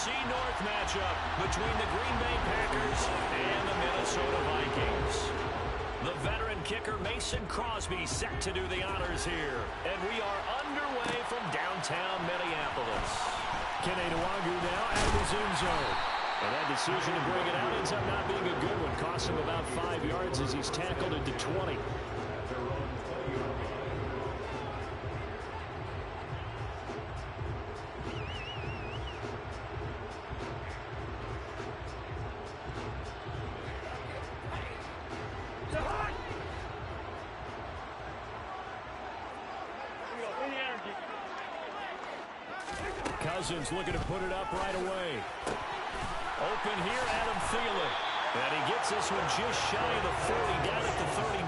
NFC North matchup between the Green Bay Packers and the Minnesota Vikings. The veteran kicker Mason Crosby set to do the honors here. And we are underway from downtown Minneapolis. Kene Nwangwu now out of his end zone. And that decision to bring it out ends up not being a good one. Cost him about 5 yards as he's tackled into 20. Cousins looking to put it up right away. Open here, Adam Thielen. And he gets this one just shy of the 40, down at the 39.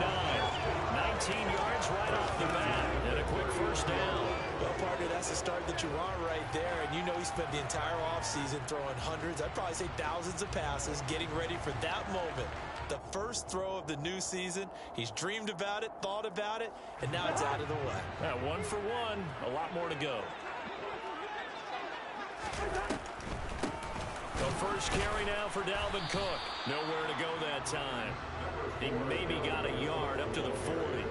19 yards right off the bat, and a quick first down. Well, partner, that's the start that you want right there. And you know he spent the entire offseason throwing hundreds, I'd probably say thousands of passes, getting ready for that moment. The first throw of the new season. He's dreamed about it, thought about it, and now it's out of the way. 1 for 1, a lot more to go. The first carry now for Dalvin Cook. Nowhere to go that time. He maybe got a yard up to the 40.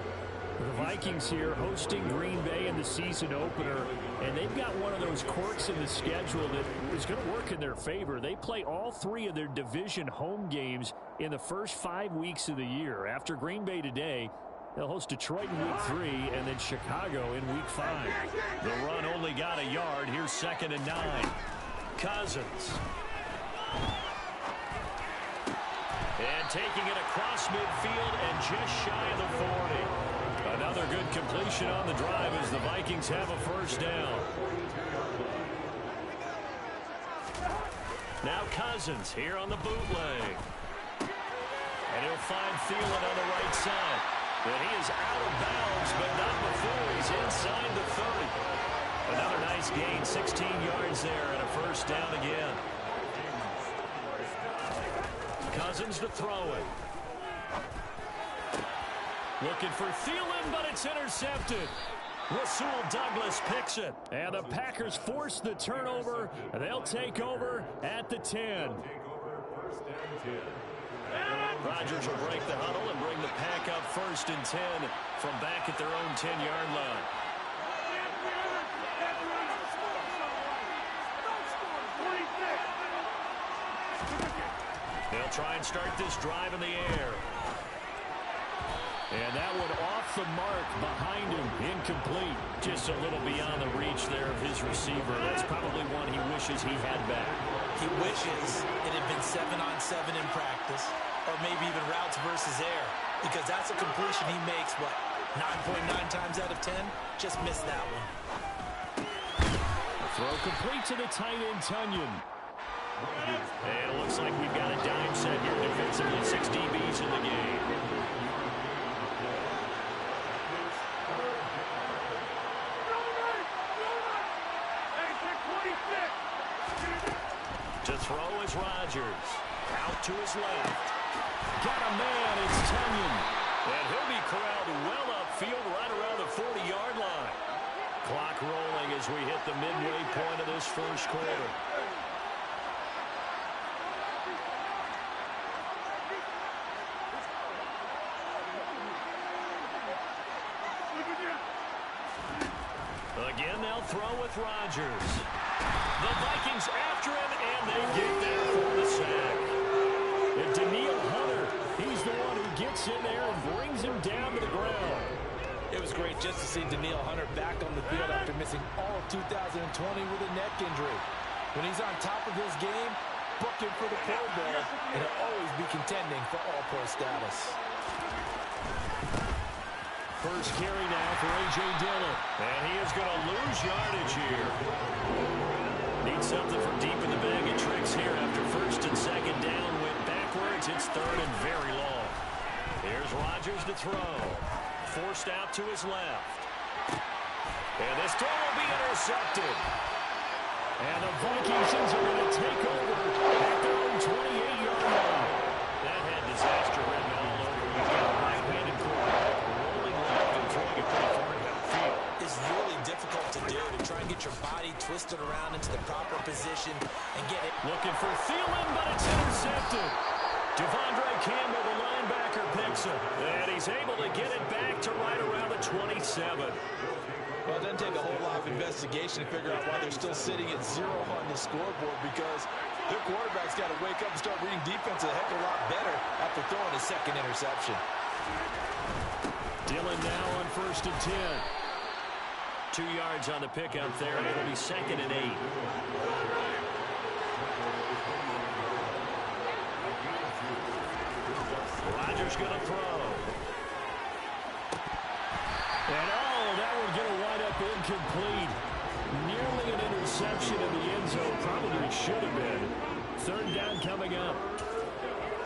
The Vikings here hosting Green Bay in the season opener, and they've got one of those quirks in the schedule that is going to work in their favor. They play all 3 of their division home games in the first 5 weeks of the year. After Green Bay today, they'll host Detroit in week 3 and then Chicago in week 5. The run only got a yard. Here's 2nd and 9. Cousins. And taking it across midfield and just shy of the 40. Another good completion on the drive as the Vikings have a first down. Now Cousins here on the bootleg. And he'll find Thielen on the right side. And he is out of bounds, but not before he's inside the 30. Another nice gain, 16 yards there, and a first down again. Cousins to throw it. Looking for Thielen, but it's intercepted. Rasul Douglas picks it. And the Packers force the turnover. They'll take over at the 10. Rodgers will break the huddle and bring the pack up 1st and 10 from back at their own 10-yard line. They'll try and start this drive in the air. And that one off the mark behind him, incomplete. Just a little beyond the reach there of his receiver. That's probably one he wishes he had back. He wishes it had been 7-on-7 in practice, or maybe even routes versus air, because that's a completion he makes, what, 9.9 times out of 10? Just missed that one. Throw complete to the tight end, Tonyan. And it looks like we've got a dime set here defensively. 6 DBs in the game. To throw is Rodgers. Out to his left. Got a man, it's Tonyan. And he'll be corralled well upfield right around the 40-yard line. Clock rolling as we hit the midway point of this first quarter. Again, they'll throw with Rodgers. The Vikings after him, and they get there for the sack. And Danielle Hunter, he's the one who gets in there and brings him down to the ground. It was great just to see Danielle Hunter back on the field after missing all of 2020 with a neck injury. When he's on top of his game, book him for the Pro Bowl, and he'll always be contending for All-Pro status. First carry now for A.J. Dillon. And he is going to lose yardage here. Needs something from deep in the bag of tricks here after 1st and 2nd down. Went backwards. It's 3rd and very long. Here's Rodgers to throw. Forced out to his left. And this throw will be intercepted. And the Vikings are going to take over at their own 28-yard line. That had disaster written all over. You've got a right-handed quarterback rolling left and throwing it pretty far downfield. It's really difficult what to do, to try and get your body twisted around into the proper position and get it. Looking for Thielen, but it's intercepted. Devondre Campbell, the linebacker, picks it. And he's able to get it back to right around the 27. Well, it doesn't take a whole lot of investigation to figure out why they're still sitting at 0 on the scoreboard, because their quarterback's got to wake up and start reading defense a heck of a lot better after throwing his second interception. Dillon now on 1st and 10. 2 yards on the pickup there, and it'll be 2nd and 8. Rodgers going to throw. And that one's going to wind up incomplete. Nearly an interception in the end zone. Probably should have been. 3rd down coming up.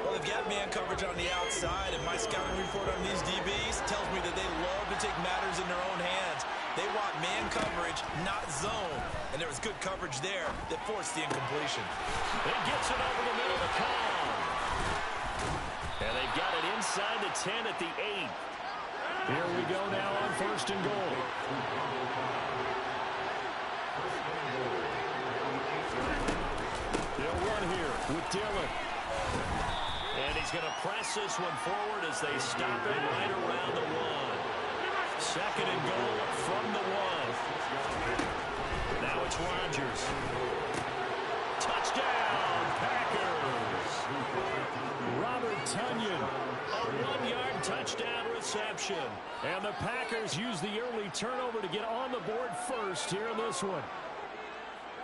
Well, they've got man coverage on the outside, and my scouting report on these DBs tells me that they love to take matters in their own hands. They want man coverage, not zone. And there was good coverage there that forced the incompletion. It gets it over the middle of Cobb. And they've got it inside the 10 at the 8. Here we go now on 1st and goal. They'll run here with Dillon. And he's going to press this one forward as they stop it right around the 1. 2nd and goal from the 1. Now it's Rodgers. Touchdown, Packers. Robert Tonyan, a 1-yard touchdown reception. And the Packers use the early turnover to get on the board first here in this one.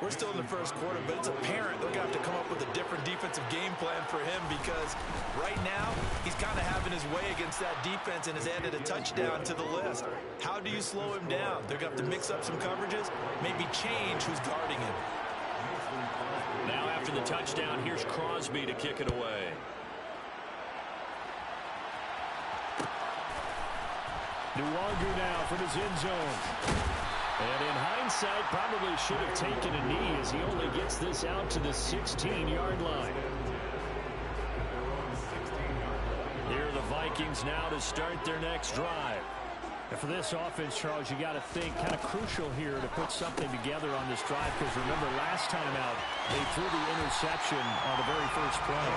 We're still in the first quarter, but it's apparent they're going to have to come up with a different defensive game plan for him, because right now he's kind of having his way against that defense and has added a touchdown to the list. How do you slow him down? They're going to have to mix up some coverages, maybe change who's guarding him. Now after the touchdown, here's Crosby to kick it away. Nwangu now from his end zone. And in hindsight, probably should have taken a knee as he only gets this out to the 16-yard line. Here are the Vikings now to start their next drive. And for this offense, Charles, you got to think kind of crucial here to put something together on this drive, because remember last time out they threw the interception on the very first play.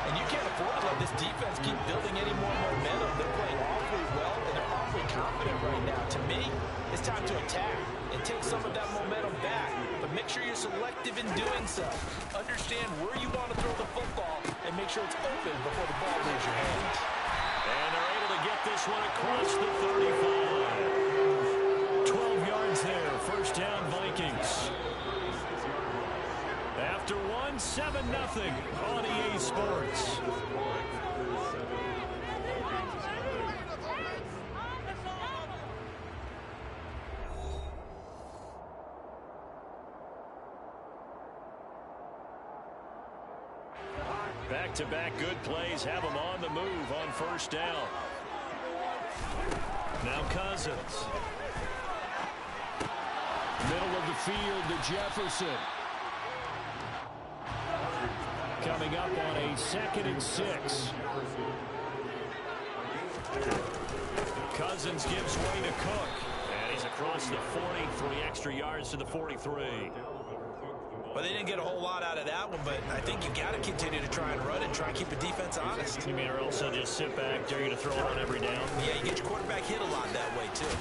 And you can't afford to let this defense keep building any more momentum. They're playing awfully well and they're awfully confident right now. To me, it's time to attack and take some of that momentum back, but make sure you're selective in doing so. Understand where you want to throw the football and make sure it's open before the ball leaves your hands. And they're able to get this one across the 35. 12 yards there. First down, Vikings. After one, 7-0 on EA Sports. Back-to-back good plays have them on the move on first down. Now Cousins. Middle of the field to Jefferson. Coming up on a 2nd and 6. Cousins gives way to Cook. And he's across the 40, 3 extra yards to the 43. Well, they didn't get a whole lot out of that one, but I think you got to continue to try and run and try and keep the defense honest. You mean, or else they'll just sit back, dare you to throw it on every down? Yeah, you get your quarterback hit a lot that way, too.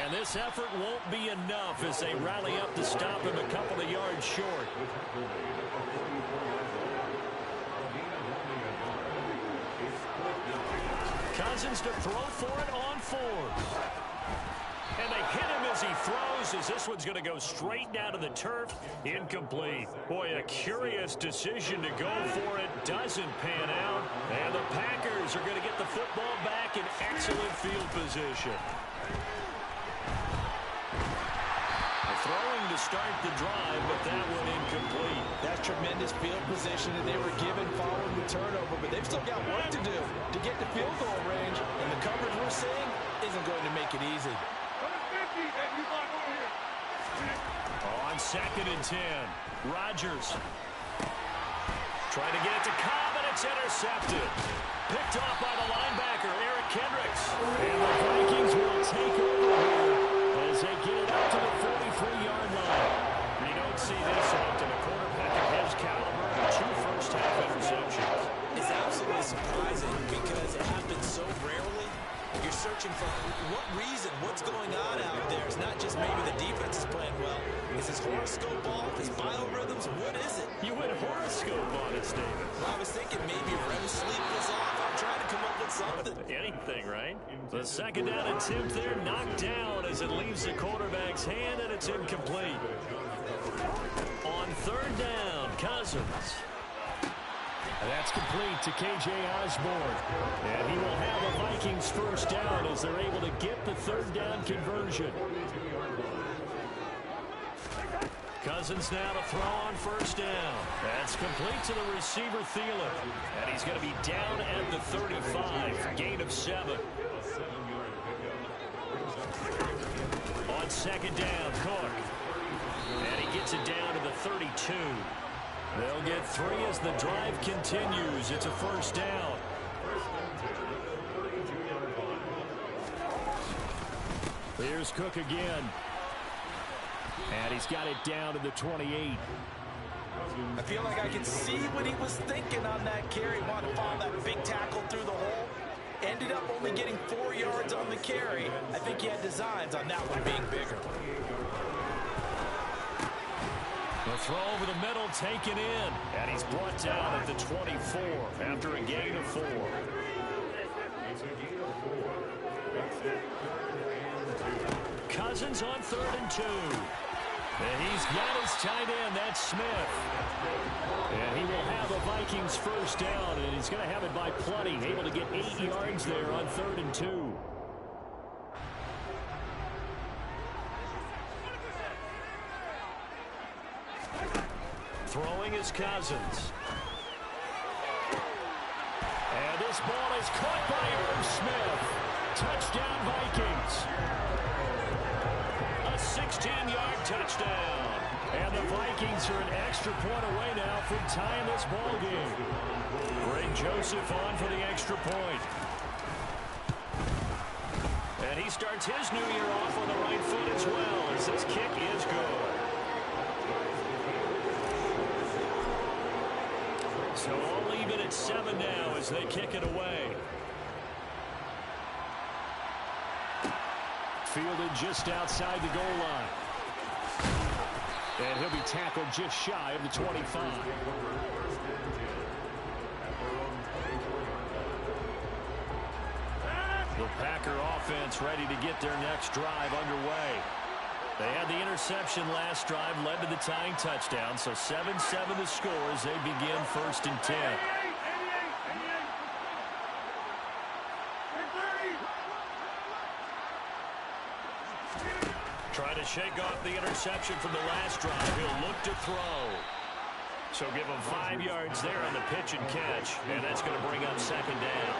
And this effort won't be enough as they rally up to stop him a couple of yards short. Cousins to throw for it on 4th. And they hit him as he throws, as this one's going to go straight down to the turf. Incomplete. Boy, a curious decision to go for it. Doesn't pan out. And the Packers are going to get the football back in excellent field position. Throwing to start the drive, but that one incomplete. That's tremendous field position that they were given following the turnover, but they've still got work to do to get the field goal range, and the coverage we're seeing isn't going to make it easy. On 2nd and 10, Rodgers trying to get it to Cobb, and it's intercepted. Picked off by the linebacker, Eric Kendricks. And the Vikings will take over here as they get it up to the 43-yard line. You don't see this often. A quarterback of his caliber and 2 first-half interceptions. It's absolutely surprising because it happens so rarely. You're searching for what reason, what's going on out there. It's not just maybe the defense is playing well. Is his horoscope off? His biorhythms? What is it? You went horoscope on us, David. Well, I was thinking maybe REM sleep was off. I'm trying to come up with something. Anything, right? The second down attempt there knocked down as it leaves the quarterback's hand, and it's incomplete. On third down, Cousins. That's complete to K.J. Osborne. And he will have a Vikings first down as they're able to get the third down conversion. Cousins now to throw on first down. That's complete to the receiver, Thielen. And he's going to be down at the 35. Gain of 7. On second down, Cook. And he gets it down to the 32. They'll get 3 as the drive continues. It's a first down. Here's Cook again. And he's got it down to the 28. I feel like I can see what he was thinking on that carry. Wanted to follow that big tackle through the hole. Ended up only getting 4 yards on the carry. I think he had designs on that one being bigger. The throw over the middle taken in. And he's brought down at the 24 after a gain of 4. Cousins on 3rd and 2. And he's got his tight end. That's Smith. And he will have a Vikings first down. And he's going to have it by plenty. Able to get 8 yards there on 3rd and 2. Throwing is Cousins. And this ball is caught by Irv Smith. Touchdown, Vikings. A 16-yard touchdown. And the Vikings are an extra point away now from tying this ball game. Greg Joseph on for the extra point. And he starts his new year off on the right foot as well, as this kick is good. So all even at 7 now as they kick it away. Fielded just outside the goal line. And he'll be tackled just shy of the 25. The Packer offense ready to get their next drive underway. They had the interception last drive, led to the tying touchdown, so 7-7 the score as they begin 1st and 10. Trying to shake off the interception from the last drive. He'll look to throw. So give him 5 yards there on the pitch and catch, and that's going to bring up 2nd down.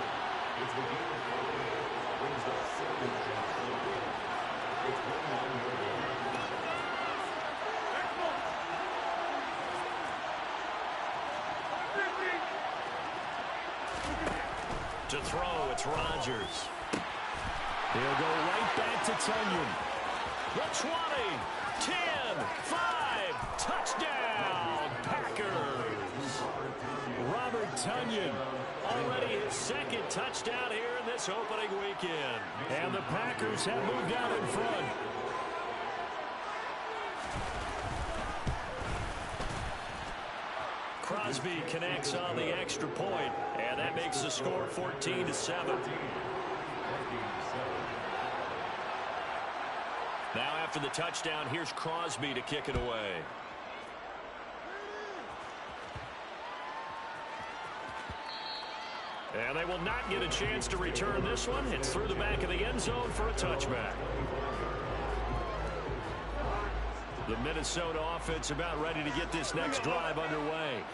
To throw, it's Rodgers. He'll go right back to Tonyan. The 20, 10, 5, touchdown, Packers. Robert Tonyan. Already his 2nd touchdown here in this opening weekend. And the Packers have moved out in front. Crosby connects on the extra point, and that makes the score 14-7. Now after the touchdown, here's Crosby to kick it away. And they will not get a chance to return this one. It's through the back of the end zone for a touchback. The Minnesota offense about ready to get this next drive underway.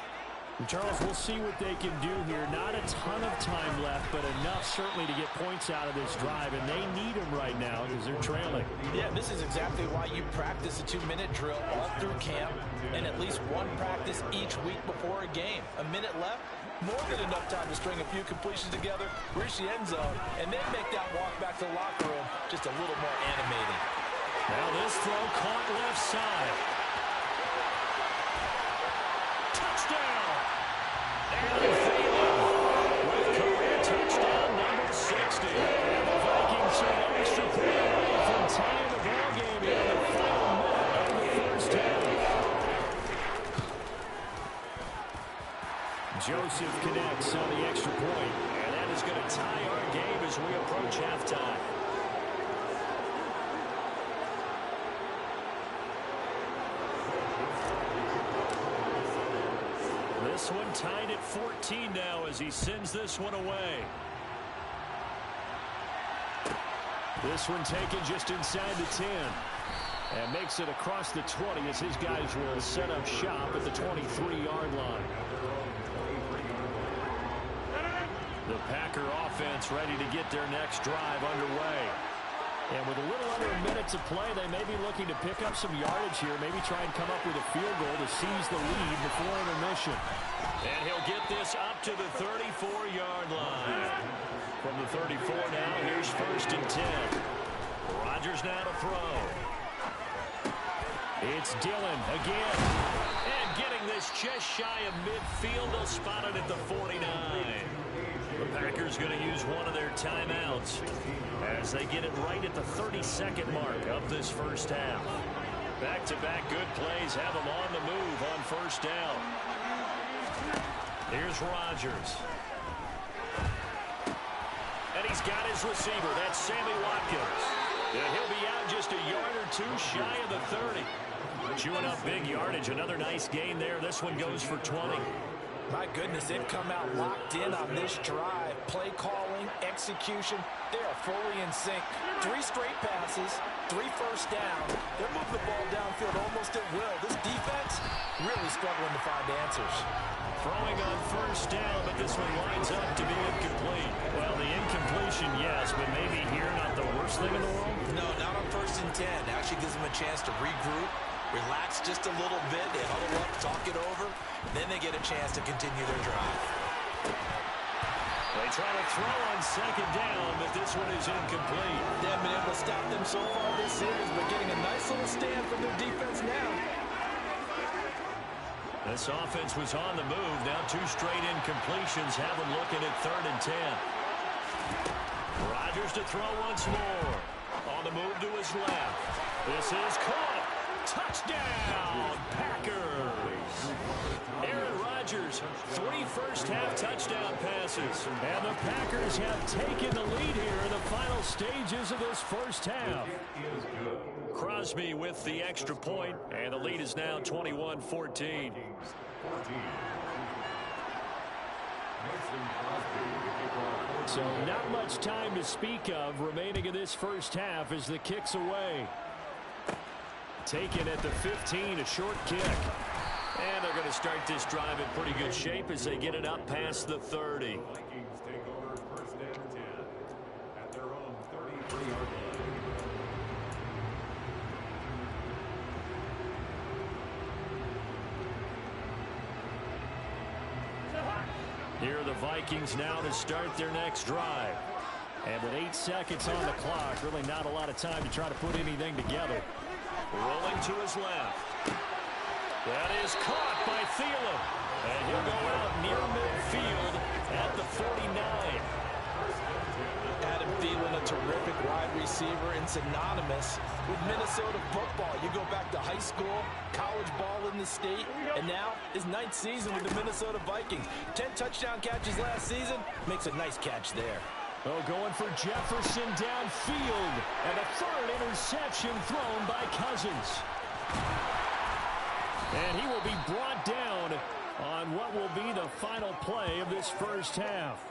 Charles, we'll see what they can do here. Not a ton of time left, but enough certainly to get points out of this drive, and they need them right now because they're trailing. Yeah, this is exactly why you practice a 2-minute drill all through camp and at least one practice each week before a game. A minute left, more than enough time to string a few completions together, reach the end zone, and then make that walk back to the locker room just a little more animating. Now this throw caught left side. Touchdown! And Thielen with career touchdown number 60. And the Vikings are an extra point away from tying the ball game here in the final minute of the first half. Joseph connects on the extra point, and that is going to tie our game as we approach halftime. This one tied at 14 now as he sends this one away. This one taken just inside the 10. And makes it across the 20 as his guys will set up shop at the 23-yard line. The Packer offense ready to get their next drive underway. And with a little under a minute to play, they may be looking to pick up some yardage here, maybe try and come up with a field goal to seize the lead before intermission. And he'll get this up to the 34-yard line. From the 34 now, here's 1st and 10. Rodgers now to throw. It's Dillon again. And getting this just shy of midfield, they'll spot it at the 49. The Packers going to use one of their timeouts as they get it right at the 32nd mark of this first half. Back-to-back good plays have them on the move on 1st down. Here's Rodgers. And he's got his receiver. That's Sammy Watkins. And he'll be out just a yard or two shy of the 30. Chewing up big yardage. Another nice gain there. This one goes for 20. My goodness, they've come out locked in on this drive. Play calling, execution, they are fully in sync. 3 straight passes, 3 first down. They're moving the ball downfield almost at will. This defense really struggling to find answers. Throwing on 1st down, but this one lines up to be incomplete. Well, the incompletion, yes, but maybe here not the worst thing in the world? No, not on 1st and 10. Actually gives them a chance to regroup, relax just a little bit. They huddle up, talk it over. Then they get a chance to continue their drive. They try to throw on 2nd down, but this one is incomplete. They haven't been able to stop them so far this series, but getting a nice little stand from their defense now. This offense was on the move. Now 2 straight incompletions have them looking at 3rd and 10. Rodgers to throw once more. On the move to his left. This is caught. Touchdown, Packers. Aaron Rodgers, 3 first-half touchdown passes. And the Packers have taken the lead here in the final stages of this first half. Crosby with the extra point, and the lead is now 21-14. So not much time to speak of remaining in this first half as the kick's away. Taken at the 15, a short kick. And they're going to start this drive in pretty good shape as they get it up past the 30. Here are the Vikings now to start their next drive. And with 8 seconds on the clock, really not a lot of time to try to put anything together. Rolling to his left. That is caught by Thielen. And he'll go out near midfield at the 49. Adam Thielen, a terrific wide receiver and synonymous with Minnesota football. You go back to high school, college ball in the state, and now his 9th season with the Minnesota Vikings. 10 touchdown catches last season, makes a nice catch there. Oh, going for Jefferson downfield. And a 3rd interception thrown by Cousins. And he will be brought down on what will be the final play of this first half.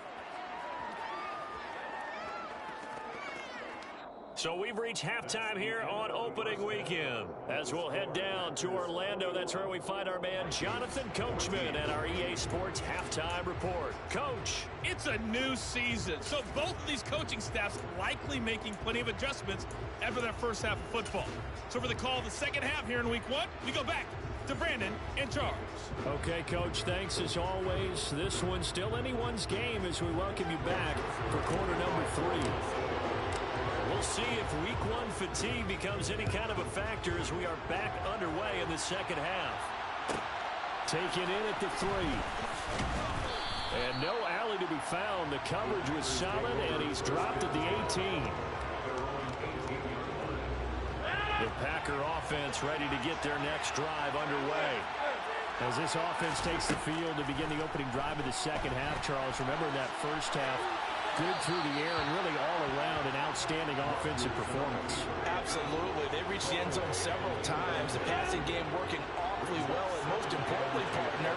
So we've reached halftime here on opening weekend. As we'll head down to Orlando, that's where we find our man Jonathan Coachman and our EA Sports Halftime Report. Coach. It's a new season, so both of these coaching staffs likely making plenty of adjustments after that first half of football. So for the call of the second half here in week 1, we go back to Brandon and Charles. Okay, Coach, thanks as always. This one's still anyone's game as we welcome you back for quarter number 3. We'll see if week one fatigue becomes any kind of a factor as we are back underway in the second half. Taken in at the 3. And no alley to be found. The coverage was solid, and he's dropped at the 18. The Packer offense ready to get their next drive underway. As this offense takes the field to begin the opening drive of the second half, Charles, remember that first half, good through the air and really all around an outstanding offensive performance. Absolutely. They reached the end zone several times. The passing game working awfully well, and most importantly, partner.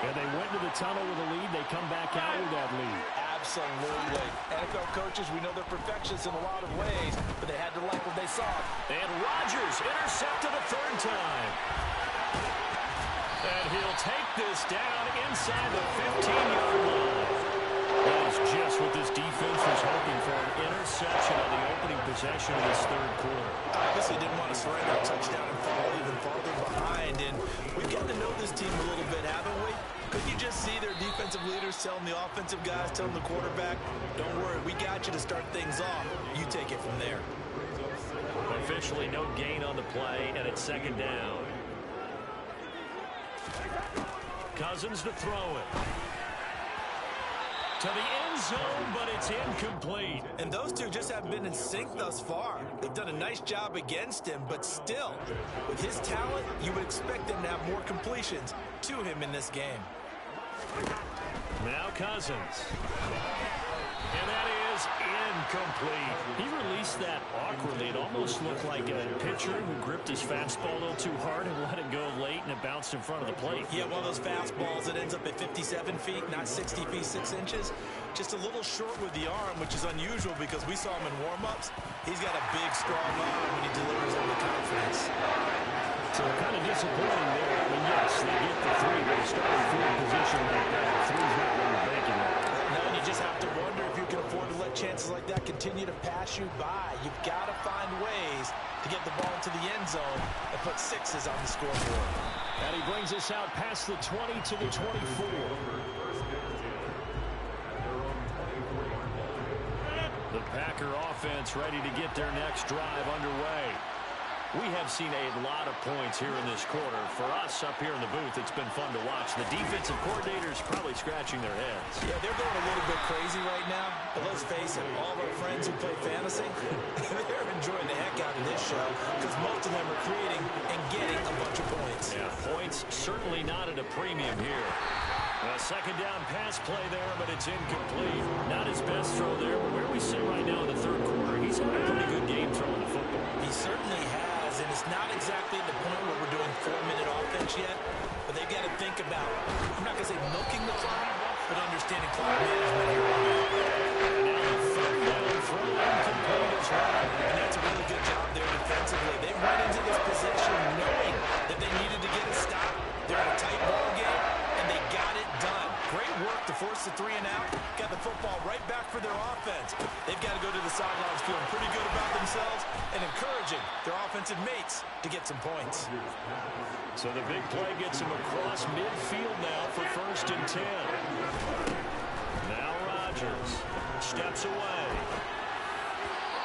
And they went to the tunnel with a lead. They come back out with that lead. Absolutely. NFL coaches, we know they're perfectionists in a lot of ways, but they had to like what they saw. And Rodgers intercepted a third time. And he'll take this down inside the 15-yard line. That is just what this defense was hoping for, an interception on the opening possession of this third quarter. Obviously didn't want to surrender a touchdown and fall even farther behind. And we've got to know this team a little bit, haven't we? Could you just see their defensive leaders telling the offensive guys, telling the quarterback, don't worry, we got you to start things off. You take it from there. Officially no gain on the play, and it's second down. Cousins to throw it. To the end zone, but it's incomplete. And those two just haven't been in sync thus far. They've done a nice job against him, but still, with his talent, you would expect them to have more completions to him in this game. Now Cousins. And that is incomplete. He released that awkwardly. It almost looked like a pitcher who gripped his fastball a little too hard and let it go late, and it bounced in front of the plate. Yeah, one of those fastballs that ends up at 57 feet, not 60 feet, 6 inches. Just a little short with the arm, which is unusual because we saw him in warm-ups. He's got a big, strong arm when he delivers under confidence. So kind of disappointing there. I mean, yes, they get the 3, but a starting field position like that, the 3's not what you're banking on. No, and you just have to wonder if you can afford to let chances like that continue to pass you by. You've got to find ways to get the ball into the end zone and put 6s on the scoreboard. And he brings us out past the 20 to the 24. The Packer offense ready to get their next drive underway. We have seen a lot of points here in this quarter. For us up here in the booth, it's been fun to watch. The defensive coordinators probably scratching their heads. Yeah, they're going a little bit crazy right now. But let's face it, all of our friends who play fantasy, they're enjoying the heck out of this show because most of them are creating and getting a bunch of points. Yeah, points certainly not at a premium here. A second down pass play there, but it's incomplete. Not his best throw there, but where we sit right now in the third quarter, he's had a pretty good game throwing the football. He certainly has, and it's not exactly at the point where we're doing 4-minute offense yet, but they've got to think about, I'm not going to say milking the clock, but understanding clock management here. And now the third down throw incomplete as well. And that's a really good job there defensively. They went into this possession knowing that they needed to get a stop. They're in a tight ball game, and they got it done. Great work to force the 3 and out. Got the football right back for their offense. They've got to go to the sidelines feeling pretty good about themselves and encouraging their offensive mates to get some points. So the big play gets him across midfield now for 1st and 10. Now Rodgers steps away.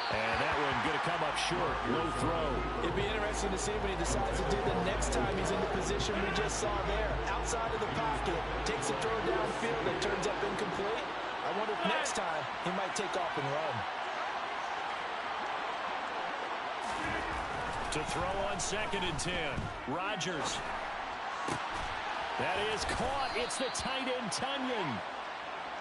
And that one going to come up short. Low throw. It'd be interesting to see what he decides to do the next time he's in the position we just saw there. Outside of the pocket, takes a throw downfield that turns up incomplete. I wonder if next time he might take off and run. To throw on 2nd and 10. Rodgers. That is caught. It's the tight end, Tunyon.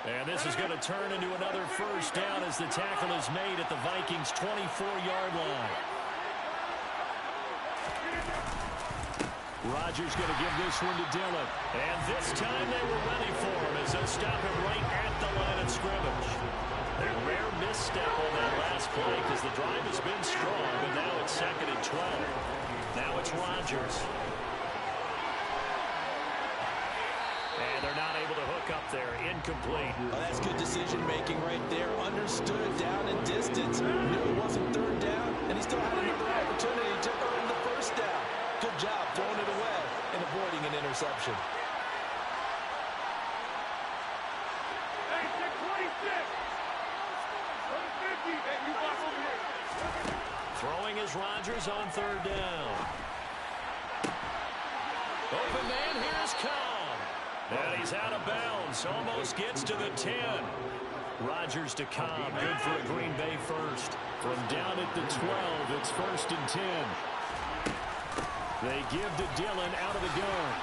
And this is going to turn into another first down as the tackle is made at the Vikings' 24-yard line. Rodgers going to give this one to Dillon. And this time they were ready for him as they'll stop him right at the line of scrimmage. A rare misstep on that last play because the drive has been strong, but now it's 2nd and 12. Now it's Rodgers. And they're not able to hook up there. Incomplete. Oh, that's good decision-making right there. Understood down and distance. Knew it wasn't 3rd down, and he still had another opportunity to earn the 1st down. Good job throwing it away and avoiding an interception. Rodgers on third down. Open man, here's Cobb. And he's out of bounds. Almost gets to the 10. Rodgers to Cobb. Good for a Green Bay first. From down at the 12, it's 1st and 10. They give to Dillon out of the gun.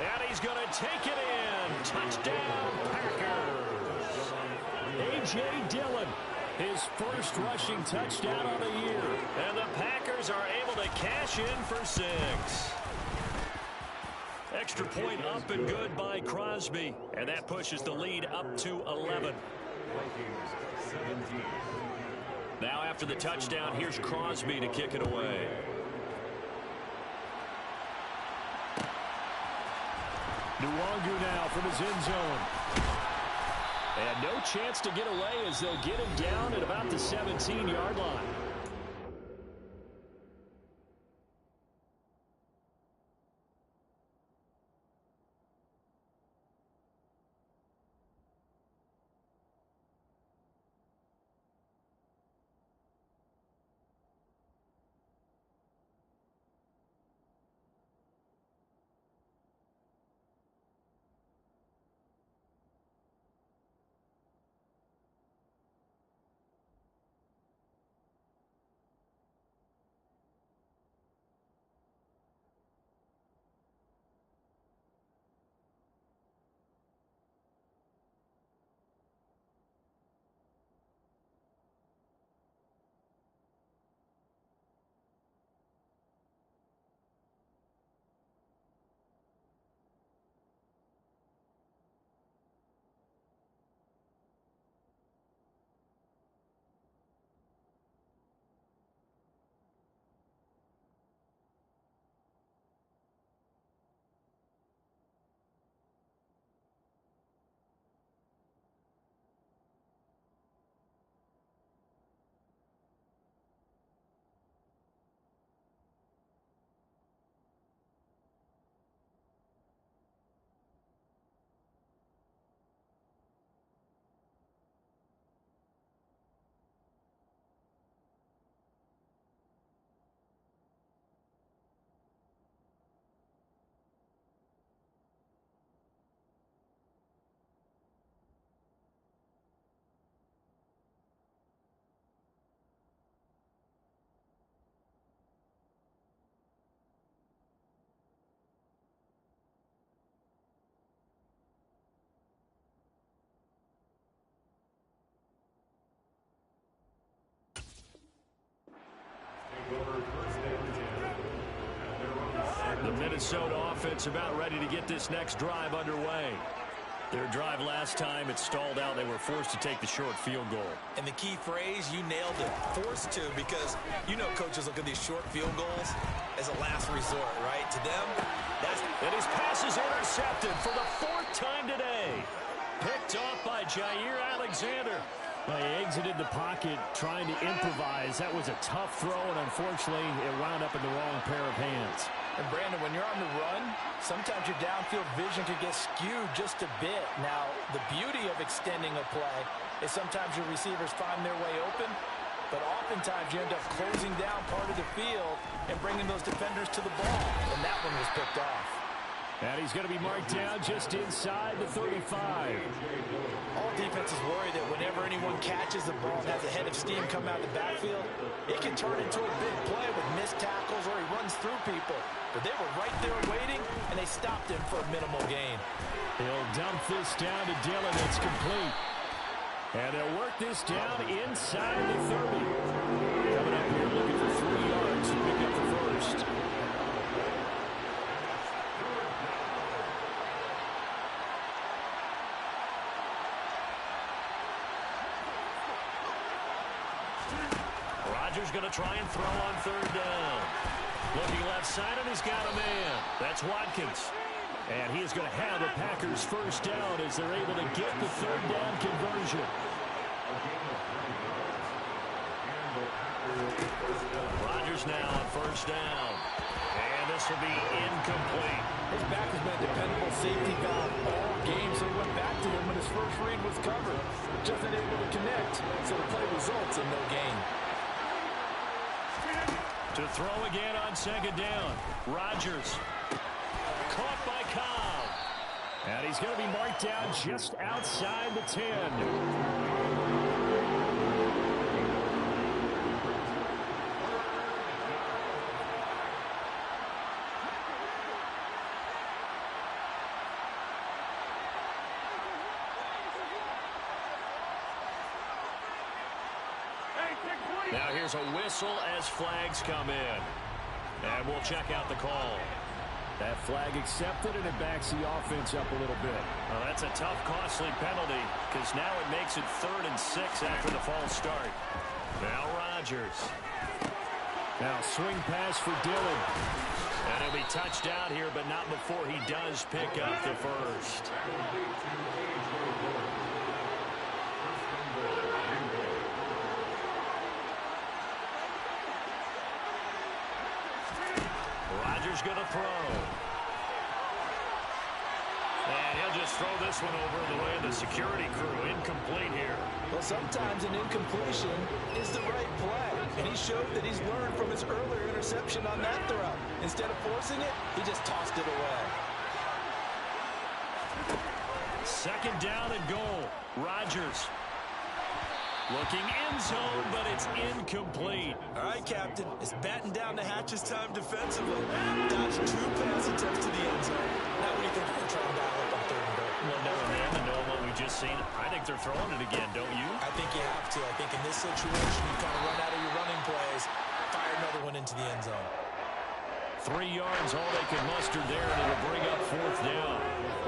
And he's going to take it in. Touchdown, Packers. A.J. Dillon, his first rushing touchdown on the year. And the Packers are able to cash in for 6. Extra point up and good by Crosby. And that pushes the lead up to 11. Now after the touchdown, here's Crosby to kick it away. Nwangu now from his end zone. And no chance to get away as they'll get him down at about the 17-yard line. The Minnesota offense about ready to get this next drive underway. Their drive last time, it stalled out. They were forced to take the short field goal. And the key phrase, you nailed it, forced to, because you know coaches look at these short field goals as a last resort, right? To them, that's... And his pass is intercepted for the 4th time today. Picked off by Jair Alexander. Well, he exited the pocket trying to improvise. That was a tough throw, and unfortunately, it wound up in the wrong pair of hands. And Brandon, when you're on the run, sometimes your downfield vision can get skewed just a bit. Now, the beauty of extending a play is sometimes your receivers find their way open, but oftentimes you end up closing down part of the field and bringing those defenders to the ball, and that one was picked off. And he's going to be marked down just inside the 35. All defenses worry that whenever anyone catches the ball and has a head of steam come out of the backfield, it can turn into a big play with missed tackles or he runs through people. But they were right there waiting, and they stopped him for a minimal gain. He'll dump this down to Dillon. It's complete. And they'll work this down inside the 30. Coming up here looking for 3 yards to pick up the first. Rodgers going to try and throw on third down. Looking left side, and he's got a man. That's Watkins. And he is going to have the Packers first down as they're able to get the third down conversion. Rodgers now on first down. And this will be incomplete. His back has been a dependable safety valve all game, so he went back to him when his first read was covered. Just unable to connect, so the play results in no gain. To throw again on second down. Rodgers. Caught by Cobb. And he's going to be marked down just outside the 10. Now here's a whistle as flags come in. And we'll check out the call. That flag accepted, and it backs the offense up a little bit. Well, that's a tough, costly penalty because now it makes it 3rd and 6 after the false start. Now Rodgers. Now swing pass for Dillon. And he'll be touched out here, but not before he does pick up the first. Rodgers going to throw. And he'll just throw this one over the way of the security crew. Incomplete here. Well, sometimes an incompletion is the right play. And he showed that he's learned from his earlier interception on that throw. Instead of forcing it, he just tossed it away. 2nd down and goal. Rodgers. Looking end zone, but it's incomplete. All right, Captain. It's batten down the hatches time defensively. Dodged 2 pass attempts to the end zone. Now what do you think they're trying to dial up on 3rd and goal? Well, knowing them and knowing what we just seen, I think they're throwing it again, don't you? I think you have to. I think in this situation, you kind of run out of your running plays, fire another one into the end zone. 3 yards, all they can muster there, and it'll bring up 4th down.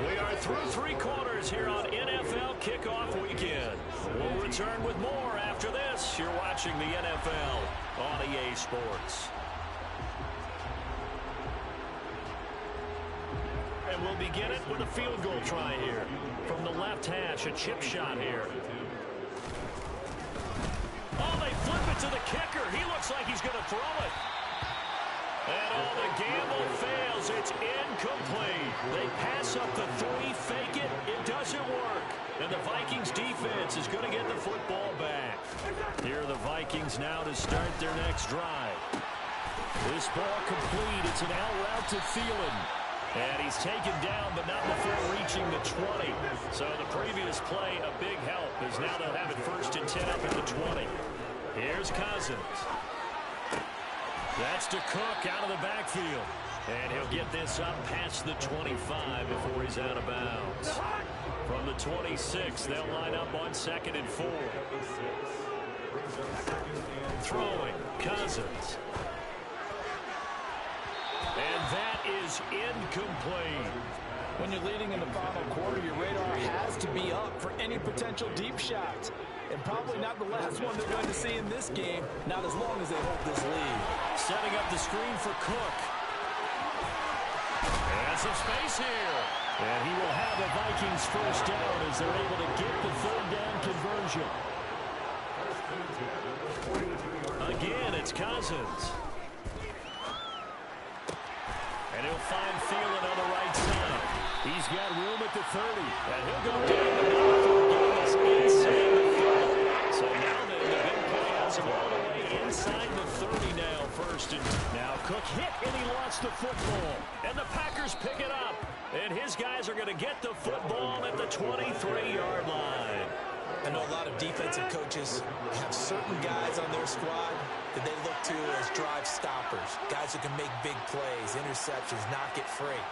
We are through 3 quarters here on NFL Kickoff Weekend. We'll return with more after this. You're watching the NFL on EA Sports. And we'll begin it with a field goal try here. From the left hash, a chip shot here. Oh, they flip it to the kicker. He looks like he's going to throw it. And all the gamble fails. It's incomplete. They pass up the 3, fake it. It doesn't work. And the Vikings defense is going to get the football back. Here are the Vikings now to start their next drive. This ball complete. It's an out route to Thielen. And he's taken down, but not before reaching the 20. So the previous play, a big help, as now they'll have it 1st and 10 up at the 20. Here's Cousins. That's to Cook out of the backfield. And he'll get this up past the 25 before he's out of bounds. From the 26, they'll line up on 2nd and 4. Throwing, Cousins. And that is incomplete. When you're leading in the final quarter, your radar has to be up for any potential deep shots. And probably not the last one they're going to see in this game, not as long as they hold this lead. Setting up the screen for Cook. And some space here. And he will have the Vikings 1st down as they're able to get the 3rd down conversion. Again, it's Cousins. And he'll find Thielen on the right side. He's got room at the 30. And he'll go down the middle. Inside the 30. So now the big play has him all the way inside the 30 now. 1st and now Cook hit and he lost the football. And the Packers pick it up. And his guys are going to get the football at the 23-yard line. I know a lot of defensive coaches have certain guys on their squad that they look to as drive stoppers, guys who can make big plays, interceptions, not get free.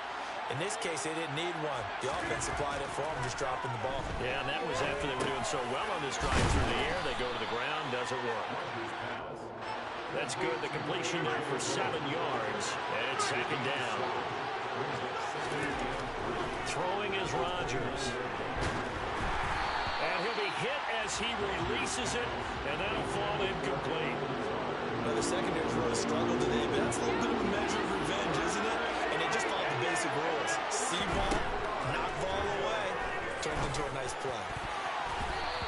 In this case, they didn't need one. The offense supplied it for them, just dropping the ball. Yeah, and that was after they were doing so well on this drive through the air. They go to the ground, doesn't work. That's good. The completion there for 7 yards, and it's 2nd down. Throwing is Rodgers. And he'll be hit as he releases it, and that'll fall incomplete. Well, the secondary's really struggled today, but that's a little bit of a measure of revenge, isn't it? And they just followed the basic rules. See ball, knock ball away, turned into a nice play.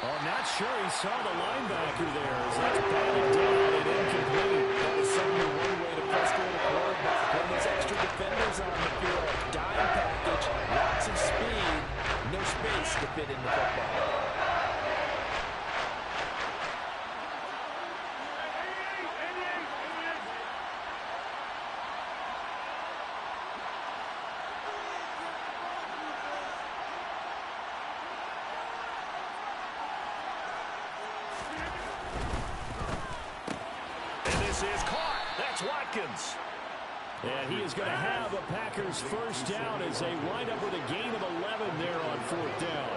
Oh, I'm not sure he saw the linebacker there as that's batted down and incomplete. That was certainly one way to frustrate a quarterback. When there's extra defenders on the field, dime package, lots of speed, no space to fit in the football. Watkins. And he is going to have a Packers first down as they wind up with a gain of 11 there on fourth down.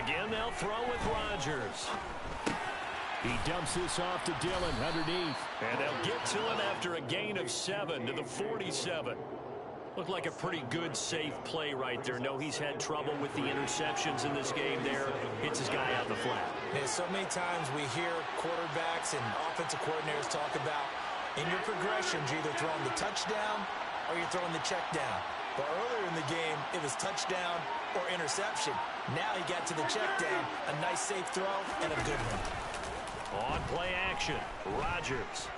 Again, they'll throw with Rodgers. He dumps this off to Dillon underneath. And they'll get to him after a gain of 7 to the 47. Looked like a pretty good, safe play right there. No, he's had trouble with the interceptions in this game there. Hits his guy out the flat. And so many times we hear quarterbacks and offensive coordinators talk about in your progressions, you're either throwing the touchdown or you're throwing the check down. But earlier in the game, it was touchdown or interception. Now he got to the check down, a nice safe throw, and a good one. On play action, Rodgers.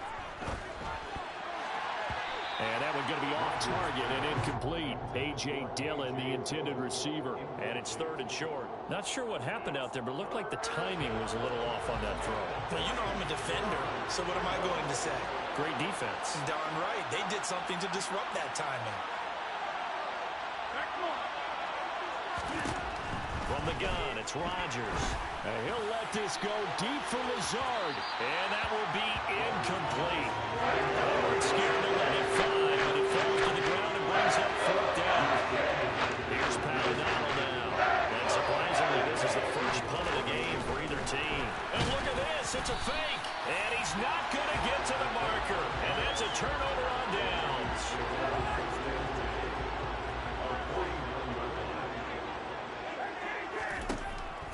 And that one's going to be off target and incomplete. A.J. Dillon, the intended receiver. And it's 3rd and short. Not sure what happened out there, but it looked like the timing was a little off on that throw. Well, you know I'm a defender, so what am I going to say? Great defense. Darn right. They did something to disrupt that timing. From the gun, it's Rodgers. And he'll let this go deep for Lazard. And that will be incomplete. They weren't scared to let it fly, but it falls to the ground and brings up 4th down. Here's Pat O'Donnell now. And surprisingly, this is the first punt of the game for either team. And look at this, it's a fake. And he's not going to get to the marker. And that's a turnover on downs.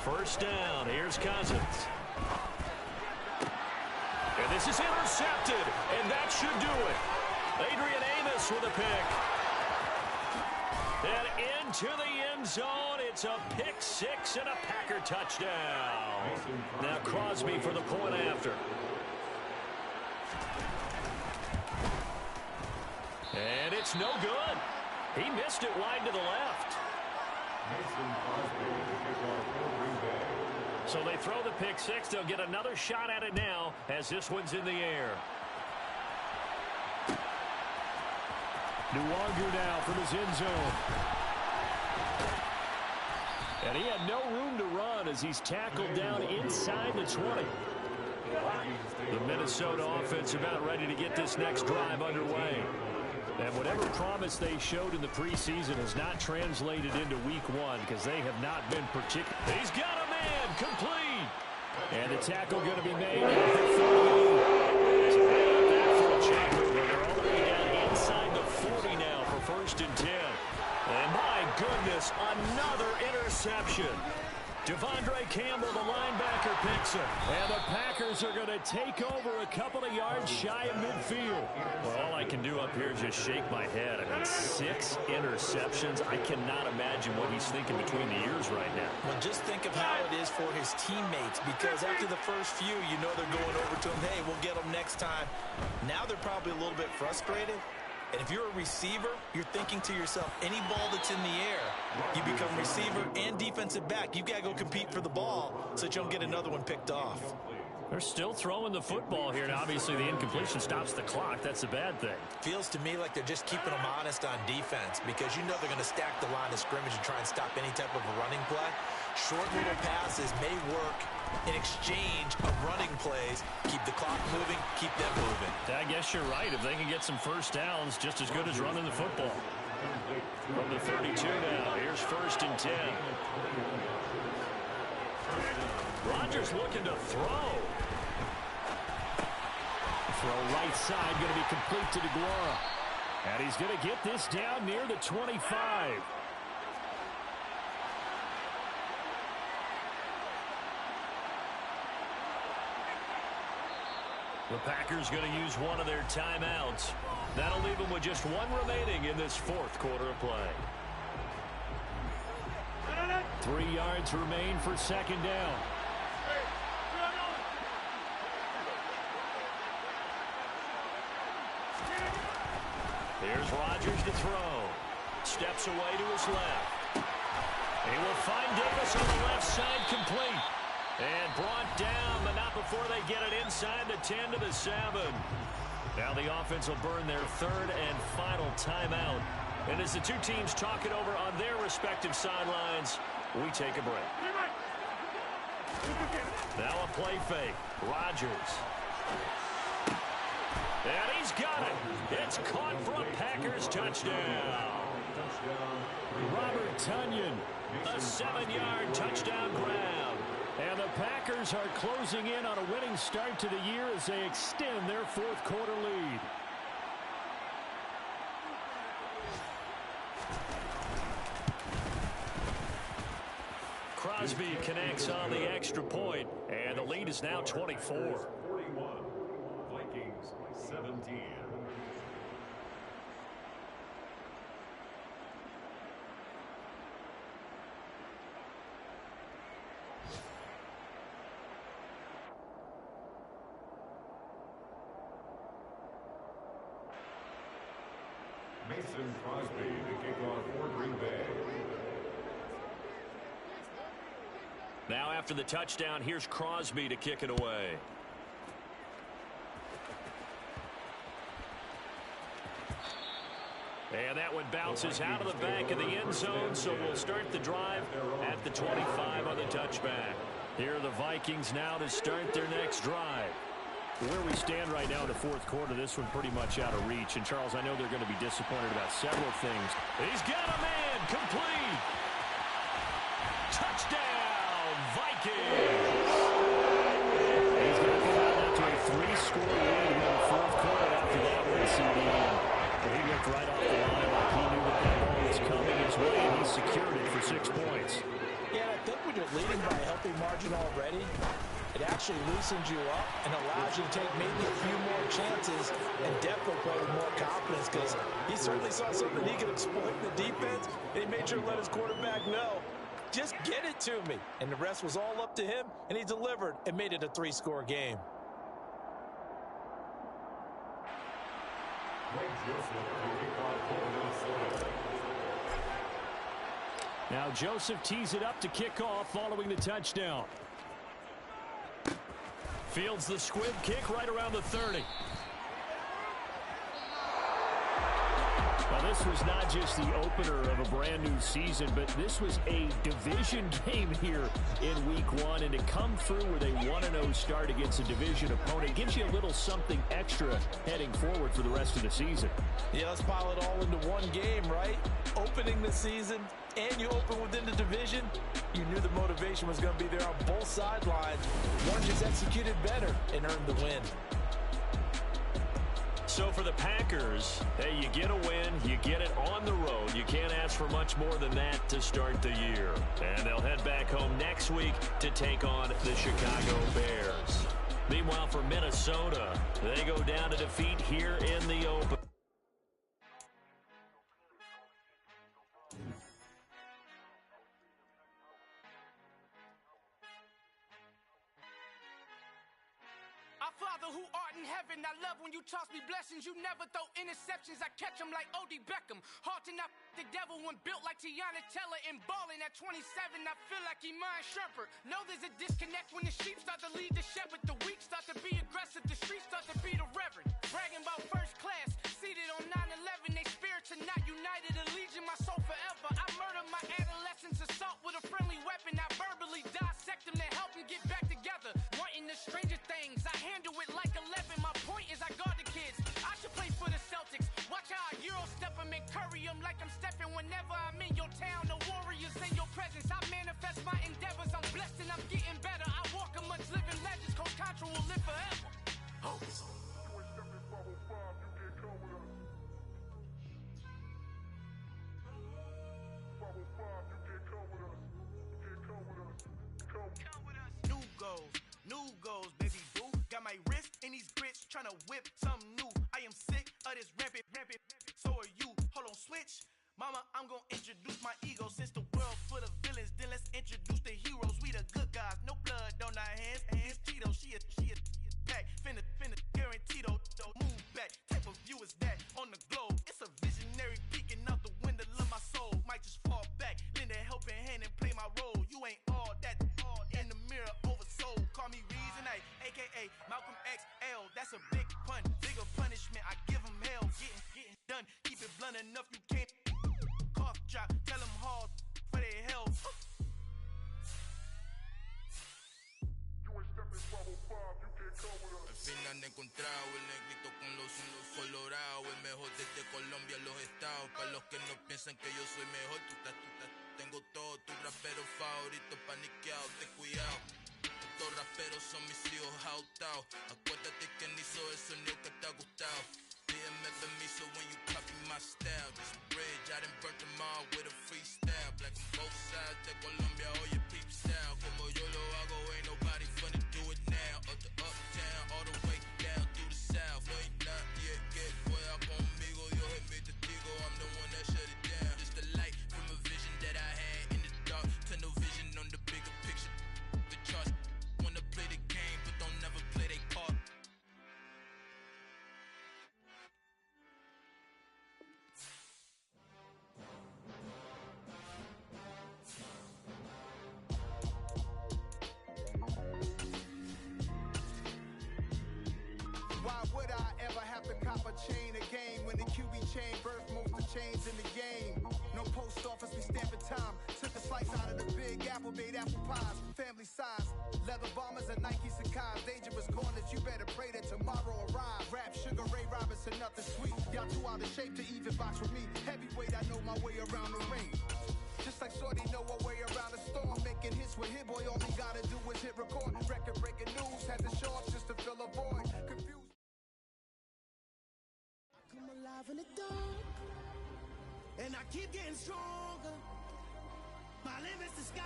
First down, here's Cousins. And this is intercepted, and that should do it. Adrian Amos with a pick. And into the end zone, it's a pick 6 and a Packer touchdown. Now Crosby for the point after. And it's no good. He missed it wide to the left. So they throw the pick 6. They'll get another shot at it now as this one's in the air. Nwogu now from his end zone. And he had no room to run as he's tackled down inside the 20. The Minnesota offense about ready to get this next drive underway. And whatever promise they showed in the preseason has not translated into week 1 because they have not been particular. He's got a man, complete. And the tackle going to be made at the 48. So they got that for a check. They're already down inside the 40 now for 1st and 10. And my goodness, another interception. Devondre Campbell, the linebacker, picks it. And the Packers are going to take over a couple of yards shy of midfield. Well, all I can do up here is just shake my head. I mean, 6 interceptions. I cannot imagine what he's thinking between the ears right now. Well, just think of how it is for his teammates, because after the first few, you know they're going over to him, hey, we'll get them next time. Now they're probably a little bit frustrated. And if you're a receiver, you're thinking to yourself, any ball that's in the air, you become receiver and defensive back. You've got to go compete for the ball so that you don't get another one picked off. They're still throwing the football here. Now, obviously, the incompletion stops the clock. That's a bad thing. Feels to me like they're just keeping them honest on defense, because you know they're going to stack the line of scrimmage and try and stop any type of a running play. Short little passes may work in exchange of running plays. Keep the clock moving, keep them moving. I guess you're right. If they can get some first downs, just as good as running the football. From the 32 now, here's 1st and 10. Rodgers looking to throw. Throw right side, going to be complete to DeGuara. And he's going to get this down near the 25. The Packers going to use one of their timeouts. That'll leave them with just one remaining in this 4th quarter of play. 3 yards remain for 2nd down. Here's Rodgers to throw. Steps away to his left. He will find Davis on the left side, complete. And brought down, but not before they get it inside the 10 to the 7. Now the offense will burn their third and final timeout. And as the two teams talk it over on their respective sidelines, we take a break. Now a play fake. Rodgers. And he's got it. It's caught for a Packers touchdown. Robert Tonyan. A 7-yard touchdown grab. And the Packers are closing in on a winning start to the year as they extend their fourth quarter lead. Crosby connects on the extra point, and the lead is now 24. 41, Vikings 17. Mason Crosby to kick off for Green Bay. Now after the touchdown, here's Crosby to kick it away. And that one bounces out of the back of the end zone, so we'll start the drive at the 25 on the touchback. Here are the Vikings now to start their next drive. Where we stand right now in the fourth quarter, this one pretty much out of reach. And, Charles, I know they're going to be disappointed about several things. He's got a man, complete. Touchdown, Vikings. He's going to come out to a 3-score lead in the fourth quarter after that one, CD. He looked right off the line like he knew that ball was coming his way, and he secured it for 6 points. Yeah, I think when you're leading by a healthy margin already, it actually loosens you up and allows you to take maybe a few more chances and definitely play with more confidence, because he certainly saw something he could exploit in the defense, and he made sure to let his quarterback know, just get it to me. And the rest was all up to him, and he delivered and made it a 3-score game. Now Joseph tees it up to kick off following the touchdown. Fields the squib kick right around the 30. Now, this was not just the opener of a brand new season, but this was a division game here in week 1. And to come through with a 1-0 start against a division opponent gives you a little something extra heading forward for the rest of the season. Yeah, let's pile it all into one game, right? Opening the season, and you open within the division. You knew the motivation was going to be there on both sidelines. One just executed better and earned the win. So for the Packers, hey, you get a win, you get it on the road. You can't ask for much more than that to start the year. And they'll head back home next week to take on the Chicago Bears. Meanwhile, for Minnesota, they go down to defeat here in the open. Father who art in heaven, I love when you toss me blessings. You never throw interceptions, I catch them like O.D. Beckham. Hard to not the devil when built like Tiana Teller. And balling at 27, I feel like Iman Shumpert. Know there's a disconnect when the sheep start to lead the shepherd. The weak start to be aggressive, the streets start to be the reverend. Bragging about first class, seated on 9/11. They spirits are not united, a legion, my soul forever. I murder my adolescence, assault with a friendly weapon. I verbally dissect them to help them get back together. Wanting the stranger things, I handle it like 11. My point is I guard the kids. I should play for the Celtics. Watch how I Euro step them and curry them like I'm stepping. Whenever I'm in your town, the Warriors in your presence. I manifest my endeavors. I'm blessed and I'm getting better. I walk amongst living legends. Coach Contra will live forever. Oh. New goals, baby boo. Got my wrist in these grits, tryna whip something new. I am sick of this rampant. So are you. Hold on, switch. Mama, I'm gonna introduce my ego. Since the world full of villains, then let's introduce the heroes. We the good guys, no blood on our hands. Hands Tito, she a back. Finna, guarantee though. Move back. Type of view is that on the globe. It's a visionary peeking out the window of my soul. Might just fall back, lend a helping hand and play encontrado, el negrito con los colorados, el mejor desde Colombia, los estados. Para los que no piensan que yo soy mejor, tengo todo, tus raperos favoritos paniqueados, ten cuidado. Estos raperos son mis hijos jautados. Acuérdate que ni hizo el sonido que te ha gustado. Pídeme permiso when you copy my style. This bridge, I done burnt them all with a freestyle. Black on both sides de Colombia, oye peep style. Como yo lo hago, ain't nobody finna do it now. Up to uptown, all the way down through the south. No hay nadie que pueda conmigo, Dios es mi testigo. I'm the one that shut it down. Just the light from a vision that I had in the dark. Tunnel vision on the bigger picture. The charts wanna play the game, but don't never play their part. Why would I ever have to cop a chain again when the QB chain birthed most of chains in the game? No post office, we stamping time. Took a slice out of the big apple, made apple pies. Family size, leather bombers and Nike Sacai's. Dangerous corners, you better pray that tomorrow arrive. Rap, Sugar Ray Robinson, nothing sweet. Y'all too out of shape to even box with me. Heavyweight, I know my way around the ring. Just like Shorty know her way around the storm. Making hits with Hit Boy, all he gotta do is hit record. Record breaking news, had to show up just to fill a void. Confused. Come alive in the dark, and I keep getting stronger. My limit's the sky.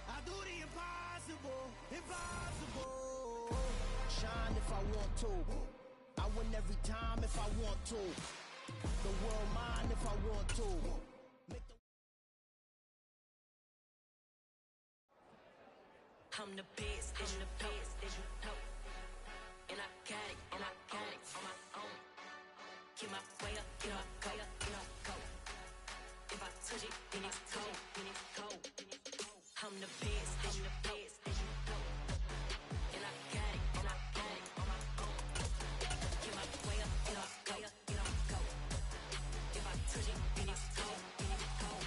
I do the impossible, impossible. Shine if I want to. I win every time if I want to. The world mine if I want to. Make the I'm the best, I'm the best, as you know. And I got it, on my own. Get my way up, get up, go, get up, go. If I touch it, then it's cold, then it's cold. I'm the best, as you know. And I got it, on my own. Get my way up, get up, go, get up, go. If I touch it, then it's cold, then it's cold.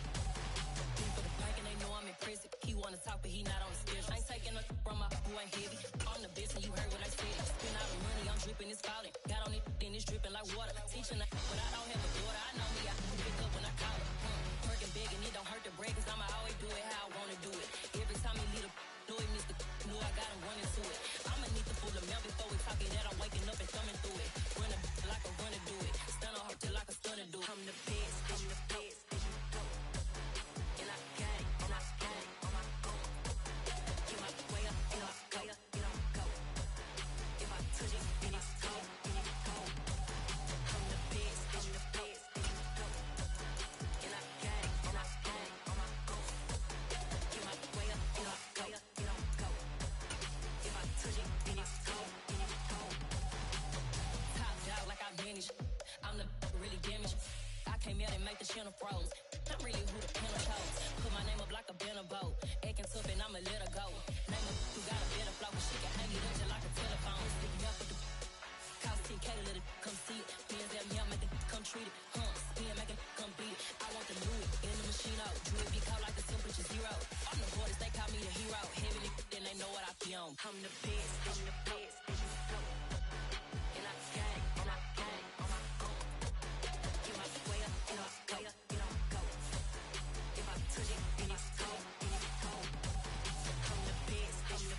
He for the bike and they know I'm impressive. He wanna talk, but he not on the schedule. I ain't taking a from my boy ain't heavy. I'm the best and you heard what I said. Spend all the money, I'm dripping, it's falling. Got on it, then it's dripping like water. Teaching the but I don't have a daughter. I know me, I can pick up when I call her. Working big and it don't hurt to break, cause I'ma always do it how I wanna do it. Every time he lead a know it, Mr. Know I got him running to it. I'ma need to pull the milk before we talk it that I'm waking up and thumbing through it. Run a like a runner do it. Stun on her till like a stunner do it. I'm the best, I'm the best, as you know. And I got it, on my own. Get my way up, get up, go, get up, go. If I touch it, then it's cold, then it's cold. I'm the best, I'm the best, as you know. And I got it, on my own. Get my way up, get up, go, get up, go. If I touch it, then it's cold, then it's cold. Top dog like I manage. I'm the really damaged. I came out and make the channel froze. I'm really who the panel chose. Put my name up like a banner boat. Acting tough and I'ma let her go. Name her who got a better flow. She can hang it up just like a telephone. Stick me up with the cost 10K to let it come see it. Bands at me, I make it come treat it. Spin, make it come beat it. I want to do it in the machine out. Drew it be called like the temperature zero. On the borders, they call me the hero. Heavy then they know what I be on. I'm the best, I'm the best, as you know. And I got it, on my own. Get my way up, get up, go, get up, go. If I touch it, then it's cold, then it's cold. I'm the best, as you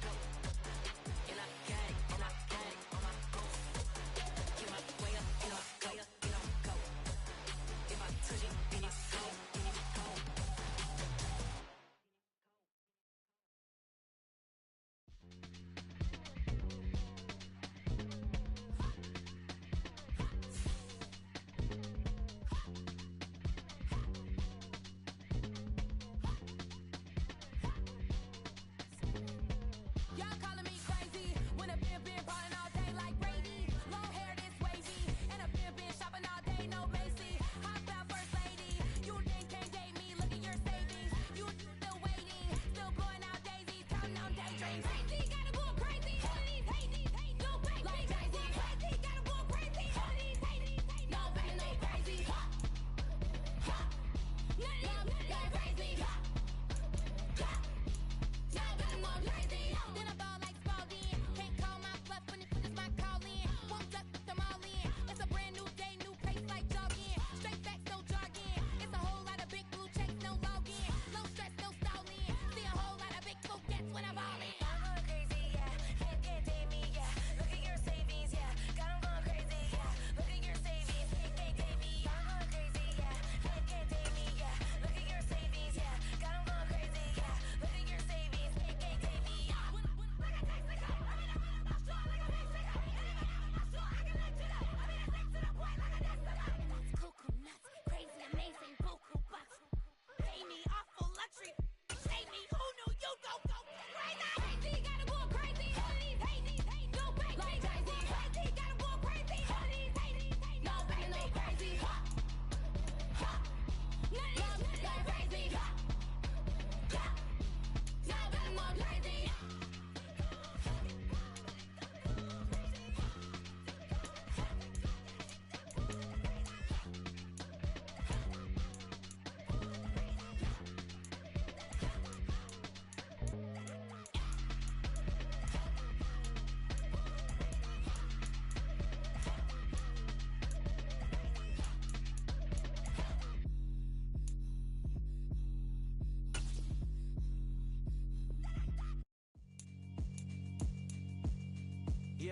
know. And I got it, on my own. Get my way up, get up, go, get up, go. If I touch it, then it's cold, then it's cold.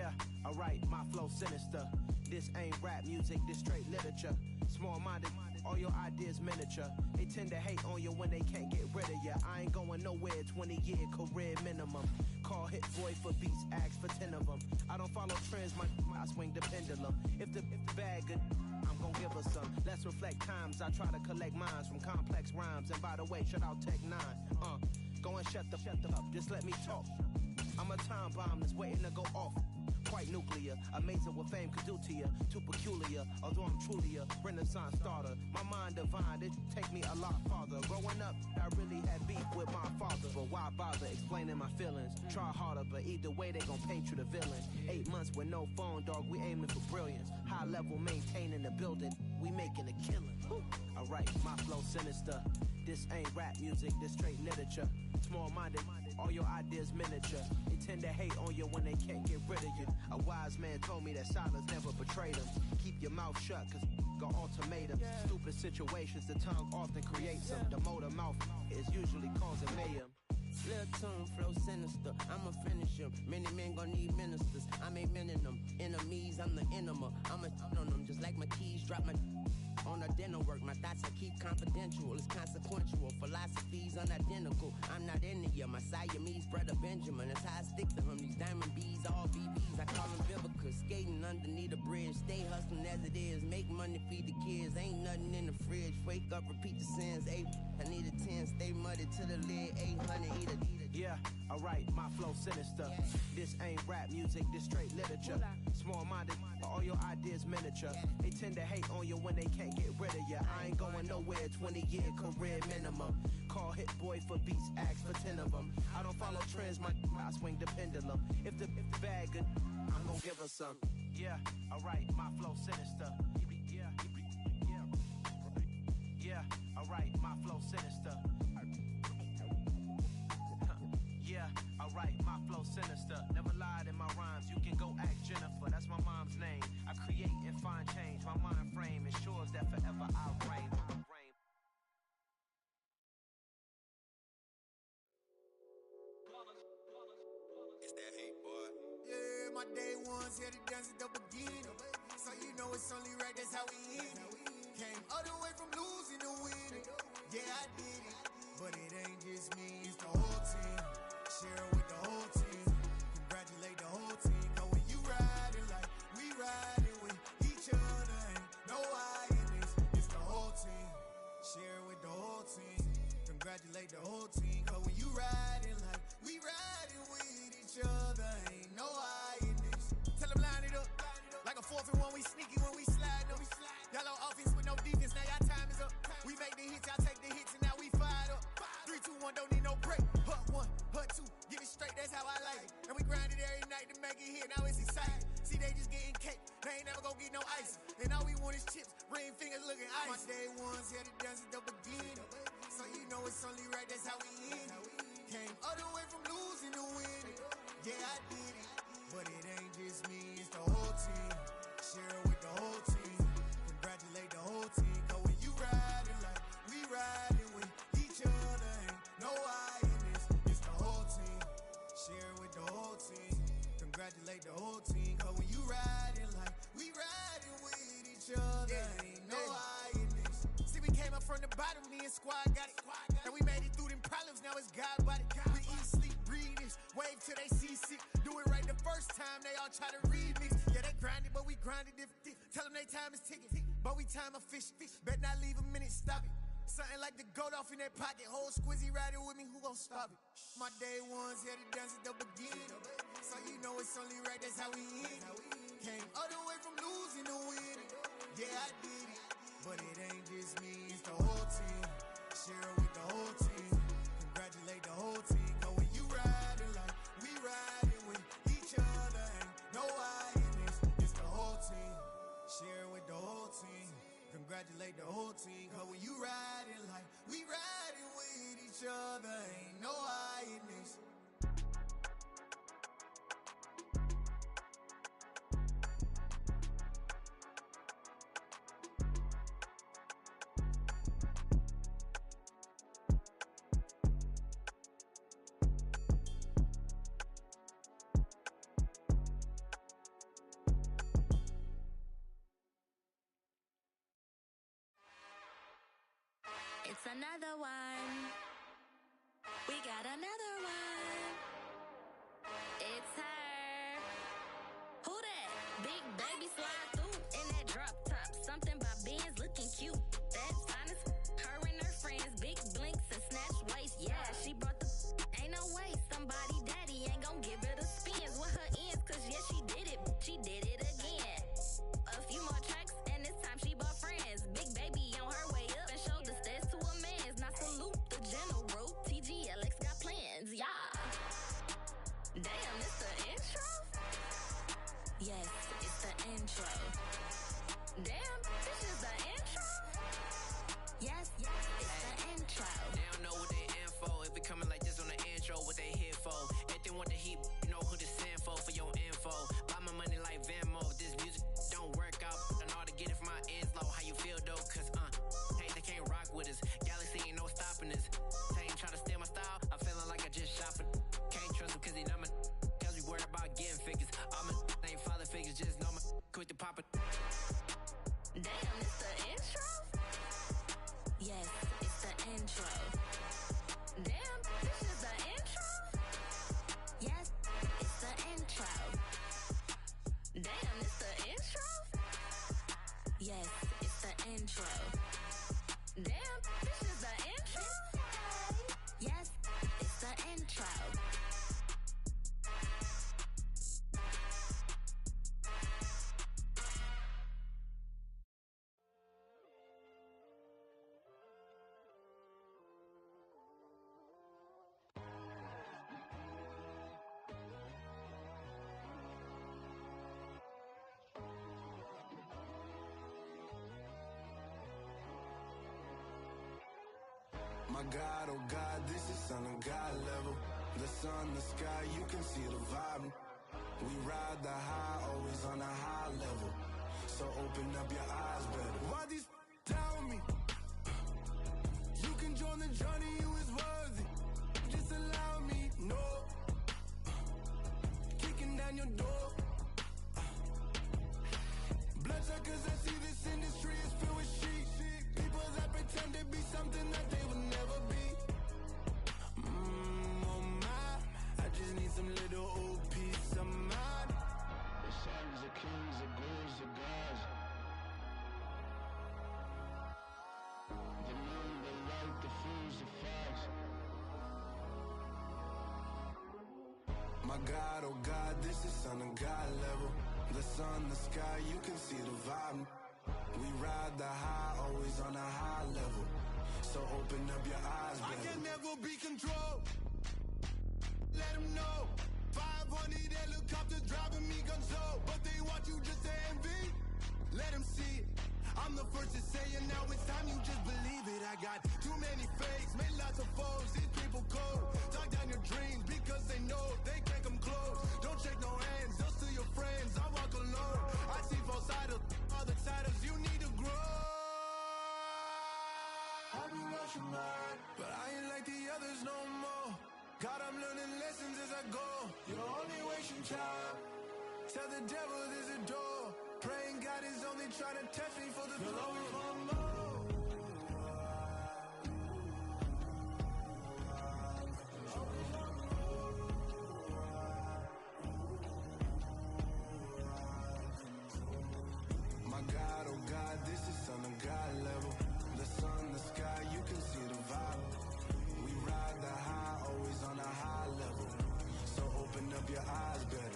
Yeah, alright, my flow sinister. This ain't rap music, this straight literature. Small-minded, all your ideas miniature. They tend to hate on you when they can't get rid of you. I ain't going nowhere, 20-year career minimum. Call Hit Boy for beats, ask for 10 of them. I don't follow trends, I swing the pendulum. If the bag good, I'm gon' give her some. Let's reflect times, I try to collect minds from complex rhymes. And by the way, shout out Tech 9. Go and shut the up, just let me talk. I'm a time bomb that's waiting to go off. Quite nuclear, amazing what fame could do to you. Too peculiar, although I'm truly a renaissance starter. My mind divine, it take me a lot farther. Growing up, I really had beef with my father. But why bother explaining my feelings? Try harder, but either way they gon' paint you the villain. 8 months with no phone, dog, we aiming for brilliance. High level maintaining the building, we making a killing. Alright, my flow sinister. This ain't rap music, this straight literature. Small-minded, all your ideas miniature. They tend to hate on you when they can't get rid of you. A wise man told me that silence never betrayed him. Keep your mouth shut, cause got ultimatums. Stupid situations, the tongue often creates them. The motor mouth is usually causing mayhem. Lil' tune, flow sinister, I'ma finish him. Many men gon' need ministers, I'm a men in them. Enemies, I'm the enema, I'ma on them. Just like my keys, drop my on a dinner work. My thoughts I keep confidential, it's consequential. Philosophies unidentical, I'm not into you. My Siamese brother Benjamin, that's how I stick to him. These diamond bees, all BBs, I call them Vivica. Skating underneath a bridge, stay hustling as it is. Make money, feed the kids, ain't nothing in the fridge. Wake up, repeat the sins, 8, I need a 10. Stay muddy to the lid, 800, eat a. Yeah, alright, my flow sinister. This ain't rap music, this straight literature. Small-minded, all your ideas miniature. They tend to hate on you when they can't get rid of you. I ain't going nowhere, 20-year career minimum. Call Hit Boy for beats, ask for 10 of them. I don't follow trends, I swing the pendulum. If the bag good, I'm gon' give her some. Yeah, alright, my flow sinister. Yeah, alright, my flow sinister. Yeah, alright, my flow sinister. Never lied in my rhymes, you can go ask Jennifer. That's my mom's name. I create and find change. My mind frame ensures that forever I'll reign. It's that hate, boy. Yeah, my day ones here to dance at the beginning. So you know it's only right, that's how we end it. Came all the way from losing to winning. Yeah, I did it. But it ain't just me, it's the whole team. Share with the whole team. Congratulate the whole team. Cause when you riding like we riding with each other, ain't no I in this. It's the whole team. Share with the whole team. Congratulate the whole team. Cause when you riding like we riding with each other, ain't no I in this. Tell them line it up. Like a 4th and 1, we sneaky when we slide up. Y'all on offense with no defense, now y'all time is up. We make the hits, y'all take the hits, and now we fired up. 3, 2, 1, don't need no break. Hut 1, hut 2, get it straight, that's how I like it. And we grind it every night to make it hit, now it's exciting. See, they just getting cake, they ain't never gonna get no ice. And all we want is chips, ring fingers looking ice. My day ones here to dance at the beginning. So you know it's only right, that's how we end it. Came all the way from losing to winning. Yeah, I did it. But it ain't just me, it's the whole team. Share with the whole team. Congratulate the whole team. Cause when you riding like we riding with each other, ain't no I in this. It's the whole team. Share with the whole team. Congratulate the whole team. Cause when you riding like we riding with each other, ain't no I in this. See, we came up from the bottom, me and squad got it. And we made it through them problems, now it's God body. We eat, sleep, breathe this. Wave till they see sick. Do it right the first time, they all try to remix. Yeah, they grinded, but we grinded different. Tell them they time is ticking, but we time a fish. Bet not leave a minute, stop it. Something like the goat off in their pocket. Whole squizzy riding with me, who gon' stop it? My day ones here to dance at the beginning. So you know it's only right, that's how we end it. Came all the way from losing to winning. Yeah, I did it. But it ain't just me, it's the whole team. Share with the whole team. Congratulate the whole team. Cause when you riding like we riding with each other, ain't no I in this. It's the whole team. Share with the whole team. Congratulate the whole team. Cause when you riding like we riding with each other, ain't no I in this. It's another one. We got another one. It's her. Who that? Big baby slide through in that drop top. Something by Benz looking cute. That's honest. Her and her friends, big blinks and snatch waist. Yeah, she brought the ain't no way. Somebody daddy ain't gon' give her the spins with her ends. Cause yeah, she did it. She did it again. A few more tracks and this time she bought friends. Big baby on her way up and showed the stairs to a man's. Now salute the general. TGLX got plans, yeah. Damn, it's the intro? Yes, it's the intro. Damn, this is the intro? Yes, it's the intro. They don't know what they in for. If we coming like this on the intro, what they here for? If they want the heat, you know who to send for your info. Buy my money like Venmo. If this music don't work out, I know how to get it from my ends low. How you feel though? Cause hey, they can't rock with us. Galaxy ain't no stopping us. They ain't try to steal my style. I'm feeling like I just shot for. Can't trust him cause he not my. Cause we worried about getting figures. All my ain't father figures, just know my quick to pop it. Damn, it's the intro? Yes, it's the intro. Damn, this is the intro? Yes, it's the intro. Damn, it's the intro? Yes, it's the intro. Damn, this is the intro? Yes, it's the intro. My God, oh God, this is on a God level. The sun, the sky, you can see the vibe. We ride the high, always on a high level. So open up your eyes better. Why these tell me? You can join the journey, you is worthy. Just allow me, no. Kicking down your door. Bloodshot cause I see this industry is filled with sheep. People that pretend to be something that they will never be. Oh my, I just need some little old peace of mind. The sons of kings, the gurus, the gods. The moon, the light, the fools, the facts. My God, oh God, this is on a God level. The sun, the sky, you can see the vibe. We ride the high, always on a high level. So open up your eyes, baby. I can never be controlled. Let them know. 500 helicopters driving me gonzo. But they want you just to envy. Let them see it. I'm the first to say it, now it's time you just believe it. I got too many fakes, made lots of foes. These people cold. Talk down your dreams because they know they can't come close. Don't shake no hands, just to your friends. I walk alone. I see both sides, other siders. You need to grow. I've been rushing mine, but I ain't like the others no more. God, I'm learning lessons as I go. You're only wasting time. Tell the devil there's a door. Praying God is only trying to test me for the glory. Always want more. My God, oh God, this is on a God level. The sun, the sky, you can see the vibe. We ride the high, always on a high level. So open up your eyes better.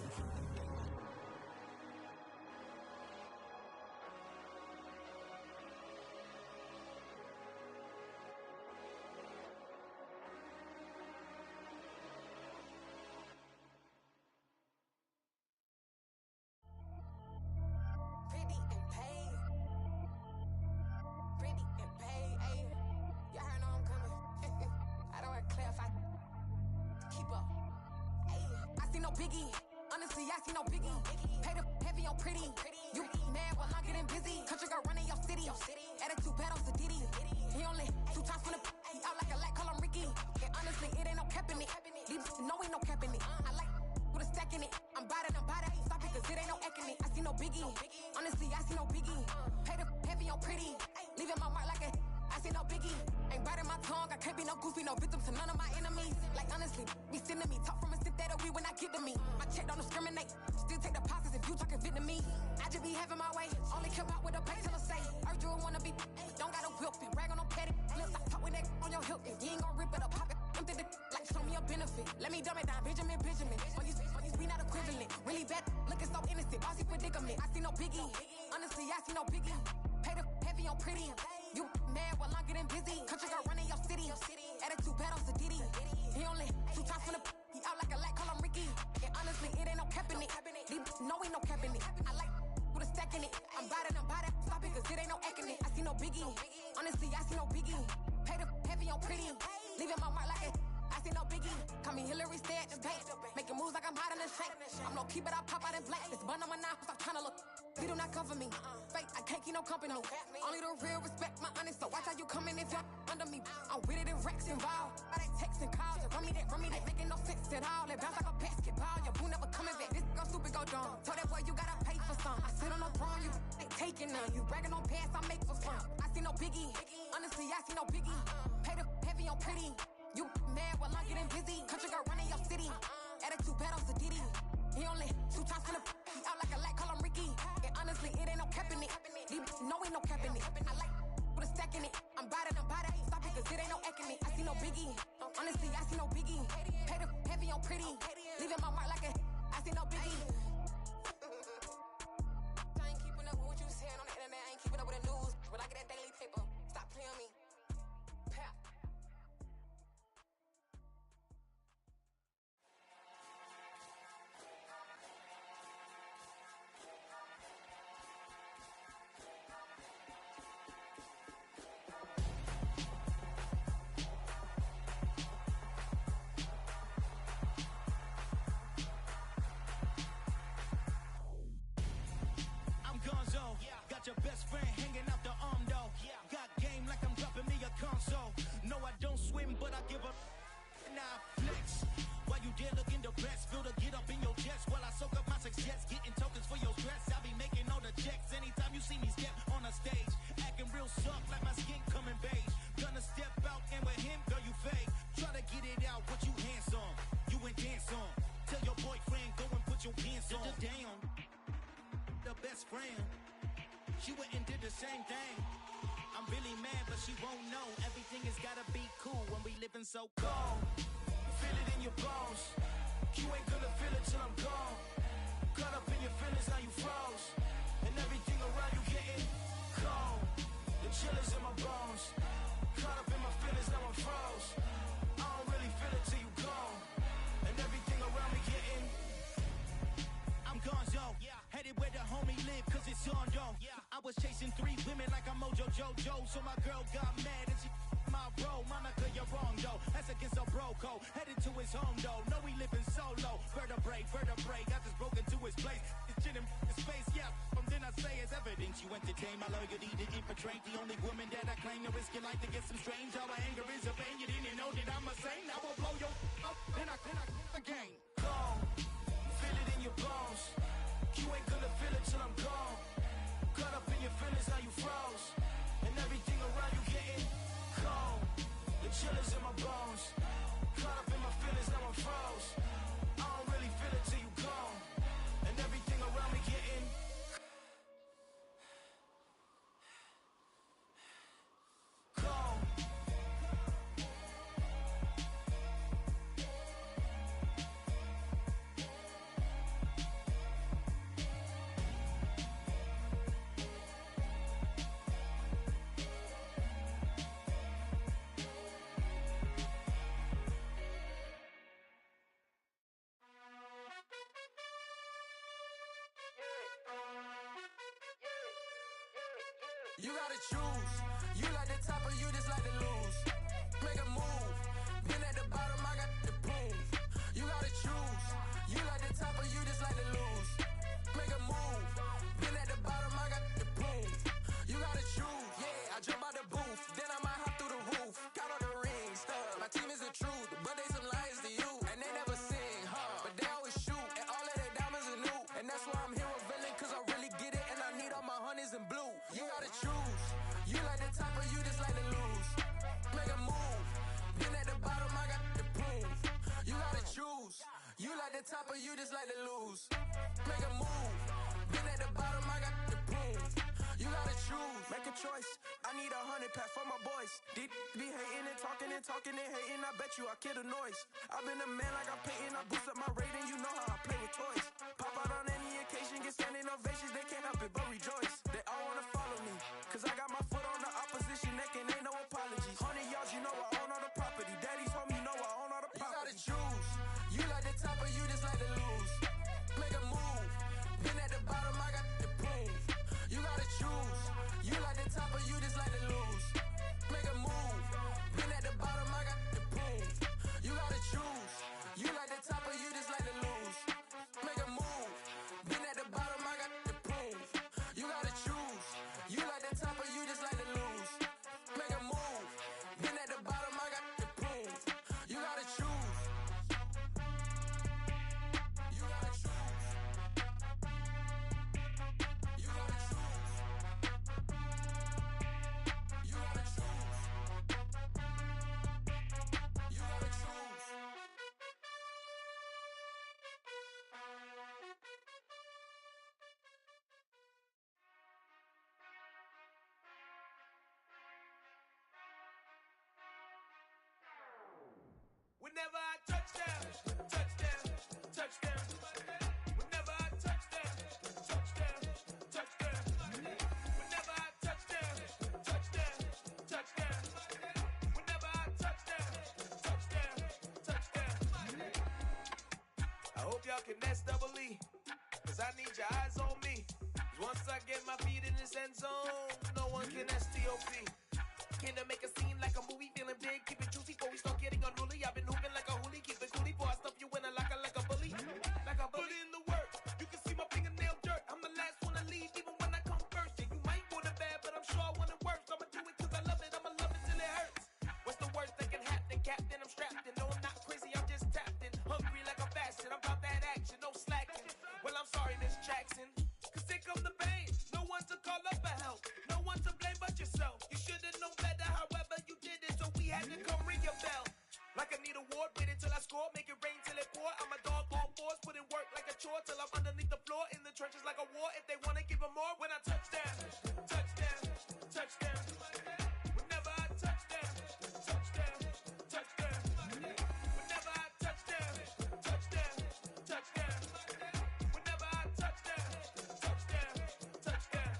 Biggie, honestly, I see no biggie. Pay the heavy on pretty. You mad, well, I'm getting busy. Country girl running your city. Attitude bad on Sadiddy. He only 2 times from the he out like a lack, call him Ricky. And honestly, it ain't no cap in it. These know ain't no cap in it. I like with a stack in it. I'm bout it, stop it, cause it ain't no eck in it. I see no biggie. Honestly, I see no biggie. Pay the heavy on pretty. Leaving my mark like a I see see no biggie. Ain't biting my tongue, I can't be no goofy, no victim to none of my enemies. Like honestly, be sending me talk from a sip that we when I get to me. My check don't discriminate, still take deposits if you talking Vietnamese. I just be having my way, only care about what the payteller say. Urge you wanna be, don't got no whip it, rag on no petty. Let's stop talk with that on your hip. You ain't gon' rip it up, pop it, empty the like show me a benefit. Let me dumb it down, Benjamin. We not equivalent, really bad, looking so innocent. Bossy predicament, I see no biggie. Honestly, I see no biggie. Pay the heavy on pretty. You mad while I'm getting busy. Country girl running your city. Attitude bad on Sadiddy. He only 2 times from the he out like a light, call him Ricky. And honestly, it ain't no cap in it. No, ain't no cap in it. I like with a stack in it. I'm by that. Stop it, cause it ain't no acting it. I see no biggie. Honestly, I see no biggie. Pay the heavy on pretty. Leaving my mark like it. I see no biggie. Call me Hillary, stay at the bank. Making moves like I'm hot in the shank. I'm low key, but I pop out in black. This bun on my knife, stop trying to look. They do not come for me. Fake, I can't keep no company. Only the real respect my honest. So watch how you coming if you're under me. I'm with it and Rex involved. I they text and calls. Run me that. Making no sense at all. They bounce like a basketball. Your boo never coming back. This go stupid, go dumb. Told that boy you gotta pay for some. I sit on no throne, you ain't taking none. You bragging on pants, I make for fun. I see no biggie. Honestly, I see no biggie. Pay the heavy on pretty. You mad while I'm getting busy. Country girl running your city. Attitude bad on Sadiddy. He only 2 times from the he out like a light, call him Ricky. And honestly, it ain't no cap in it. No, ain't no cap in it. I like with a stack in it. I'm by that. Stop it, cause it ain't no acting it. I see no biggie. Honestly, I see no biggie. Pay the heavy on pretty. Leaving my mark like a I see no biggie. I ain't keeping up with what you saying on the internet. I ain't keeping up with the news. But I get that daily paper. Stop playing me. Pap. Your best friend hanging out the arm though. Got game like I'm dropping me a console. No, I don't swim, but I give a now flex. While you there looking depressed, feel to get up in your chest while I soak up my success. Getting tokens for your stress. I be making all the checks anytime you see me step on a stage. Acting real soft like my skin coming beige. Gonna step out and with him, girl, you fake. Try to get it out, but you handsome. You ain't dance on. Tell your boyfriend, go and put your pants on. Down. The best friend. She went and did the same thing. I'm really mad, but she won't know. Everything has gotta be cool when we living so cold. Feel it in your bones. You ain't gonna feel it till I'm gone. Caught up in your feelings, now you froze. And everything around you getting cold. The chill is in my bones. Caught up in my feelings, now I'm froze. I don't really feel it till you gone. And everything around me getting I'm gonzo. Headed where the homie live, cause it's on though. I was chasing 3 women like I'm Mojo Jojo. So my girl got mad and she my bro. Monica, you're wrong though. That's against a bro code. Headed to his home though. No, we living solo. Vertebrae. I just broke into his place. It's chillin' in space, yeah. From then I say it's evidence you entertain my loyalty to infiltrate. The only woman that I claim to risk your life to get some strange. All my anger is a pain. You didn't know that I'm a saint. I will blow your up. Then I again. Gone. Feel it in your bones. You ain't gonna feel it till I'm gone. Caught up in your feelings, now you froze. And everything around you getting cold. The chill is in my bones. Caught up in my feelings, now I'm froze. I don't really feel it till you gone. And everything around me getting cold. You gotta choose. You like the top or you just like to lose. Make a move. Been at the bottom, I got the prove. You gotta choose. You like the top or you just like to lose. Make a move. Been at the bottom, I got the prove. You gotta choose. Yeah, I jump out the booth. Then I might hop through the roof. Count all the rings. My team is the truth, but they some liars to you. And they never sing, but they always shoot. And all of their diamonds are new. And that's why I'm here with villain, cause I really get it. And I need all my honeys in blue. You gotta choose. You like the top or you just like to lose. Make a move. Been at the bottom, I got the proof. You gotta choose. Make a choice. I need 100 pack for my boys. Deep be hating and talking and hating. I bet you I kill the noise. I've been a man like I'm Peyton. I boost up my rating. You know how I play with toys. Pop out on any occasion, get standing ovations. They can't help it but rejoice. They all wanna follow me, cause I got my foot on the opposition neck and ain't no apologies. 100 yards, you know I own all the property. Daddy's home, you know I own all the property. You gotta choose. You like the top or you just like to lose. Make a move. Been at the bottom, I got the proof. You gotta choose. You like the top or you just like to lose. Make a move. Been at the bottom, I got the proof. You gotta choose. You like the top or you just like to lose. Make a move. Been at the bottom, I got the proof. You gotta choose. You like the top or you just like to lose. Make a move. Been at the bottom, I got the proof. You gotta choose. You gotta choose. You gotta choose. You gotta choose. You gotta choose. Whenever I touchdown, touchdown, touchdown. Whenever I touchdown, touchdown, touchdown. Whenever I touchdown, touchdown, touchdown. Whenever I touchdown, touchdown, touchdown. I hope y'all can nest double E, cause I need your eyes on me. 'Cause once I get my feet in this end zone, no one can STOP. Can I make a scene like a movie, feeling big, keep it juicy before we start getting unruly. I've been hooping like a hoolie, keep it coolie before I stuff you in a locker like a bully. Like a bully. Put in the work, you can see my fingernail dirt. I'm the last one to leave, even when I come first. Yeah, you might want it bad, but I'm sure I want it worse. I'ma do it 'cause I love it, I'ma love it till it hurts. What's the worst that can happen, Captain? I'm strapped in, no I'm not crazy, I'm just tapped in. Hungry like I'm fasting, I'm about that action, no slacking. Well, I'm sorry, Miss Jackson, 'cause here come the pain. No one to call up for help, no one to blame but yourself. You should've known better, however you did it, so we had to come ring your bell. Like I need a ward, wait until I score, make it rain till it pour. I'm a dog on force, put in work like a chore till I'm underneath the floor, in the trenches like a war. If they wanna give them more, when I touchdown, touchdown, touchdown. Whenever I touchdown, touchdown, touchdown. Whenever I touchdown, touchdown, touchdown. Whenever I touchdown, touchdown, touchdown.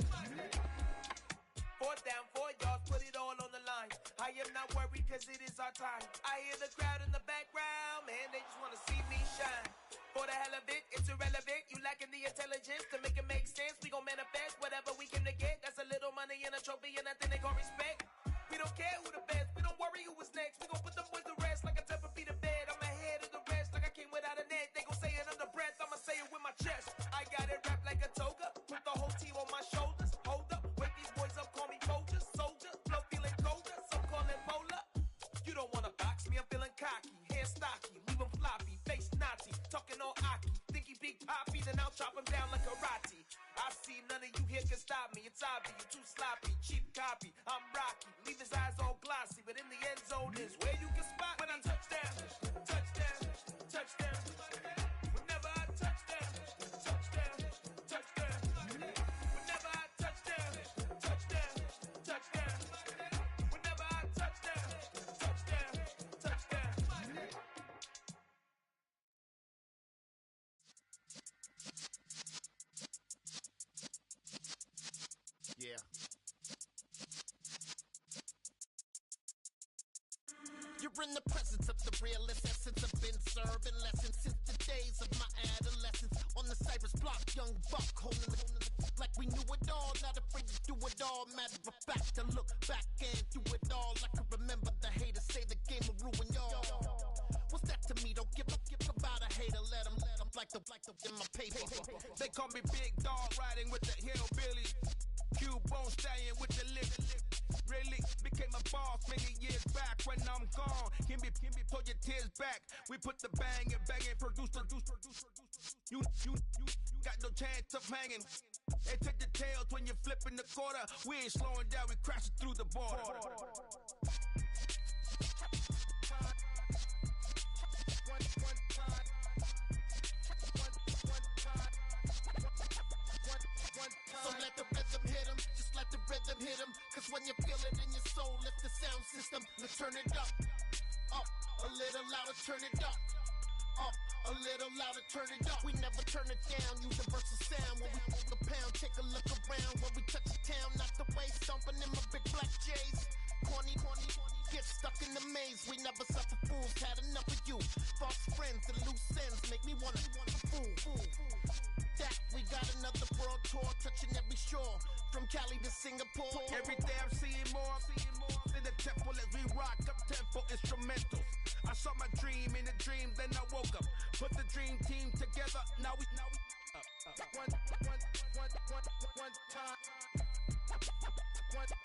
4th down, 4 yards, put it all on the line. I am not worried 'cause it is our time. I hear the crowd in the background, man, they just wanna see me shine. For the hell of it, it's irrelevant. You lacking the intelligence to make it make sense. We gon' manifest whatever we came to get. That's a little money and a trophy and nothing they gon' respect. We don't care who the best, we don't worry who was next. We gon' put them boys to rest like a 10 feet of bed. I'm ahead of the rest like I came without a net. They gon' say it under breath, I'ma say it with my chest. I got it wrapped like a toga, put the whole team on my shoulders. Hold up, wake these boys up, call me soldier, soldier. Flow feeling colder, some call it polar. You don't wanna box me, I'm feeling cocky. Hair stocky, leave him floppy, face naughty. Talking all aki, think he big poppy, then I'll chop him down like karate. I see none of you here can stop me. It's obvious, you too sloppy, cheap copy. I'm Rocky, leave his eyes all glossy, but in the end zone is where you can spot when I touchdown, touchdown, touchdown. Whenever I touchdown, touchdown, touchdown. Whenever I touchdown, touchdown, touchdown. Whenever I touchdown, touchdown, touchdown. Yeah. You're in the presence of the realest essence. I've been serving lessons since the days of my adolescence. On the Cypress block, young buck holding the like we knew it all, not afraid to do it all. Matter of fact, to look back and do it all. I can remember the haters say the game will ruin y'all. What's that to me? Don't give about a hater. Let them like the in my paper. They call me Big Dog, riding with the hillbilly. Cubone staying with the lip. Really became a boss many years back. When I'm gone, can be pull your tears back. We put the bang and produce. You got no chance of hanging. They take the tails when you're flipping the quarter. We ain't slowing down, we crashing through the border. Cause when you feel it in your soul, lift the sound system. Let's turn it up. Up, a little louder, turn it up. Up, a little louder, turn it up. We never turn it down, universal sound. When we hold the pound, take a look around. When we touch the town, not the way, stomping in my big black J's. Corny, get stuck in the maze. We never suffer fools, had enough of you. False friends and loose ends make me wanna fool. That we got another world tour, touching every shore. From Cali to Singapore. Every day I'm seeing more in the temple as we rock up tempo instrumentals. I saw my dream in a dream, then I woke up. Put the dream team together, now we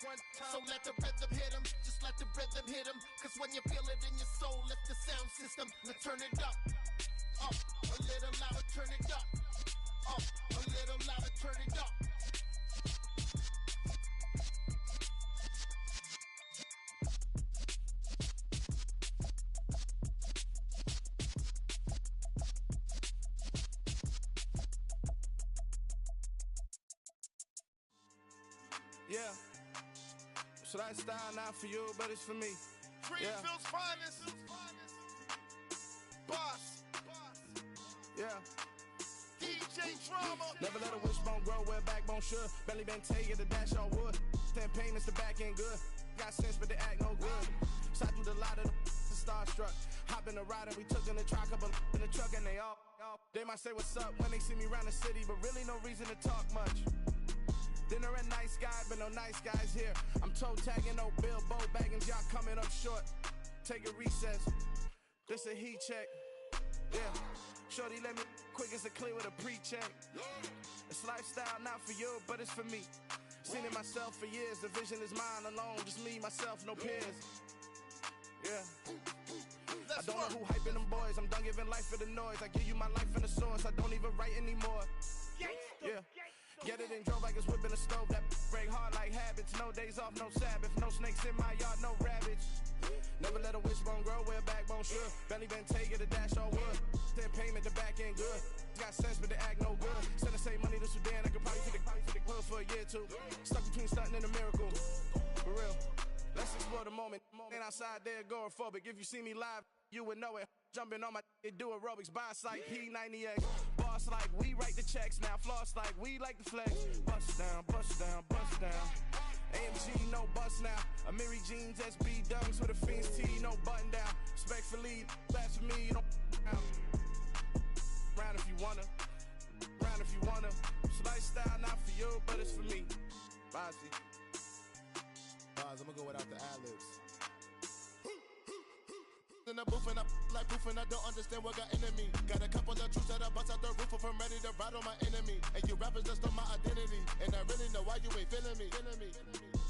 one time. So let the rhythm hit him, just let the rhythm hit him. Cause when you feel it in your soul, lift the sound system. Let's turn it up. Up, a little louder, turn it up. Up, a little louder, turn it up. Yeah. So that style not for you, but it's for me. Greenfield's finest. Boss. Yeah. DJ Drama. Never let a wishbone grow where backbone should. Belly been taking the dash all wood. Stand payments, the back end good. Got sense, but they act no good. So I do the lot of the starstruck. Hop in the ride and we took in the truck, couple in the truck and they all. They might say what's up when they see me around the city, but really no reason to talk much. Dinner and nice guy, but no nice guys here. I'm toe tagging, no Bilbo Baggins, y'all coming up short. Take a recess. This a heat check. Yeah. Shorty let me quick as a clear with a pre-check. It's lifestyle not for you, but it's for me. Seen it myself for years. The vision is mine alone. Just me, myself, no peers. Yeah. I don't know who hyping them boys. I'm done giving life for the noise. I give you my life in the source. I don't even write anymore. Yeah. Get it and drove like it's whipping a stove. That break hard like habits. No days off, no Sabbath. No snakes in my yard, no rabbits. Never let a wishbone grow where backbone should. Belly been taking the dash all wood. Then payment, the back end good. Got sense, but they act no good. Send the same money to Sudan. I could probably take the hood for a year or two. Stuck between stunting and a miracle. For real. Let's explore the moment. Ain't outside there agoraphobic. If you see me live, you would know it. Jumping on my do aerobics, boss like P90X. Boss like we write the checks now. Floss like we like the flex. Bust down, bust down, bust down. AMG, no bust now. Amiri jeans, SB dunks with a Fiends T, no button down. Respectfully, that's for me, you don't round if you wanna. Round if you wanna. It's lifestyle not for you, but it's for me. Bossy. I'm gonna go without the ad-libs. In the booth and I like proof and I don't understand what got into me. Got a couple of troops that I bust out the roof if I'm ready to ride on my enemy. And you rappers just stole my identity. And I really know why you ain't feeling me.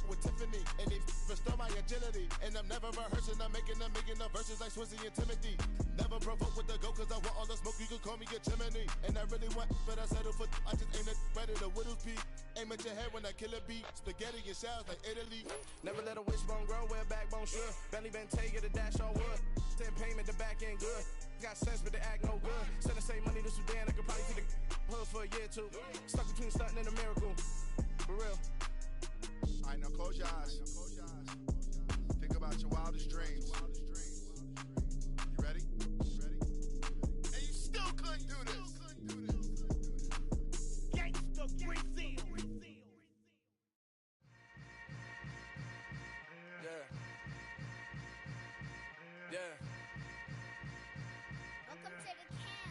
With Tiffany, and they restore my agility. And I'm never rehearsing, I'm making a million of verses like Swizzy and Timothy. Never provoke with the go, cause I want all the smoke, you can call me a Gemini. And I really want, but I settle for, I just ain't ready to whittle peak. Aim at your head when I kill a beat. Spaghetti and shells like Italy. Never let a wishbone grow where backbone should. Belly been taking the dash all wood. Then payment, the back end good. Got sense, but they act no good. Send the same money to Sudan, I could probably take the hood for a year or two. Stuck between stunting and a miracle. For real. Alright, now close your eyes. Think about your wildest dreams. You ready? And you still couldn't do this. Gangsta Brazil. Yeah. Welcome to the camp.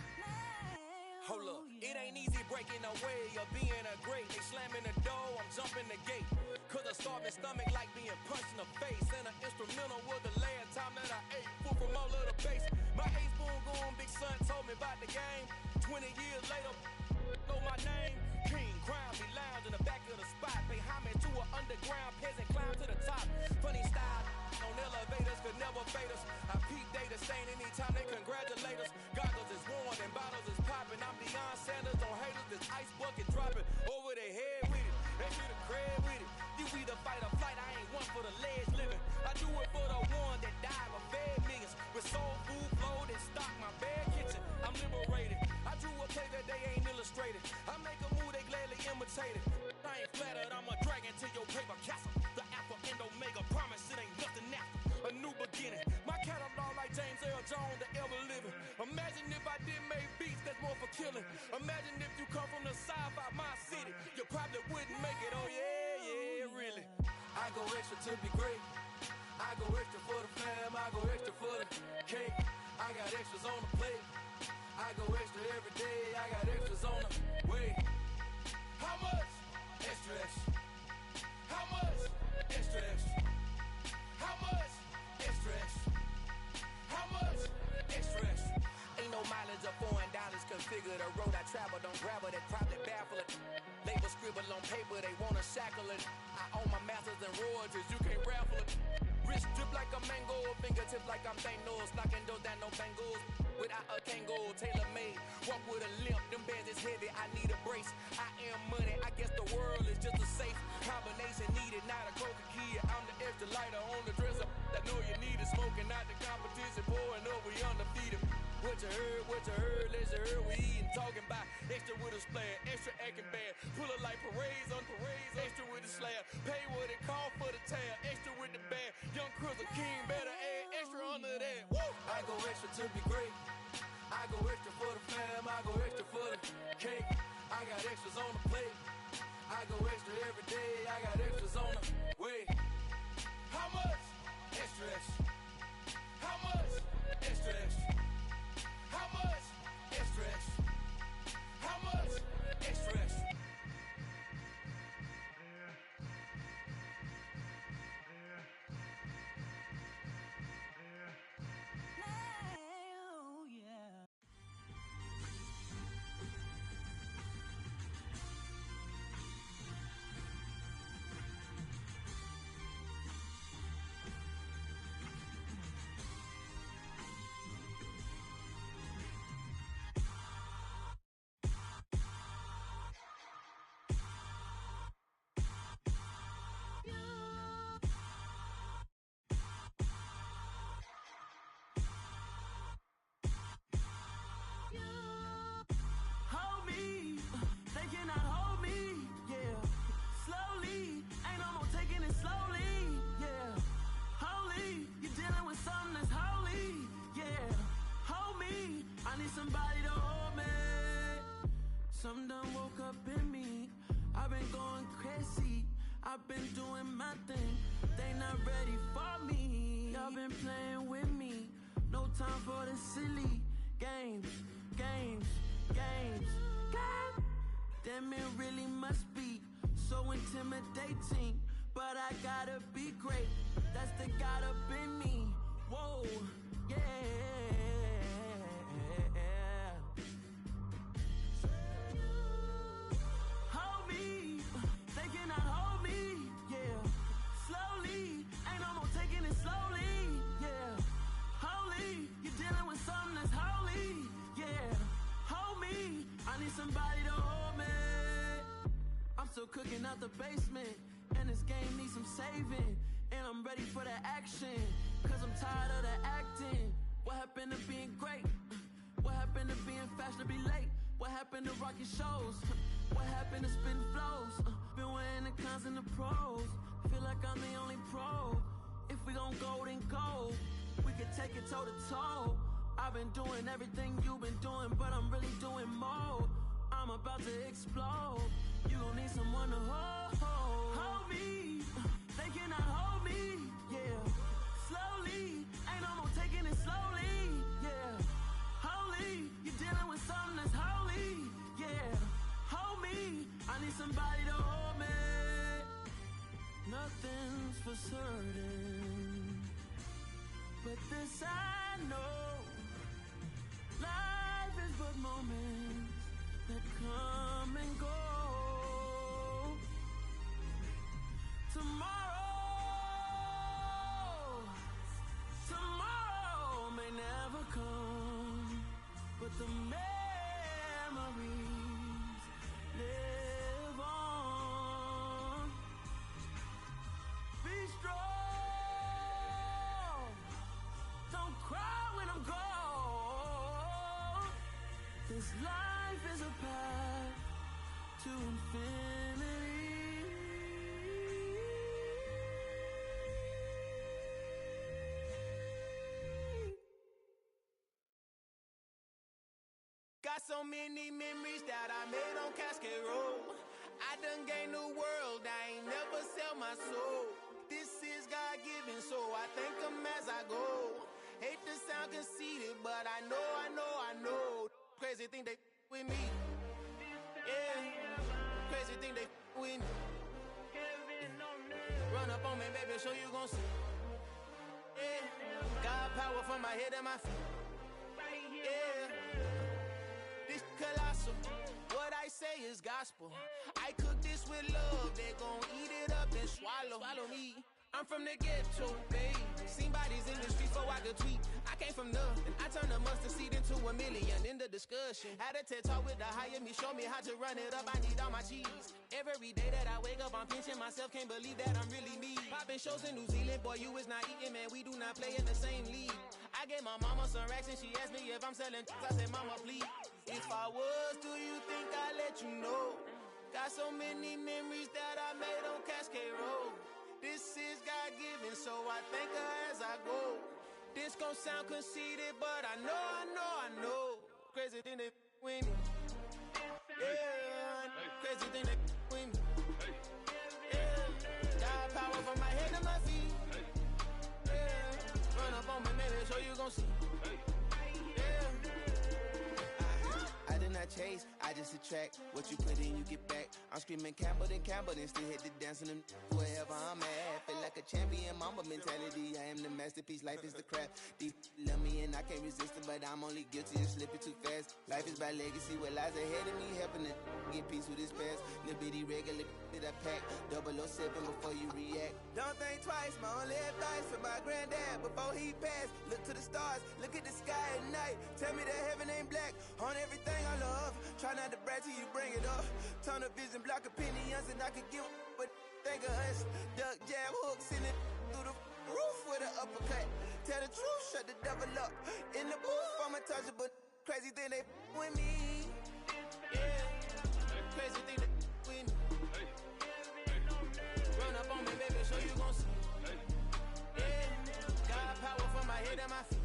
Hold up, it ain't easy breaking away or being a great. They slamming the door, I'm jumping the gate. Cause a starving stomach like being punched in the face. And an instrumental was the last time that I ate food from all of the base. My A-spoon goon, big son told me about the game. 20 years later, know my name. King, crown, be lounge in the back of the spot. Pay homage to an underground peasant, climb to the top. Funny style on elevators could never fade us. I peep data saying anytime they congratulate us. Goggles is worn and bottles is popping. I'm Deion Sanders on haters, this ice bucket dropping over their head with it. They get a crib with it. You either fight or flight, I ain't one for the ledge living. I do it for the one that died or fed millions. With soul food flow that stock my bare kitchen. I'm liberated. I drew a play that they ain't illustrated. I make a move they gladly imitated. I ain't flattered, I'm a dragon to your paper castle. The apple make a promise, it ain't nothing after. A new beginning. My catalog like James Earl Jones, the ever living. Imagine if I did make beats that's more for killing. Imagine if you come from the sci-fi, my city, you probably wouldn't make it. Oh yeah, really. I go extra to be great. I go extra for the fam, I go extra for the cake. I got extras on the plate. I go extra every day, I got extras on the way. How much? Extra, extra. How much? Extra, extra. How much? Extra, extra. How much? Extra, extra. Ain't no mileage of $4 configure the road I travel. Don't grab it, it probably baffle it. Label scribble on paper, they wanna shackle it. I own my masters and royalties, you can't raffle it. Wrist drip like a mango, fingertips like I'm Thanos. Knocking those down, no bangles. Without a Kango, tailor made. Walk with a limp, them bands is heavy, I need a brace. I am money, I guess the world is just a safe combination needed, not a coca key. I'm the extra lighter on the dresser. I know you need it, smoking out the competition, pouring up, we undefeated. What you heard, let's hear we eatin', talking about extra with a splash, extra acting bad. Pull it like parades on parades, extra with the slab. Pay what it cost for the tab, extra with the bag. Young Crizzle King, better add extra under that. Woo! I go extra to be great. I go extra for the fam, I go extra for the cake. I got extras on the plate. I go extra every day, I got extras on the way. How much? Extra, extra. How much? Extra, extra. How much? Extra, extra. How much? Extra, extra. Something done woke up in me. I've been going crazy. I've been doing my thing. They not ready for me. Y'all been playing with me. No time for the silly games. Damn, it really must be so intimidating. But I gotta be great. That's the God up in me. Whoa, yeah. Somebody to hold me. I'm still cooking out the basement, and this game needs some saving. And I'm ready for the action, cause I'm tired of the acting. What happened to being great? What happened to being fashionably late? What happened to rocking shows? What happened to spitting flows? Been weighing the cons and the pros. Feel like I'm the only pro. If we gon' go, then go. We can take it toe to toe. I've been doing everything you've been doing, but I'm really doing more. I'm about to explode. You gon' need someone to hold me. They cannot hold me, yeah. Slowly, ain't no more taking it slowly, yeah. Holy, you're dealing with something that's holy, yeah. Hold me, I need somebody to hold me. Nothing's for certain, but this I know. Life is but moments that come and go. Tomorrow may never come, but the memories live on. Be strong, don't cry when I'm gone. This life is a path to infinity. many memories that I made on Cascade Road. I done gained the world, I ain't never sell my soul. This is God-given, so I thank him as I go. Hate to sound conceited, but I know. Crazy thing they with me. Yeah, crazy thing they with me. Run up on me, baby, so you gon' see. Yeah, God power from my head and my feet. Yeah, this colossal. What I say is gospel. I cook this with love, they gon' eat it up and swallow me. I'm from the ghetto, babe. Seen bodies in the streets before I could tweet. I came from nothing. I turned a mustard seed into $1 million in the discussion. Had a TED talk with the higher me, show me how to run it up. I need all my cheese. Every day that I wake up, I'm pinching myself. Can't believe that I'm really me. Popping shows in New Zealand, boy, you is not eating, man. We do not play in the same league. I gave my mama some racks and she asked me if I'm selling. I said, mama, please. If I was, do you think I'd let you know? Got so many memories that I made on Cascade Road. This is God-given, so I thank her as I go. This gon' sound conceited, but I know. Crazy thing they with me. Yeah, crazy thing they with me. Yeah, God power from my head to my feet. Yeah, run up on me, maybe, so you gon' see. I did not chase, I just attract. What you put in, you get back. I'm screaming Campbell, then still hit the dancing and wherever I'm at. Feel like a champion, mamba mentality. I am the masterpiece, life is the craft. Deep love me and I can't resist it, but I'm only guilty of slipping too fast. Life is by legacy, what lies ahead of me, helping to get peace with this past. Little bitty regular that I pack, 007 before you react. Don't think twice, my only advice for my granddad before he passed. Look to the stars, look at the sky at night. Tell me that heaven ain't black on everything I love. Try not to brag till you bring it up. Tunnel vision, block opinions, and I could give but think of us. Duck, jab, hooks in it through the roof with an uppercut. Tell the truth, shut the devil up. In the booth, I'm untouchable. Crazy thing they with me. Yeah, crazy thing they with me. Run up on me, baby, so you gon' see. Yeah, God power from my head and my feet.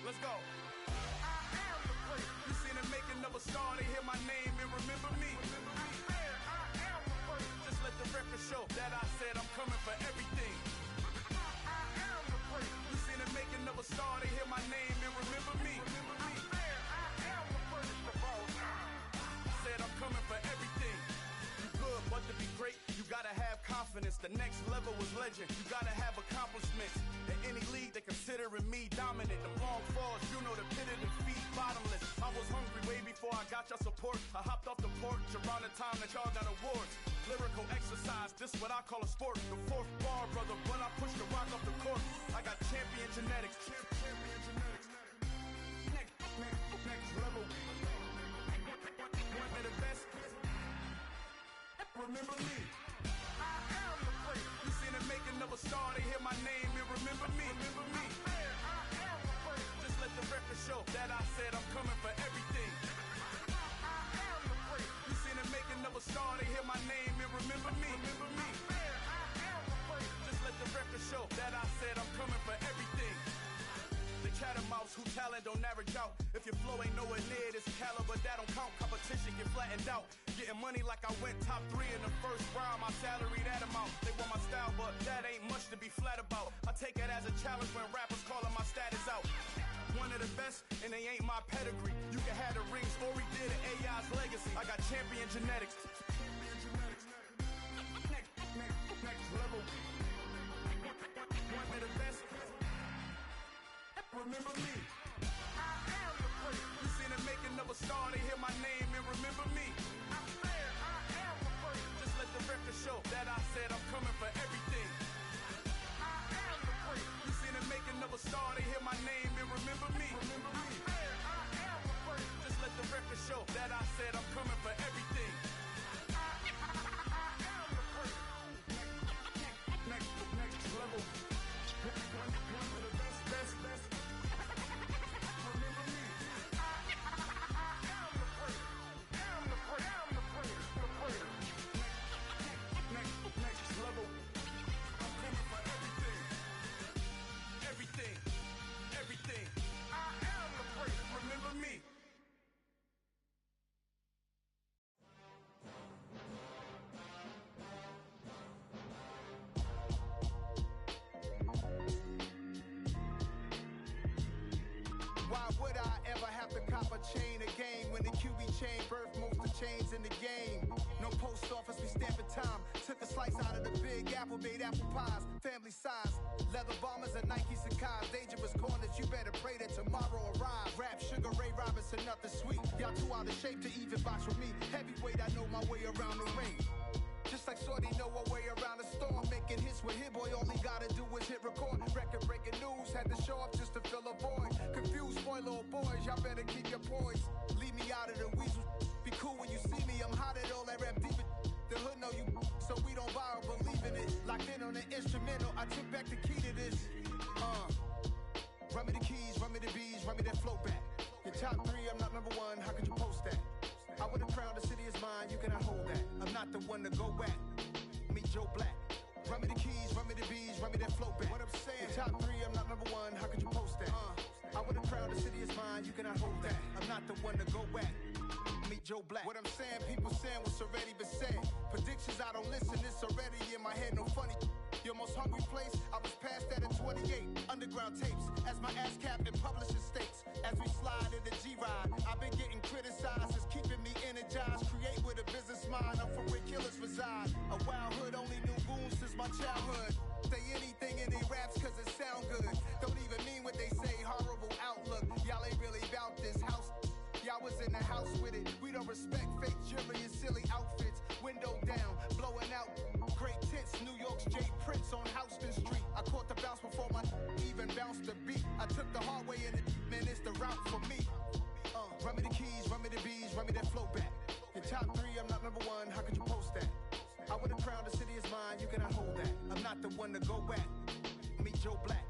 Let's go. You seen the making of a star, they hear my name and remember me. Just let the record show that I said I'm coming for everything. You seen the making of a star, they hear my name and remember me. Said I'm coming for everything. You good, but to be great, you gotta have confidence. The next level was legend. You gotta have accomplishments. In any league, they considering me dominant. The long falls, you know the pit of defeat, bottomless. I was hungry way before I got your support. I hopped off the porch around the time that y'all got awards. Lyrical exercise, this what I call a sport. The fourth bar, brother, when I push the rock off the court. I got champion genetics. Next level. One of the best. Remember me. I am the place. You seen the making of a star, they hear my name and remember me. I am the place. Just let the record show that I said I'm coming for everything. I am the place. You seen the making of a star, they hear my name and remember me. I am the place. Just let the record show that I said I'm coming for everything. The chattermouths who talent don't average out. If your flow ain't nowhere near this caliber, that don't count. Competition get flattened out. Getting money like I went top 3 in the first round. My salary that amount. They want my style, but that ain't much to be flat about. I take it as a challenge when rappers calling my status out. One of the best, and they ain't my pedigree. You can have the rings, or we did it, AI's legacy. I got champion genetics. Next level. One of the best. Remember me. I am the place. You seen the making of a star, they hear my name and remember me. I am the place. Just let the record show chain birth most of chains in the game. No post office, we stamping time. Took a slice out of the big apple, made apple pies. Family size, leather bombers and Nike Sacai's. Dangerous corners, you better pray that tomorrow arrives. Rap, Sugar Ray Robinson, nothing sweet. Y'all too out of shape to even box with me. Heavyweight, I know my way around the ring. Just like Shorty know her way around the storm. Making hits with Hit Boy, all he gotta do is hit record. Record breaking news, had to show up just to fill a void. Confused boy, little boys, y'all better keep your poise. Leave me out of the weasel. Be cool when you see me, I'm hot at all that rap deep. The hood know you, so we don't borrow, believe in it. Locked in on the instrumental, I took back the key to this. Run me the keys, run me the bees, run me that flow back. Your top 3, I'm not number 1, how could you post that? I would've crowned the city is mine, you cannot hold that. I'm not the one to go back. Meet Joe Black. Run me the keys, run me the bees, run me that flow back. What I'm saying, your top 3, I'm not number 1, how could you post that? I would've crowned the city is mine, you cannot hold that. I'm not the one to go back. Meet Joe Black. What I'm saying, people saying what's already been said. Predictions, I don't listen, it's already in my head, no funny. Your most hungry place, I was past that at 28. Underground tapes, as my ass cap in publishing states. As we slide in the G-Ride, I've been getting criticized, it's keeping me energized. Create with a business mind, I'm from where killers reside. A wild hood, only knew goons since my childhood. Say anything in they raps cause it sound good. Don't even mean what they say, horrible outlook. Y'all ain't really about this house. Y'all was in the house with it. We don't respect fake jewelry and silly outfits. Window down, blowing out. Great tits, New York's J. Prince on Houston Street. I caught the bounce before my even bounced the beat. I took the hard way in it, man, it's the route for me. Run me the keys, run me the bees, run me that flow back. Your top 3, I'm not number 1, how could you post that? I would've crowned the city is mine, you cannot hold that. I'm not the one to go back. Meet Joe Black.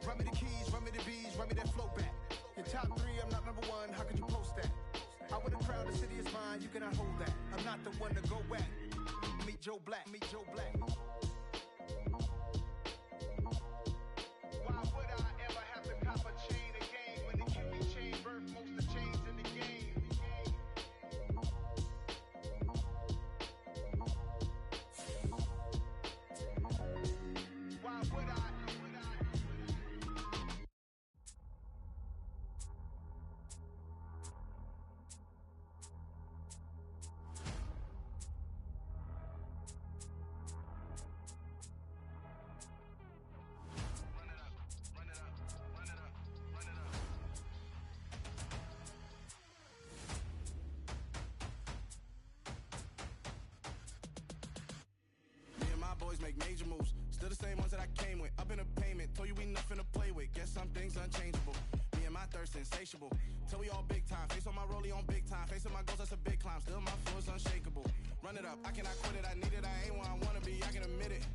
Run me the keys, run me the bees, run me that flow back. Your top 3, I'm not number 1, how could you post that? I would've crowned the city is mine, you cannot hold that. I'm not the one to go back. Meet Joe Black, meet Joe Black. Why would I ever have to cop a chain again when the QB chain birth most of chains in the game? Why would I? Boys make major moves, still the same ones that I came with. Up in a payment, told you we nothing to play with. Guess some things unchangeable. Me and my thirst insatiable. Till we all big time. Face on my rollie on big time. Facing my goals, that's a big climb. Still my flow is unshakable. Run it up, I cannot quit it. I need it, I ain't where I wanna be. I can admit it.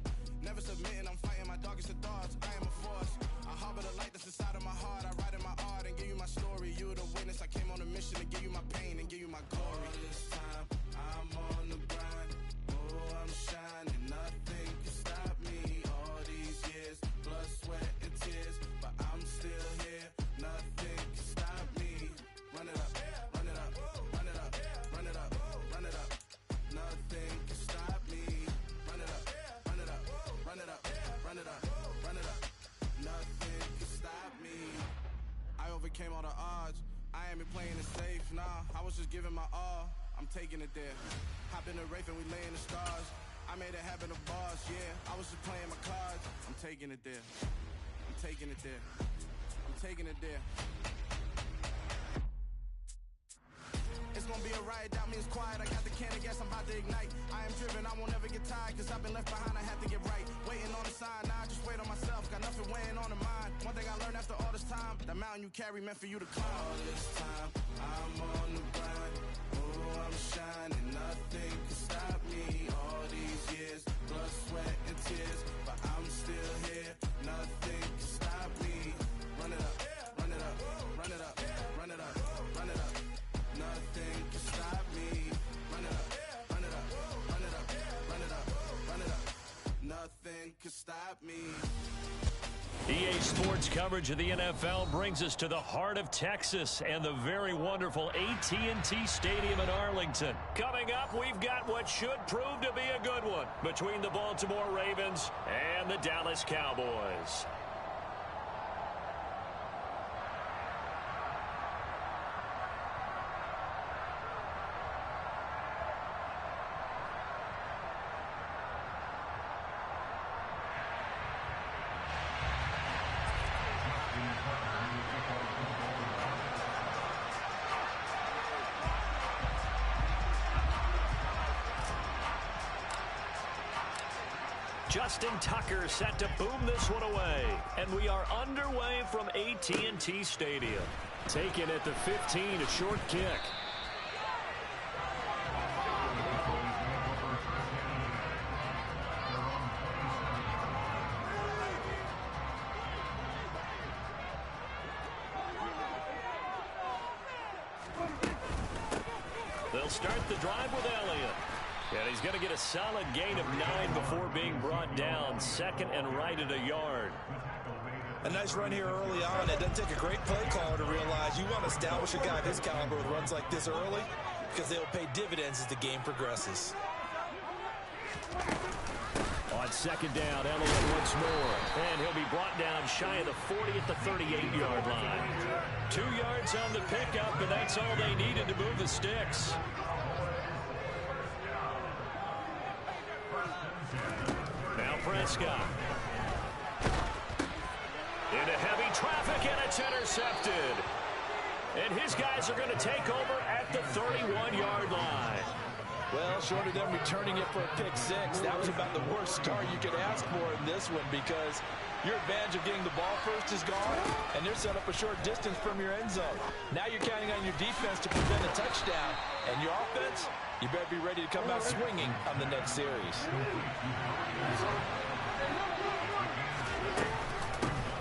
Never submitting, I'm fighting my darkest of thoughts. I am a force. I harbor the light that's inside of my heart. I write in my art and give you my story. You are the witness. I came on a mission to give you my pain and give you my glory. All this time, I'm on the grind. Oh, I'm shining. Nothing can stop me. All these years, blood, sweat, and tears. But I'm still here. Nothing can stop me. Run it up, run it up, run it up, run it up, run it up. Nothing can stop me. Run it up, run it up, run it up, run it up, run it up. Nothing can stop me. I overcame all the odds. I ain't been playing it safe, nah. I was just giving my all. I'm taking it there. Hop in the Wraith and we lay in the stars. I made it happen to boss, yeah. I was just playing my cards. I'm taking it there. I'm taking it there. I'm taking it there. It's gonna be a riot, doubt me it's quiet. I got the can of gas, I'm about to ignite. I am driven, I won't ever get tired. Cause I've been left behind, I have to get right. Waiting on the sign, now I just wait on myself. Got nothing weighing on the mind. One thing I learned after all this time, the mountain you carry meant for you to climb. All this time, I'm on the grind. Oh, I'm shining, nothing can stop me. All these years, blood, sweat, and tears. But I'm still here, nothing can stop me. Run it up, run it up, run it up, run it up, run it up. Nothing can stop me. Run it up, run it up, run it up, run it up, run it up. Nothing can stop me. EA Sports coverage of the NFL brings us to the heart of Texas and the very wonderful AT&T Stadium in Arlington. Coming up, we've got what should prove to be a good one between the Baltimore Ravens and the Dallas Cowboys. Justin Tucker set to boom this one away. And we are underway from AT&T Stadium. Taken at the 15, a short kick. They'll start the drive with Elliott. And he's going to get a solid gain of 9 before being brought down. Second and right at a yard. A nice run here early on. It doesn't take a great play caller to realize you want to establish a guy of his caliber with runs like this early because they'll pay dividends as the game progresses. On second down, Elliott once more. And he'll be brought down shy of the 40 at the 38-yard line. 2 yards on the pickup, and that's all they needed to move the sticks. Now Prescott. Into heavy traffic, and it's intercepted. And his guys are going to take over at the 31-yard line. Well, short of them returning it for a pick six, that was about the worst start you could ask for in this one because your advantage of getting the ball first is gone, and they're set up a short distance from your end zone. Now you're counting on your defense to prevent a touchdown, and your offense, you better be ready to come out swinging on the next series.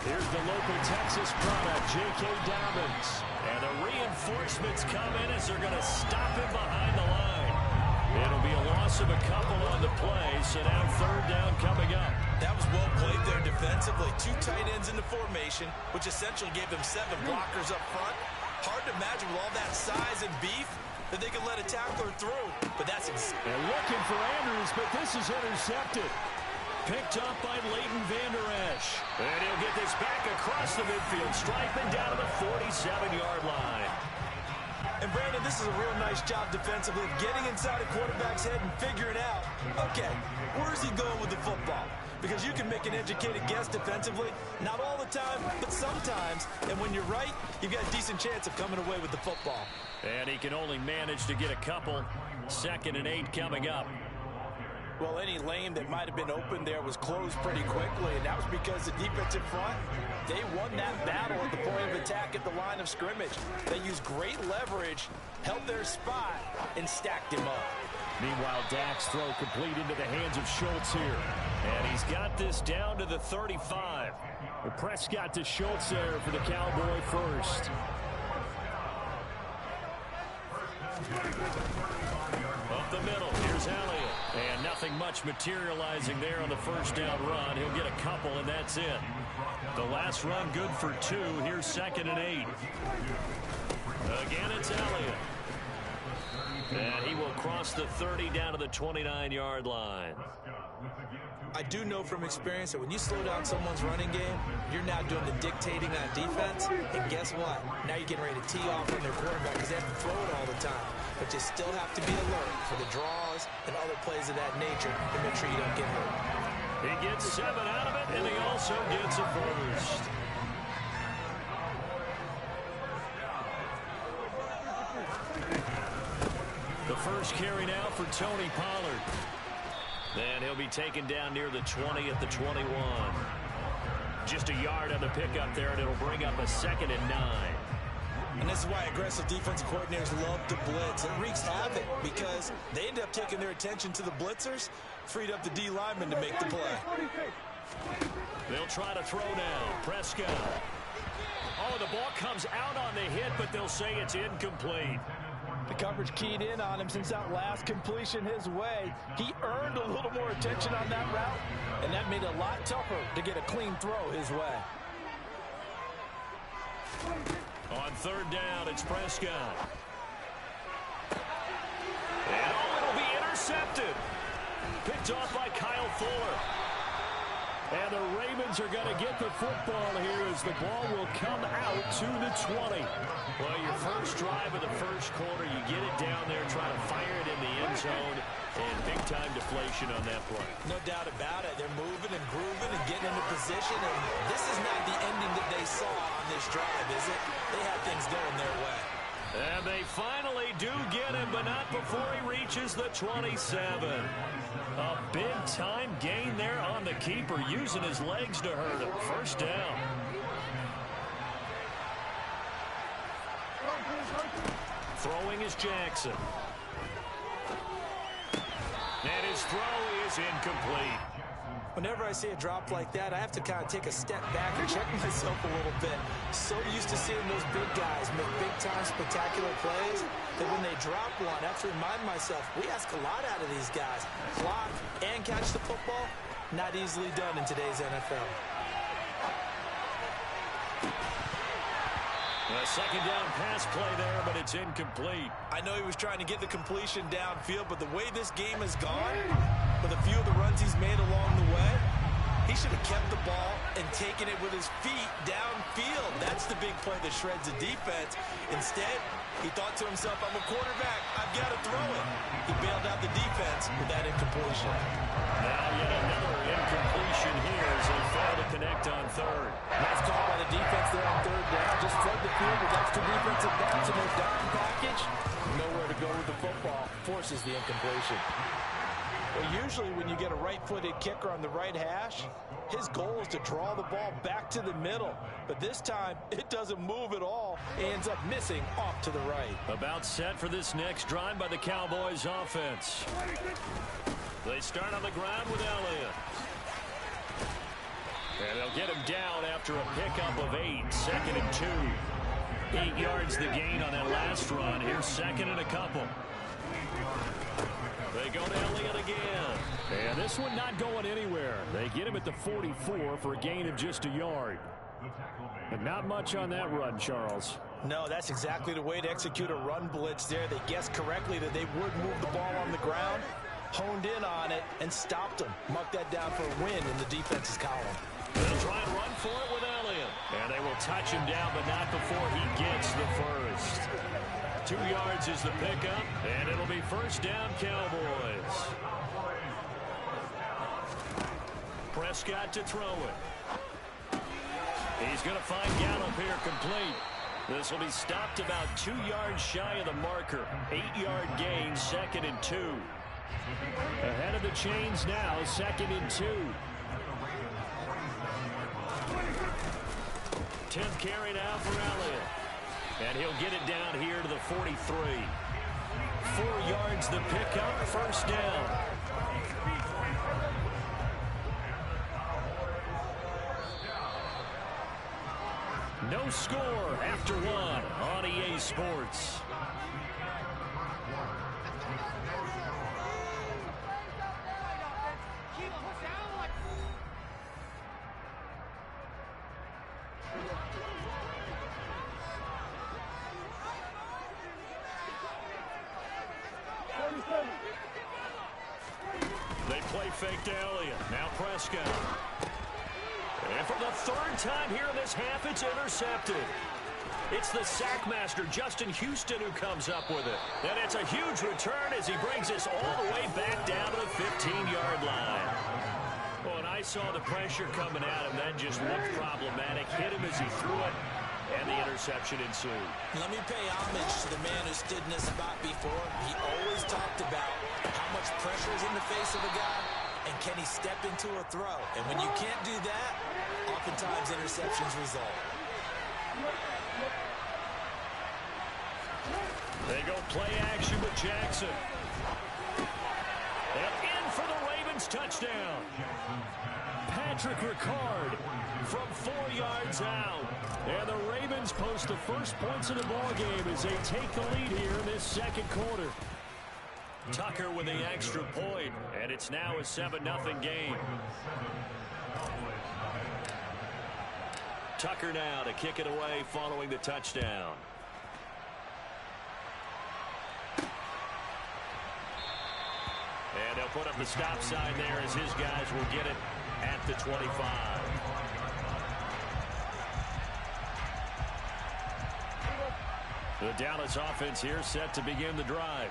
Here's the local Texas product, J.K. Dobbins. And the reinforcements come in as they're going to stop him behind the line. It'll be a loss of a couple on the play, so now third down coming up. That was well played there defensively. 2 tight ends in the formation, which essentially gave them 7 blockers up front. Hard to imagine with all that size and beef that they could let a tackler through, but that's They're looking for Andrews, but this is intercepted. Picked up by Leighton Vander Esch. And he'll get this back across the midfield stripe and down to the 47-yard line. And Brandon, this is a real nice job defensively of getting inside a quarterback's head and figuring out, okay, where's he going with the football? Because you can make an educated guess defensively, not all the time, but sometimes. And when you're right, you've got a decent chance of coming away with the football. And he can only manage to get a couple. 2nd and 8 coming up. Well, any lane that might have been open there was closed pretty quickly, and that was because the defensive front, they won that battle at the point of attack at the line of scrimmage. They used great leverage, held their spot, and stacked him up. Meanwhile, Dak's throw complete into the hands of Schultz here. And he's got this down to the 35. Prescott to Schultz there for the Cowboy first. Up the middle, here's Elliott. And nothing much materializing there on the first down run. He'll get a couple, and that's it. The last run good for 2. Here's 2nd and 8. Again, it's Elliott. And he will cross the 30 down to the 29-yard line. I do know from experience that when you slow down someone's running game, you're now doing the dictating on defense. And guess what? Now you're getting ready to tee off on their quarterback because they have to throw it all the time. But you still have to be alert for the draws and other plays of that nature to make sure you don't get hurt. He gets 7 out of it, and he also gets a first. The first carry now for Tony Pollard. And he'll be taken down near the 20 at the 21. Just a yard on the pickup there, and it'll bring up a 2nd and 9. And this is why aggressive defensive coordinators love to blitz. It wreaks havoc because they end up taking their attention to the blitzers, freed up the D lineman to make the play. They'll try to throw now. Prescott. Oh, the ball comes out on the hit, but they'll say it's incomplete. The coverage keyed in on him since that last completion his way. He earned a little more attention on that route, and that made it a lot tougher to get a clean throw his way. On third down, it's Prescott. And it'll be intercepted. Picked off by Kyle Fuller. And the Ravens are going to get the football here as the ball will come out to the 20. Well, your first drive of the first quarter, you get it down there, try to fire it in the end zone, and big-time deflation on that play. No doubt about it. They're moving and grooving and getting into position, and this is not the ending that they saw on this drive, is it? They had things going their way. And they finally do get him, but not before he reaches the 27. A big-time gain there on the keeper, using his legs to hurt him. First down. Throwing is Jackson. And his throw is incomplete. Whenever I see a drop like that, I have to kind of take a step back and check myself a little bit. So used to seeing those big guys make big-time spectacular plays that when they drop one, I have to remind myself, we ask a lot out of these guys. Block and catch the football, not easily done in today's NFL. A second down pass play there, but it's incomplete. I know he was trying to get the completion downfield, but the way this game has gone, with a few of the runs he's made along the way, he should have kept the ball and taken it with his feet downfield. That's the big play that shreds the defense. Instead, he thought to himself, I'm a quarterback, I've got to throw it. He bailed out the defense with that incompletion. Now yet another incompletion here as they fail to connect on third. Nice call by the defense there on third down. Just flood the field with extra defensive backs in their dime package. Nowhere to go with the football. Forces the incompletion. Well, usually when you get a right-footed kicker on the right hash, his goal is to draw the ball back to the middle. But this time, it doesn't move at all. He ends up missing off to the right. About set for this next drive by the Cowboys offense. They start on the ground with Elliott. And they'll get him down after a pickup of 8, 2nd and 2. 8 yards the gain on that last run. Here's 2nd and a couple. They go to Elliott again. And this one not going anywhere. They get him at the 44 for a gain of just a yard. And not much on that run, Charles. No, that's exactly the way to execute a run blitz there. They guessed correctly that they would move the ball on the ground, honed in on it, and stopped them. Mark that down for a win in the defense's column. They'll try and run for it with Elliott. And they will touch him down, but not before he gets the first. 2 yards is the pickup, and it'll be first down, Cowboys. Prescott to throw it. He's going to find Gallup here complete. This will be stopped about 2 yards shy of the marker. 8-yard gain, 2nd and 2. Ahead of the chains now, 2nd and 2. 10th carry now for Elliott. And he'll get it down here to the 43. 4 yards the pickup, first down. No score after 1 on EA Sports. They play fake to Elliott. Now Prescott. And for the 3rd time here in this half, it's intercepted. It's the sackmaster, Justin Houston, who comes up with it. And it's a huge return as he brings us all the way back down to the 15-yard line. Well, and I saw the pressure coming at him. That just looked problematic. Hit him as he threw it, and the interception ensued. Let me pay homage to the man who stood in this spot before. He always talked about how much pressure is in the face of a guy, and can he step into a throw? And when you can't do that, oftentimes interceptions result. They go play action with Jackson. And in for the Ravens touchdown. Patrick Ricard from 4 yards out. And the Ravens post the first points of the ballgame as they take the lead here in this 2nd quarter. Tucker with the extra point, and it's now a 7-0 game. Tucker now to kick it away following the touchdown. And they'll put up the stop sign there as his guys will get it at the 25. The Dallas offense here set to begin the drive.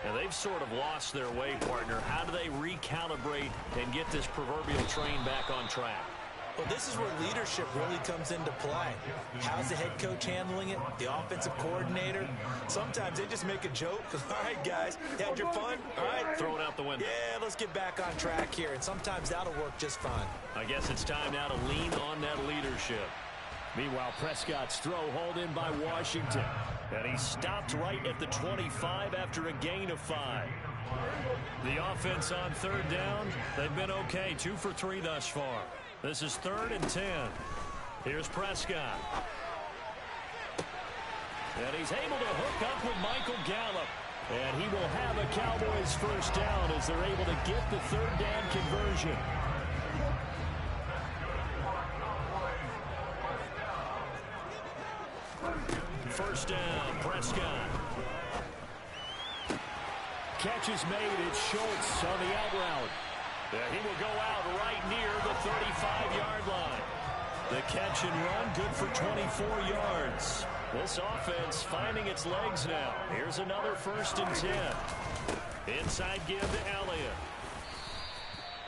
And they've sort of lost their way, partner. How do they recalibrate and get this proverbial train back on track? Well, this is where leadership really comes into play. How's the head coach handling it? The offensive coordinator? Sometimes they just make a joke. All right, guys, you had your fun? All right. Throw it out the window. Yeah, let's get back on track here, and sometimes that'll work just fine. I guess it's time now to lean on that leadership. Meanwhile, Prescott's throw hauled in by Washington. And he stopped right at the 25 after a gain of 5. The offense on third down, they've been okay. 2 for 3 thus far. This is 3rd and 10. Here's Prescott. And he's able to hook up with Michael Gallup. And he will have a Cowboys first down as they're able to get the third down conversion. First down, Prescott. Catch is made. It's Schultz on the out route. He will go out right near the 35-yard line. The catch and run, good for 24 yards. This offense finding its legs now. Here's another 1st and 10. Inside give to Elliott.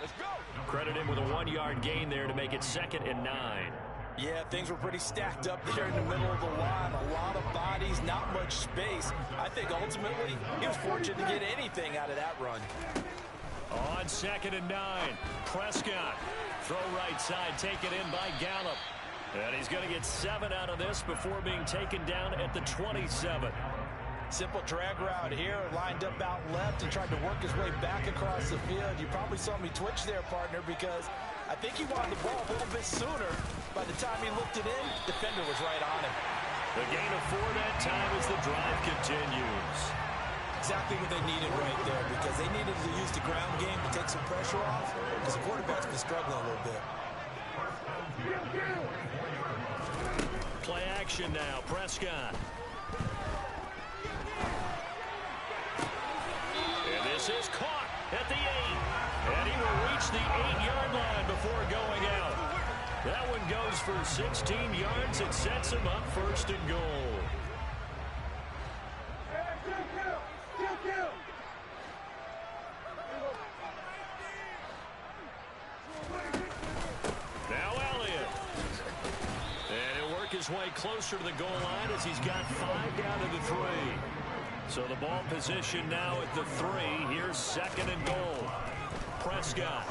Let's go. Credit him with a 1-yard gain there to make it 2nd and 9. Yeah, things were pretty stacked up there in the middle of the line. A lot of bodies, not much space. I think ultimately he was fortunate to get anything out of that run. On 2nd and 9, Prescott. Throw right side, taken in by Gallup. And he's going to get 7 out of this before being taken down at the 27. Simple drag route here, lined up out left and tried to work his way back across the field. You probably saw me twitch there, partner, because I think he wanted the ball a little bit sooner. By the time he looked it in, defender was right on him. The gain of 4 that time as the drive continues. Exactly what they needed right there, because they needed to use the ground game to take some pressure off, because the quarterback's been struggling a little bit. Play action now, Prescott. And this is caught at the 8. And he will reach the 8-yard line before going out. That one goes for 16 yards. It sets him up 1st and goal. Now Elliott. And he'll work his way closer to the goal line as he's got 5 down to the 3. So the ball position now at the 3. Here's 2nd and goal. Prescott.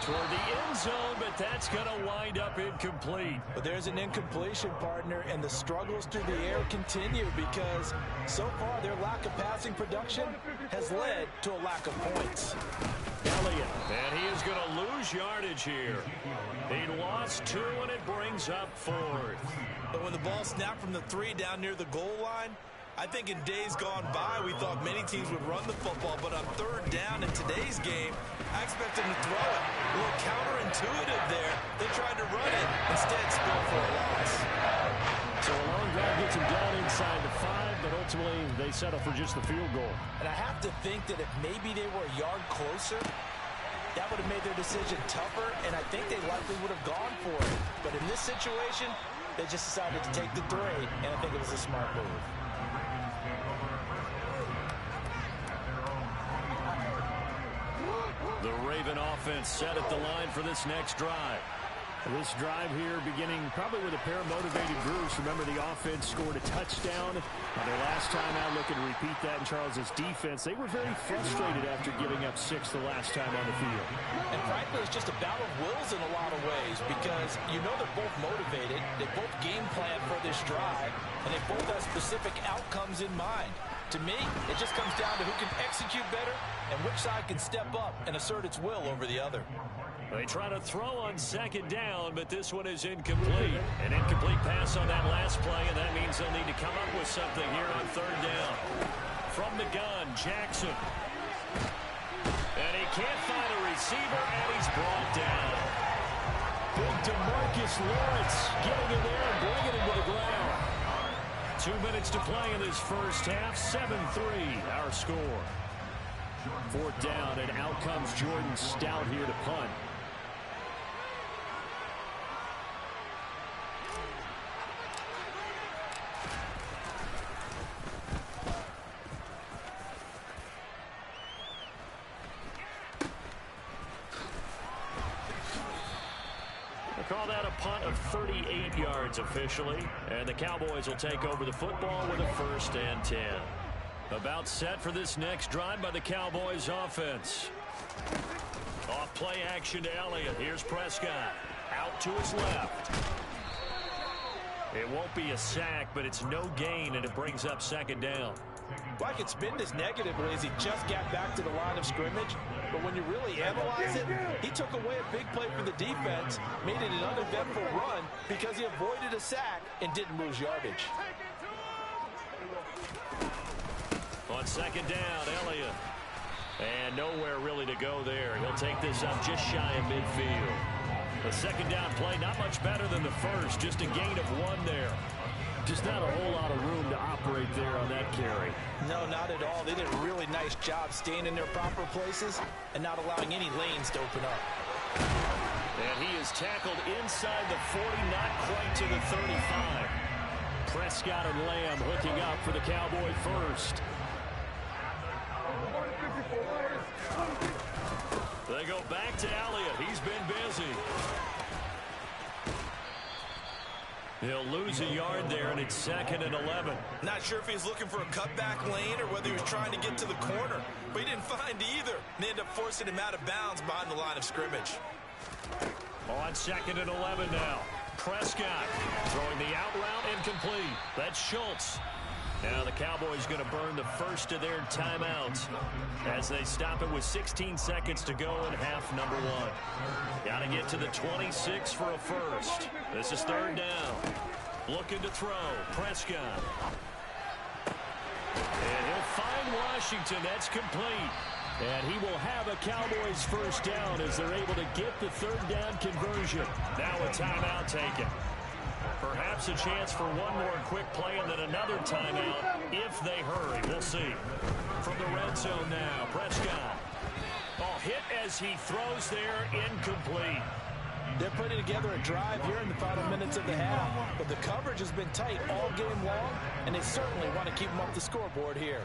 Toward the end zone, but that's going to wind up incomplete. But there's an incompletion, partner, and the struggles through the air continue because so far their lack of passing production has led to a lack of points. Elliott, and he is going to lose yardage here. He lost 2, and it brings up 4th. But when the ball snapped from the 3 down near the goal line, I think in days gone by, we thought many teams would run the football, but on 3rd down in today's game, I expect them to throw it. A little counterintuitive there. They tried to run it, instead spilled for a loss. So a long drive gets them down inside the 5, but ultimately they settle for just the field goal. And I have to think that if maybe they were a yard closer, that would have made their decision tougher, and I think they likely would have gone for it. But in this situation, they just decided to take the 3, and I think it was a smart move. The Raven offense set at the line for this next drive. This drive here beginning probably with a pair of motivated Bruce. Remember, the offense scored a touchdown on their last time out. Looking to repeat that in Charles's defense. They were very frustrated after giving up 6 the last time on the field. And frankly, it's just a battle of wills in a lot of ways because you know they're both motivated. They both game plan for this drive, and they both have specific outcomes in mind. To me, it just comes down to who can execute better and which side can step up and assert its will over the other. They try to throw on 2nd down, but this one is incomplete. An incomplete pass on that last play, and that means they'll need to come up with something here on 3rd down. From the gun, Jackson. And he can't find a receiver, and he's brought down. Big DeMarcus Lawrence getting in there and bringing him to the ground. 2 minutes to play in this first half. 7-3, our score. 4th down, and out comes Jordan Stout here to punt. We'll call that a punt of 38 yards officially. And the Cowboys will take over the football with a 1st and 10. About set for this next drive by the Cowboys offense. Off play action to Elliott. Here's Prescott. Out to his left. It won't be a sack, but it's no gain, and it brings up 2nd down. Well, I could spin this negatively as he just got back to the line of scrimmage. But when you really analyze it, he took away a big play for the defense, made it an uneventful run because he avoided a sack and didn't lose yardage. On 2nd down, Elliott. And nowhere really to go there. He'll take this up just shy of midfield. The 2nd down play, not much better than the first. Just a gain of 1 there. Just not a whole lot of room to operate there on that carry. No, not at all. They did a really nice job staying in their proper places and not allowing any lanes to open up. And he is tackled inside the 40, not quite to the 35. Prescott and Lamb hooking up for the Cowboy first. They go back to Elliott. He's been busy. He'll lose a yard there, and it's 2nd and 11. Not sure if he's looking for a cutback lane or whether he was trying to get to the corner. But he didn't find either. And they ended up forcing him out of bounds behind the line of scrimmage. On 2nd and 11 now. Prescott throwing the out route incomplete. That's Schultz. Now the Cowboys going to burn the first of their timeouts as they stop it with 16 seconds to go in half number 1. Got to get to the 26 for a first. This is 3rd down. Looking to throw. Prescott. And he'll find Washington. That's complete. And he will have a Cowboys first down as they're able to get the 3rd down conversion. Now a timeout taken. Perhaps a chance for one more quick play and then another timeout if they hurry. We'll see. From the red zone now, Prescott. Oh, hit as he throws there, incomplete. They're putting together a drive here in the final minutes of the half, but the coverage has been tight all game long, and they certainly want to keep them up the scoreboard here.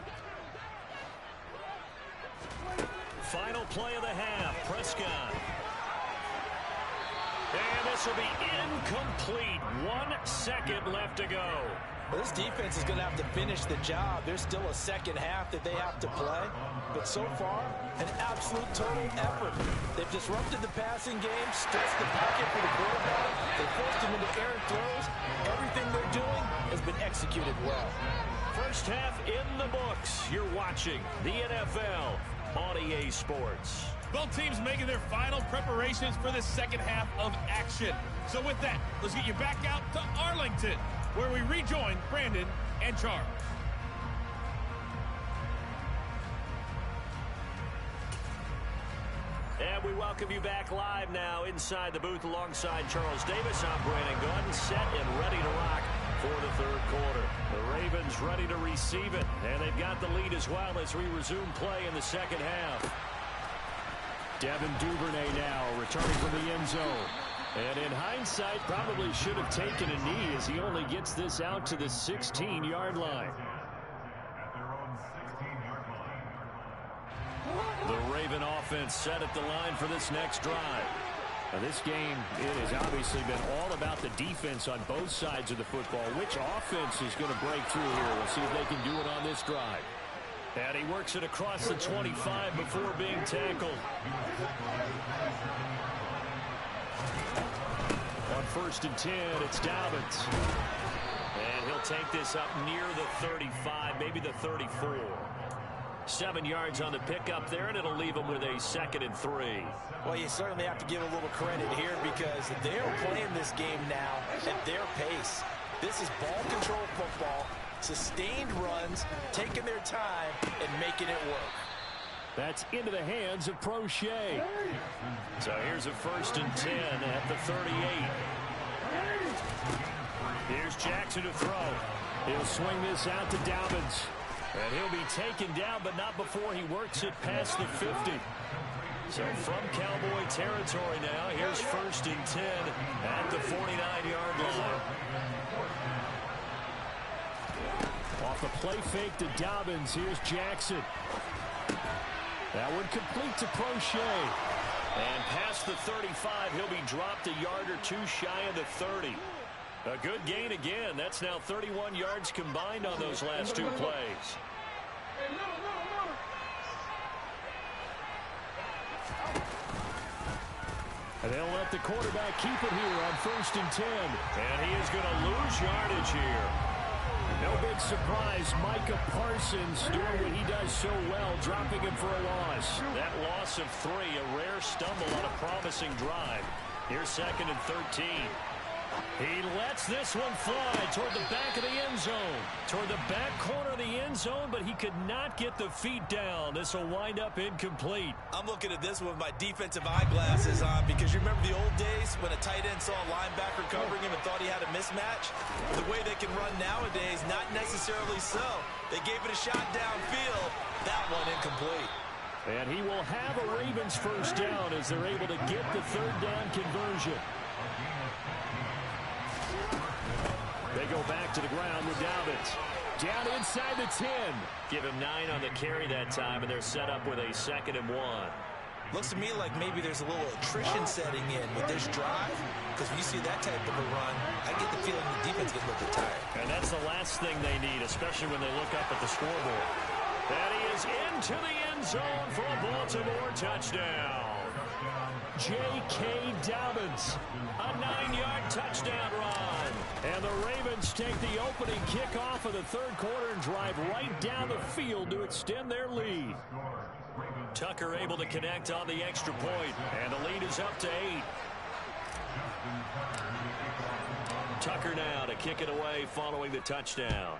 Final play of the half, Prescott. And this will be incomplete. 1 second left to go. Well, this defense is going to have to finish the job. There's still a second half that they have to play. But so far, an absolute total effort. They've disrupted the passing game, stretched the pocket for the quarterback. They forced him into errant throws. Everything they're doing has been executed well. First half in the books. You're watching the NFL on EA Sports. Both teams making their final preparations for the second half of action. So with that, let's get you back out to Arlington, where we rejoin Brandon and Charles. And we welcome you back live now inside the booth alongside Charles Davis. I'm Brandon Gaudin, set and ready to rock for the 3rd quarter. The Ravens ready to receive it, and they've got the lead as well as we resume play in the second half. Devin Duvernay now returning from the end zone. And in hindsight, probably should have taken a knee as he only gets this out to the 16-yard line. The Raven offense set at the line for this next drive. Now this game, it has obviously been all about the defense on both sides of the football. Which offense is going to break through here? We'll see if they can do it on this drive. And he works it across the 25 before being tackled. On 1st and 10, it's Dobbins. And he'll take this up near the 35, maybe the 34. 7 yards on the pickup there, and it'll leave him with a 2nd and 3. Well, you certainly have to give a little credit here because they're playing this game now at their pace. This is ball control football, sustained runs, taking their time, and making it work. That's into the hands of Prochet. So here's a 1st and 10 at the 38. Here's Jackson to throw. He'll swing this out to Dobbins. And he'll be taken down, but not before he works it past the 50. So from Cowboy territory now, here's 1st and 10 at the 49-yard line. Off the play fake to Dobbins, here's Jackson. That one complete to Prochet. And past the 35, he'll be dropped a yard or two shy of the 30. A good gain again. That's now 31 yards combined on those last two plays. And they'll let the quarterback keep it here on 1st and 10. And he is going to lose yardage here. No big surprise. Micah Parsons doing what he does so well, dropping him for a loss. That loss of 3, a rare stumble on a promising drive. Here's 2nd and 13. He lets this one fly toward the back of the end zone. Toward the back corner of the end zone, but he could not get the feet down. This will wind up incomplete. I'm looking at this one with my defensive eyeglasses on because you remember the old days when a tight end saw a linebacker covering him and thought he had a mismatch? The way they can run nowadays, not necessarily so. They gave it a shot downfield. That one incomplete. And he will have a Ravens first down as they're able to get the 3rd down conversion. They go back to the ground with Dobbins. Down inside the 10. Give him 9 on the carry that time, and they're set up with a 2nd and 1. Looks to me like maybe there's a little attrition setting in with this drive, because when you see that type of a run, I get the feeling the defense gets a little bit tired. And that's the last thing they need, especially when they look up at the scoreboard. And he is into the end zone for a Baltimore touchdown. J.K. Dobbins, a 9-yard touchdown run. And the Ravens take the opening kickoff of the 3rd quarter and drive right down the field to extend their lead. Tucker able to connect on the extra point, and the lead is up to 8. Tucker now to kick it away following the touchdown.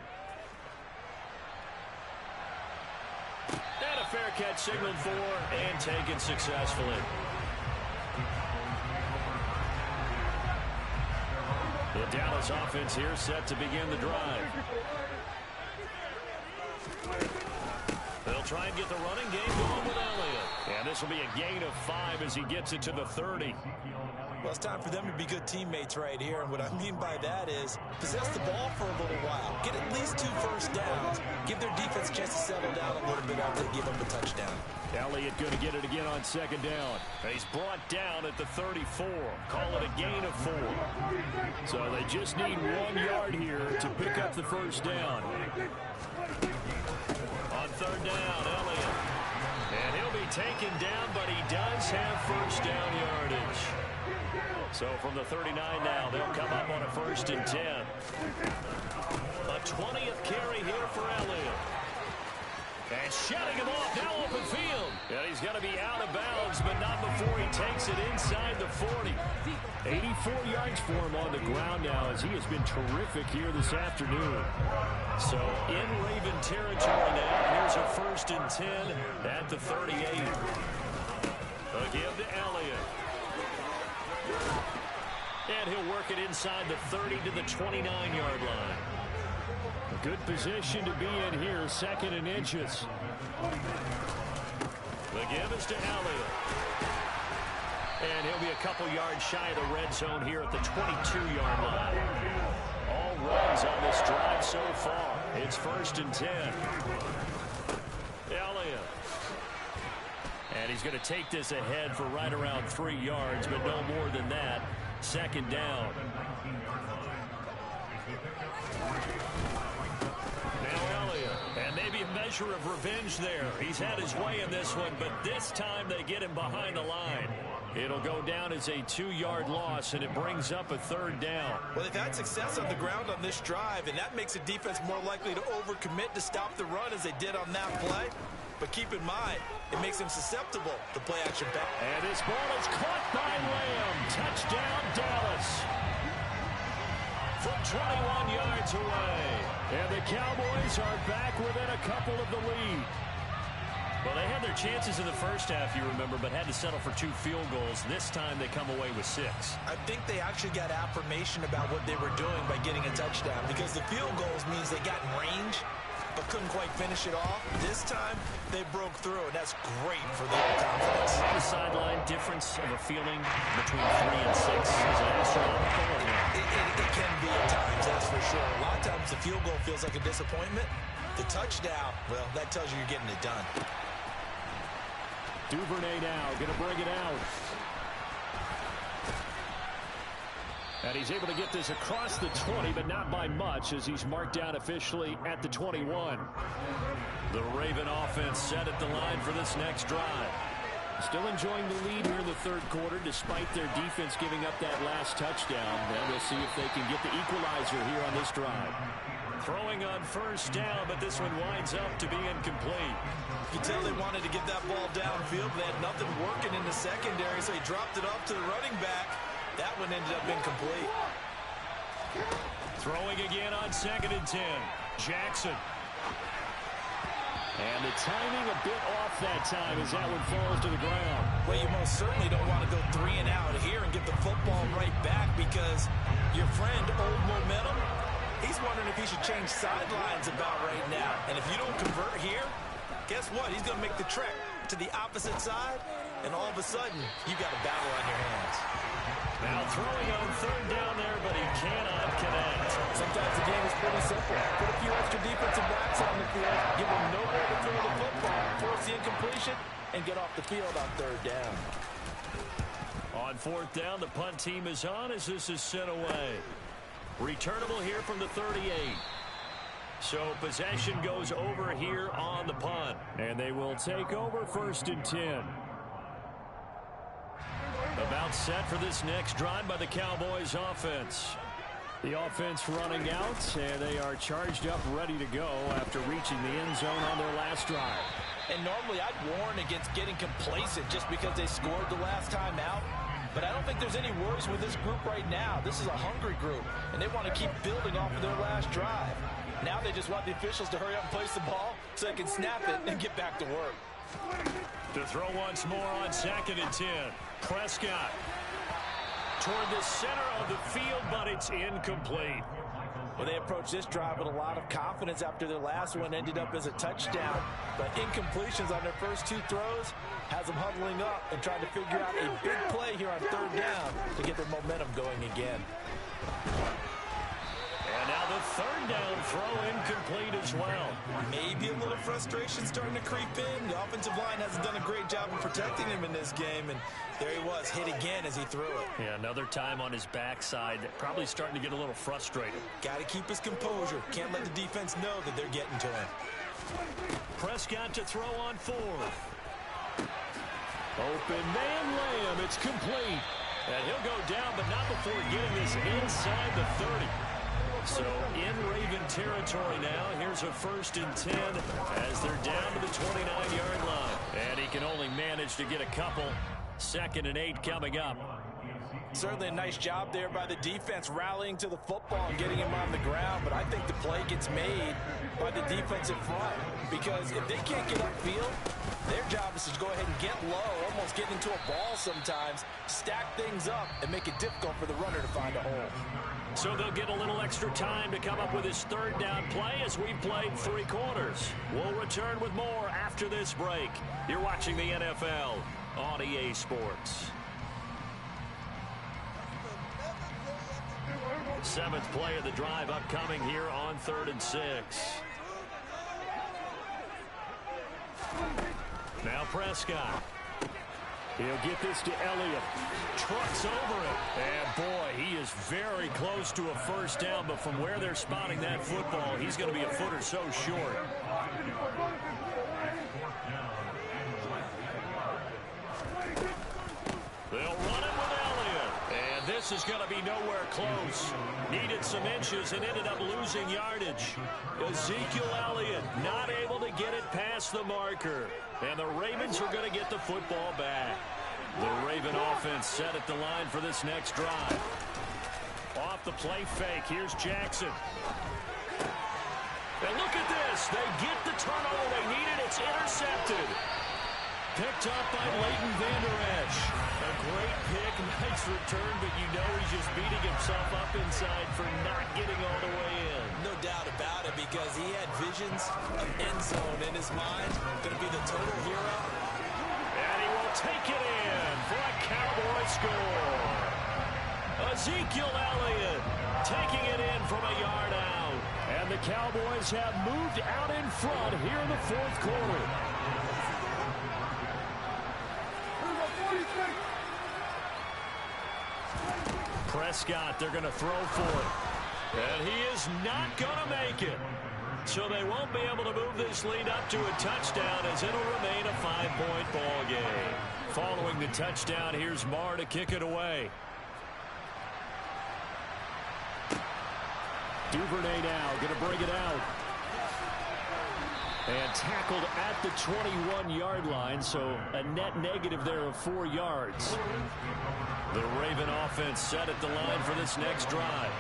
And a fair catch signaled for and taken successfully. The Dallas offense here set to begin the drive. They'll try and get the running game going with Elliott. And this will be a gain of 5 as he gets it to the 30. Well, it's time for them to be good teammates right here. And what I mean by that is possess the ball for a little while. Get at least 2 first downs. Give their defense a chance to settle down a little bit after they give up a touchdown. Elliott going to get it again on 2nd down. He's brought down at the 34. Call it a gain of 4. So they just need 1 yard here to pick up the first down. On 3rd down, Elliott. And he'll be taken down, but he does have first down yardage. So from the 39 now, they'll come up on a 1st and 10. A 20th carry here for Elliott. And shutting him off, now open field. And he's going to be out of bounds, but not before he takes it inside the 40. 84 yards for him on the ground now as he has been terrific here this afternoon. So in Raven territory now, here's a 1st and 10 at the 38. Again to Elliott. And he'll work it inside the 30 to the 29-yard line. A good position to be in here, 2nd and inches. The give is to Elliott. And he'll be a couple yards shy of the red zone here at the 22-yard line. All runs on this drive so far. It's 1st and 10. Elliott. And he's going to take this ahead for right around 3 yards, but no more than that. 2nd down. Now Elliott. And maybe a measure of revenge there. He's had his way in this one, but this time they get him behind the line. It'll go down as a 2-yard loss, and it brings up a 3rd down. Well, they've had success on the ground on this drive, and that makes the defense more likely to overcommit to stop the run as they did on that play. But keep in mind, it makes them susceptible to play-action pass. And this ball is caught by Lamb. Touchdown, Dallas. From 21 yards away. And the Cowboys are back within a couple of the lead. Well, they had their chances in the first half, you remember, but had to settle for 2 field goals. This time they come away with 6. I think they actually got affirmation about what they were doing by getting a touchdown, because the field goals means they got in range but couldn't quite finish it off. This time, they broke through, and that's great for their confidence. The sideline difference of a feeling between 3 and 6 is an astronomical. It can be at times, that's for sure. A lot of times the field goal feels like a disappointment. The touchdown, well, that tells you you're getting it done. Duvernay now going to bring it out. And he's able to get this across the 20, but not by much, as he's marked down officially at the 21. The Raven offense set at the line for this next drive. Still enjoying the lead here in the third quarter, despite their defense giving up that last touchdown. And we'll see if they can get the equalizer here on this drive. Throwing on first down, but this one winds up to be incomplete. You can tell they wanted to get that ball downfield. They had nothing working in the secondary, so he dropped it off to the running back. That one ended up incomplete. Throwing again on 2nd and 10. Jackson. And the timing a bit off that time as that one falls to the ground. Well, you most certainly don't want to go 3 and out here and get the football right back, because your friend, Old Momentum, he's wondering if he should change sidelines about right now. And if you don't convert here, guess what? He's going to make the trek to the opposite side, and all of a sudden, you've got a battle on your hands. Now throwing on 3rd down there, but he cannot connect. Sometimes the game is pretty simple. Put a few extra defensive backs on the field, give them nowhere to throw the football, force the incompletion, and get off the field on 3rd down. On 4th down, the punt team is on as this is sent away. Returnable here from the 38. So possession goes over here on the punt. And they will take over 1st and 10. About set for this next drive by the Cowboys offense. The offense running out, and they are charged up, ready to go after reaching the end zone on their last drive. And normally I'd warn against getting complacent just because they scored the last time out. But I don't think there's any worries with this group right now. This is a hungry group, and they want to keep building off of their last drive. Now they just want the officials to hurry up and place the ball so they can snap it and get back to work. To throw once more on 2nd and 10. Prescott toward the center of the field, but it's incomplete. Well, they approached this drive with a lot of confidence after their last one ended up as a touchdown. But incompletions on their first 2 throws has them huddling up and trying to figure out a big play here on 3rd down to get their momentum going again. And now the 3rd down throw incomplete as well. Maybe a little frustration starting to creep in. The offensive line hasn't done a great job of protecting him in this game, and there he was, hit again as he threw it. Yeah, another time on his backside, probably starting to get a little frustrated. Got to keep his composure. Can't let the defense know that they're getting to him. Prescott to throw on 4th. Open man Lamb, it's complete. And he'll go down, but not before getting this inside the 30. So in Raven territory now. Here's a 1st and 10 as they're down to the 29-yard line. And he can only manage to get a couple. 2nd and 8 coming up. Certainly a nice job there by the defense rallying to the football and getting him on the ground. But I think the play gets made by the defensive front, because if they can't get upfield, their job is to go ahead and get low, almost get into a ball sometimes, stack things up, and make it difficult for the runner to find a hole. So they'll get a little extra time to come up with his 3rd down play as we've played 3 quarters. We'll return with more after this break. You're watching the NFL on EA Sports. 7th play of the drive upcoming here on 3rd and 6. Now Prescott. He'll get this to Elliott. Trucks over it. And boy, he is very close to a 1st down, but from where they're spotting that football, he's going to be a foot or so short. They'll run it with Elliott. And this is going to be nowhere close. Needed some inches and ended up losing yardage. Ezekiel Elliott not able to get it past the marker. And the Ravens are going to get the football back. The Raven offense set at the line for this next drive. Off the play fake, here's Jackson. And look at this. They get the turnover they needed. It's intercepted. Picked up by Leighton Vander Esch. A great pick, nice return, but you know he's just beating himself up inside for not getting all the way in. No doubt about it, because he had visions of end zone in his mind. Going to be the total hero. And he will take it in for a Cowboy score. Ezekiel Elliott taking it in from a yard out. And the Cowboys have moved out in front here in the 4th quarter. Prescott, they're going to throw for it. And he is not going to make it. So they won't be able to move this lead up to a touchdown as it'll remain a 5-point ball game. Following the touchdown, here's Marr to kick it away. Duvernay now going to bring it out. And tackled at the 21-yard line, so a net negative there of 4 yards. The Raven offense set at the line for this next drive.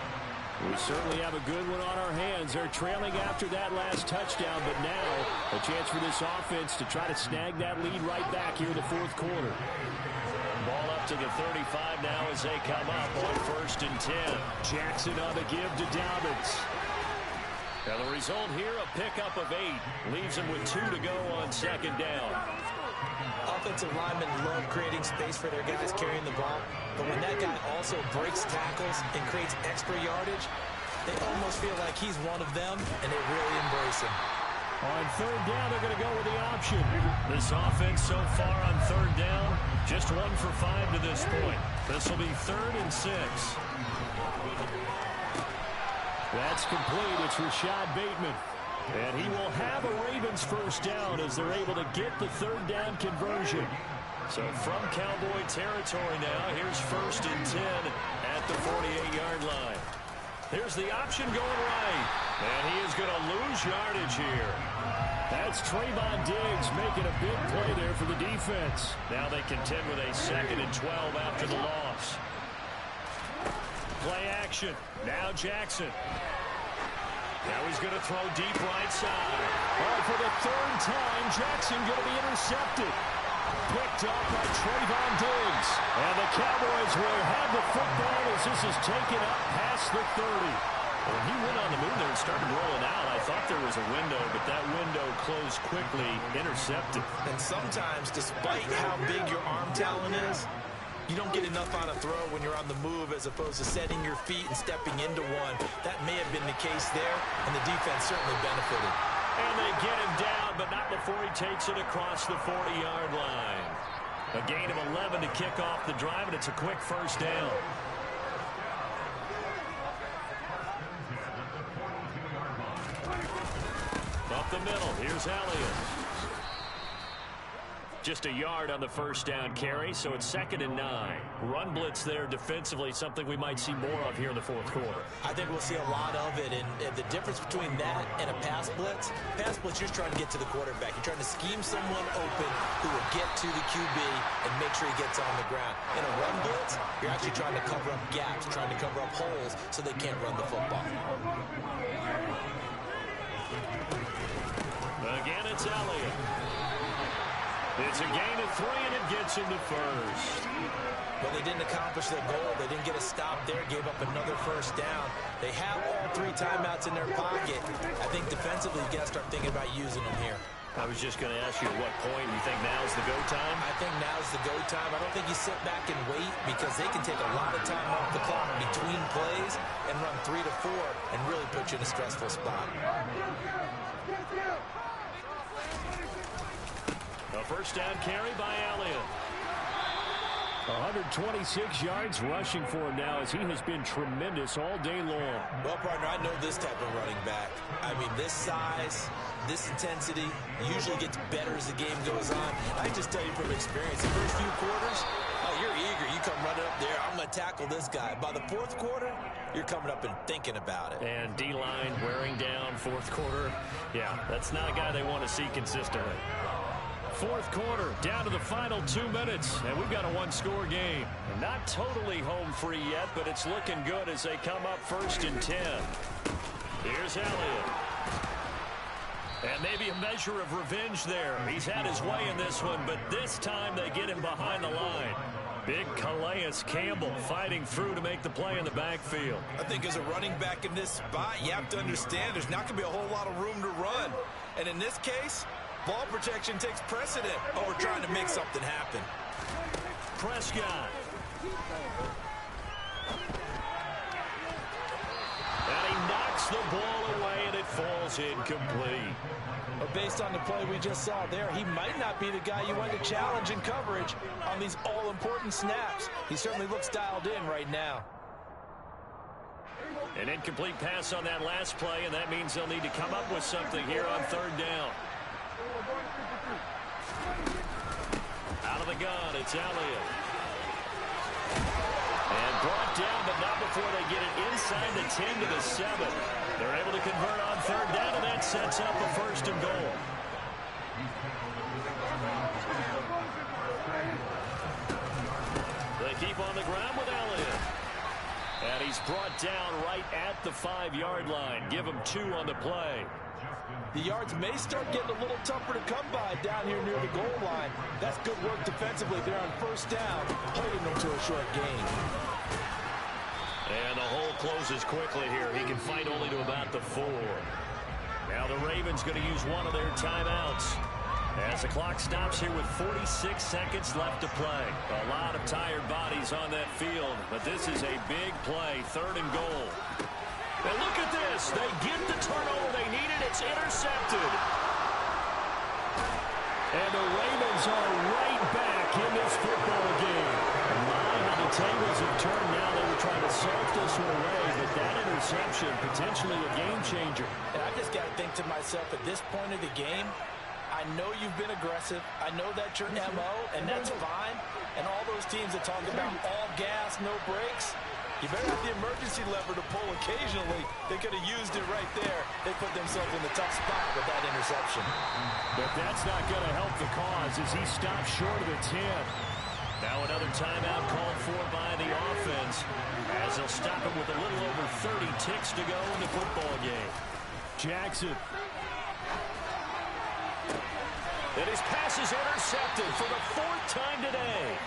We certainly have a good one on our hands. They're trailing after that last touchdown, but now a chance for this offense to try to snag that lead right back here in the fourth quarter. Ball up to the 35 now as they come up on 1st and 10. Jackson on the give to Dobbins. Now the result here, a pickup of 8. Leaves them with 2 to go on 2nd down. Offensive linemen love creating space for their guys carrying the ball, but when that guy also breaks tackles and creates extra yardage, they almost feel like he's one of them, and they really embrace him. On 3rd down, they're going to go with the option. This offense so far on 3rd down, just 1 for 5 to this point. This will be 3rd and 6. That's complete. It's Rashad Bateman. And he will have a Ravens first down as they're able to get the 3rd down conversion. So from Cowboy territory now, here's 1st and 10 at the 48-yard line. Here's the option going right. And he is going to lose yardage here. That's Trayvon Diggs making a big play there for the defense. Now they contend with a 2nd and 12 after the loss. Play action. Now Jackson. Now he's going to throw deep right side. Oh, for the 3rd time, Jackson going to be intercepted. Picked up by Trayvon Diggs. And the Cowboys will have the football as this is taken up past the 30. When he went on the move there and started rolling out, I thought there was a window, but that window closed quickly, intercepted. And sometimes, despite how big your arm talent is, you don't get enough on a throw when you're on the move as opposed to setting your feet and stepping into one. That may have been the case there, and the defense certainly benefited. And they get him down, but not before he takes it across the 40-yard line. A gain of 11 to kick off the drive, and it's a quick first down. Up the middle, here's Elliott. Just a yard on the first down carry, so it's 2nd and 9. Run blitz there defensively, something we might see more of here in the fourth quarter. I think we'll see a lot of it, and the difference between that and a pass blitz, you're just trying to get to the quarterback. You're trying to scheme someone open who will get to the QB and make sure he gets on the ground. In a run blitz, you're actually trying to cover up gaps, trying to cover up holes so they can't run the football. Again, it's Elliott. It's a gain of 3, and it gets into first. But they didn't accomplish their goal. They didn't get a stop there, gave up another first down. They have all 3 timeouts in their pocket. I think defensively, you got to start thinking about using them here. I was just going to ask you at what point you think now's the go time? I think now's the go time. I don't think you sit back and wait because they can take a lot of time off the clock between plays and run 3 to 4 and really put you in a stressful spot. A first down carry by Elliott. 126 yards rushing for him now as he has been tremendous all day long. Well, partner, I know this type of running back. I mean, this size, this intensity usually gets better as the game goes on. I just tell you from experience, the first few quarters, oh, you're eager. You come running up there. I'm going to tackle this guy. By the fourth quarter, you're coming up and thinking about it. And D-line wearing down fourth quarter. Yeah, that's not a guy they want to see consistently. Fourth quarter, down to the final 2 minutes, and we've got a 1-score game. Not totally home free yet, but it's looking good as they come up 1st and 10. Here's Elliott. And maybe a measure of revenge there. He's had his way in this one, but this time they get him behind the line. Big Calais Campbell fighting through to make the play in the backfield. I think as a running back in this spot, you have to understand there's not going to be a whole lot of room to run. And in this case, ball protection takes precedent over trying to make something happen. Prescott. And he knocks the ball away, and it falls incomplete. But based on the play we just saw there, he might not be the guy you want to challenge in coverage on these all-important snaps. He certainly looks dialed in right now. An incomplete pass on that last play, and that means they'll need to come up with something here on third down. Out of the gun, it's Elliott. And brought down, but not before they get it inside the 10 to the 7. They're able to convert on third down, and that sets up a 1st and goal. They keep on the ground with Elliott. And he's brought down right at the 5-yard line. Give him 2 on the play. The yards may start getting a little tougher to come by down here near the goal line. That's good work defensively there on 1st down, holding them to a short gain. And the hole closes quickly here. He can fight only to about the 4. Now the Ravens going to use one of their timeouts as the clock stops here with 46 seconds left to play. A lot of tired bodies on that field, but this is a big play, 3rd and goal. And look at this. They get the turnover they needed. It's intercepted. And the Ravens are right back in this football game. My, how the tables have turned now. They were trying to salt this one away, but that interception, potentially a game changer. And I just got to think to myself, at this point of the game, I know you've been aggressive. I know that's your MO, and that's fine. And all those teams that talk about all gas, no brakes, you better have the emergency lever to pull occasionally. They could have used it right there. They put themselves in a tough spot with that interception. But that's not going to help the cause as he stops short of the 10. Now another timeout called for by the offense as they'll stop it with a little over 30 ticks to go in the football game. Jackson. And his pass is intercepted for the 4th time today.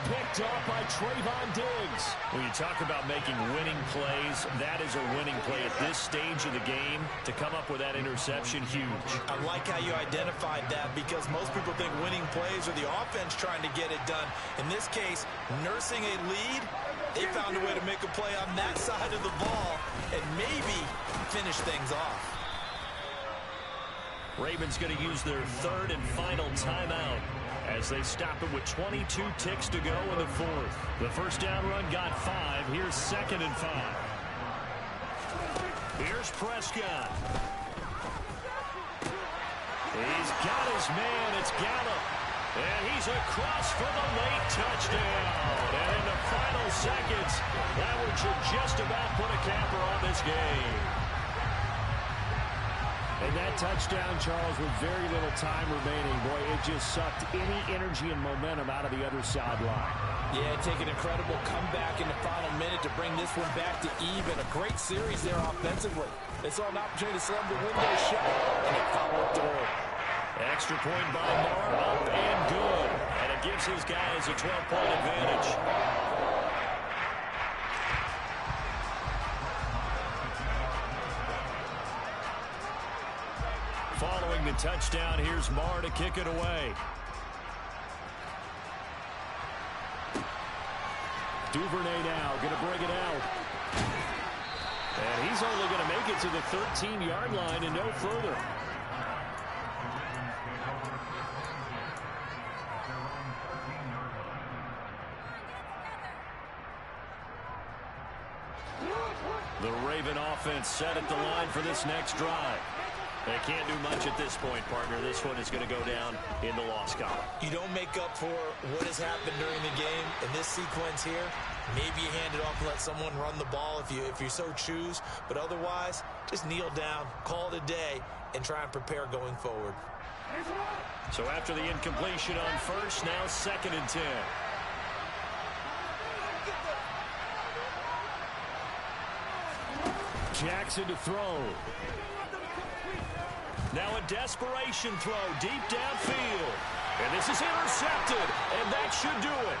Picked off by Trayvon Diggs. When you talk about making winning plays, that is a winning play at this stage of the game. To come up with that interception, huge. I like how you identified that because most people think winning plays are the offense trying to get it done. In this case, nursing a lead, they found a way to make a play on that side of the ball and maybe finish things off. Ravens going to use their 3rd and final timeout as they stop it with 22 ticks to go in the 4th. The 1st down run got 5. Here's 2nd and 5. Here's Prescott. He's got his man. It's Gallup. And he's across for the late touchdown. And in the final seconds, that should just about put a capper on this game. And that touchdown, Charles, with very little time remaining, boy, it just sucked any energy and momentum out of the other sideline. Yeah, take an incredible comeback in the final minute to bring this one back to even. A great series there offensively. They saw an opportunity to slam the window shut, and they followed through. Extra point by Moore, up and good. And it gives his guys a 12-point advantage. Following the touchdown, here's Moore to kick it away. Duvernay now going to bring it out. And he's only going to make it to the 13-yard line and no further. The Raven offense set at the line for this next drive. They can't do much at this point, partner. This one is going to go down in the loss column. You don't make up for what has happened during the game in this sequence here. Maybe you hand it off and let someone run the ball if you so choose. But otherwise, just kneel down, call it a day, and try and prepare going forward. So after the incompletion on 1st, now 2nd and 10. Jackson to throw. Now a desperation throw deep downfield. And this is intercepted, and that should do it.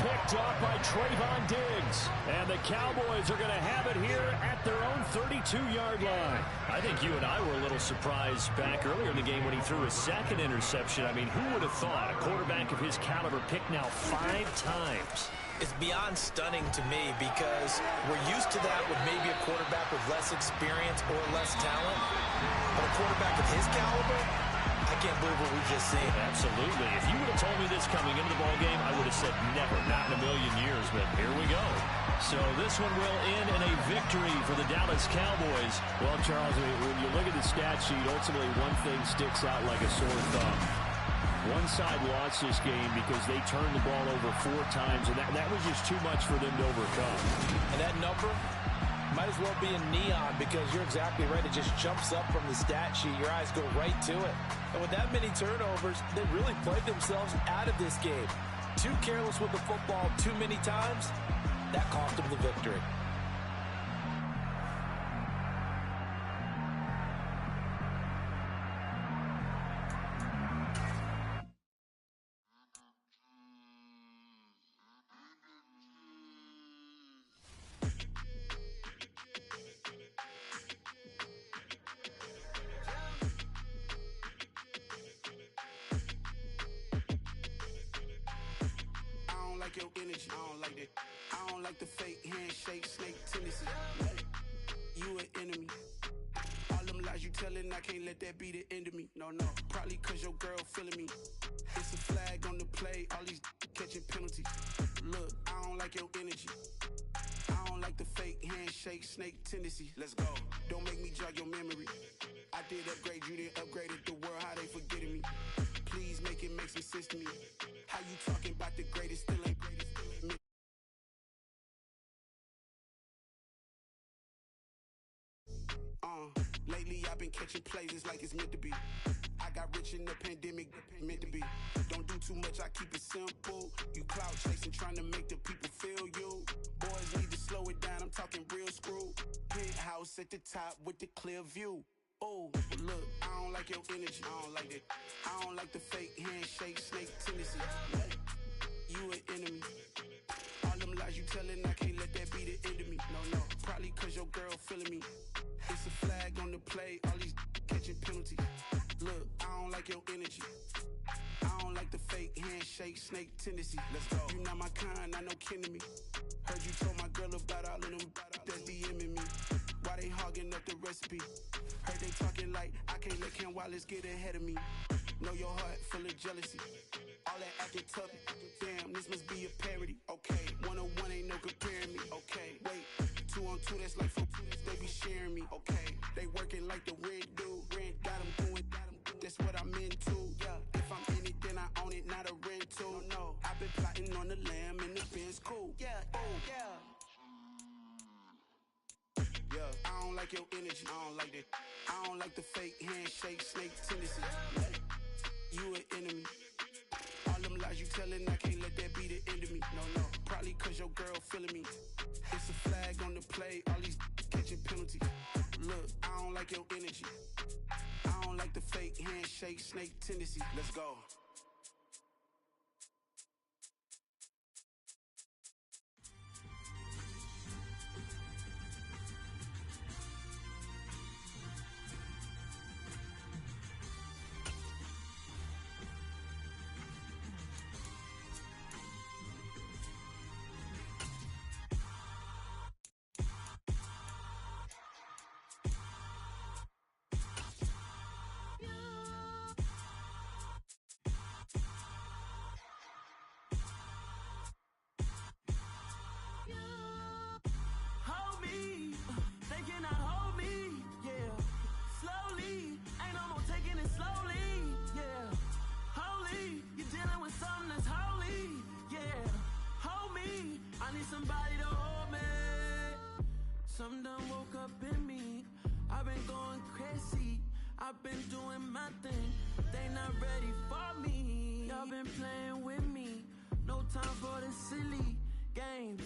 Picked off by Trayvon Diggs. And the Cowboys are going to have it here at their own 32-yard line. I think you and I were a little surprised back earlier in the game when he threw his 2nd interception. I mean, who would have thought a quarterback of his caliber picked now 5 times? It's beyond stunning to me because we're used to that with maybe a quarterback with less experience or less talent. But a quarterback of his caliber, I can't believe what we've just seen. Absolutely. If you would have told me this coming into the ballgame, I would have said never, not in a million years. But here we go. So this one will end in a victory for the Dallas Cowboys. Well, Charles, when you look at the stat sheet, ultimately one thing sticks out like a sore thumb. One side lost this game because they turned the ball over 4 times, and that was just too much for them to overcome. And that number might as well be in neon because you're exactly right. It just jumps up from the stat sheet. Your eyes go right to it. And with that many turnovers, they really played themselves out of this game. Too careless with the football too many times. That cost them the victory. Your energy, I don't like that. I don't like the fake handshake, snake tendency. You an enemy. All them lies you telling, I can't let that be the end of me. No, probably cause your girl feeling me. It's a flag on the play, all these catching penalties. Look, I don't like your energy. I don't like the fake handshake, snake tendency. Let's go. Don't make me jog your memory. I did upgrade, you didn't upgrade it. The world, how they forgetting me. Please make it make some sense to me. How you talking about the greatest, still ain't greatest, still ain't me. Lately I've been catching plays, it's like it's meant to be. I got rich in the pandemic, meant to be. Don't do too much, I keep it simple. You clout chasing, trying to make the people feel you. Boys need to slow it down, I'm talking real screw. Penthouse at the top with the clear view. Oh, look, I don't like your energy, I don't like that. I don't like the fake handshake, snake tendency. You an enemy. All them lies you telling, I can't let that be the end of me. No, probably cause your girl feeling me. It's a flag on the play, all these catching penalties. Look, I don't like your energy. I don't like the fake handshake, snake tendency. Let's go. You not my kind, I know kin to me. Heard you told my girl about all of them that's DMing me. Why they hogging up the recipe? Heard they talking like I can't let Ken Wallace get ahead of me. Know your heart full of jealousy. All that acting tough. Damn, this must be a parody. Okay, 1-on-1 ain't no comparing me. Okay, wait, 2-on-2 that's like 4-2. They be sharing me. Okay, they working like the rent dude. Rent got them going. That's what I'm into. Yeah, if I'm in it, then I own it, not a rental. No, I've been plotting on the lamb and the Benz cool. Yeah, yeah. I don't like your energy, I don't like that. I don't like the fake handshake, snake tendency. You an enemy. All them lies you telling, I can't let that be the end of me. No, probably cause your girl feeling me. It's a flag on the play, all these catching penalties. Look, I don't like your energy. I don't like the fake handshake, snake tendency. Let's go. Somebody to hold me. Some done woke up in me. I've been going crazy. I've been doing my thing. They not ready for me. Y'all been playing with me. No time for the silly games.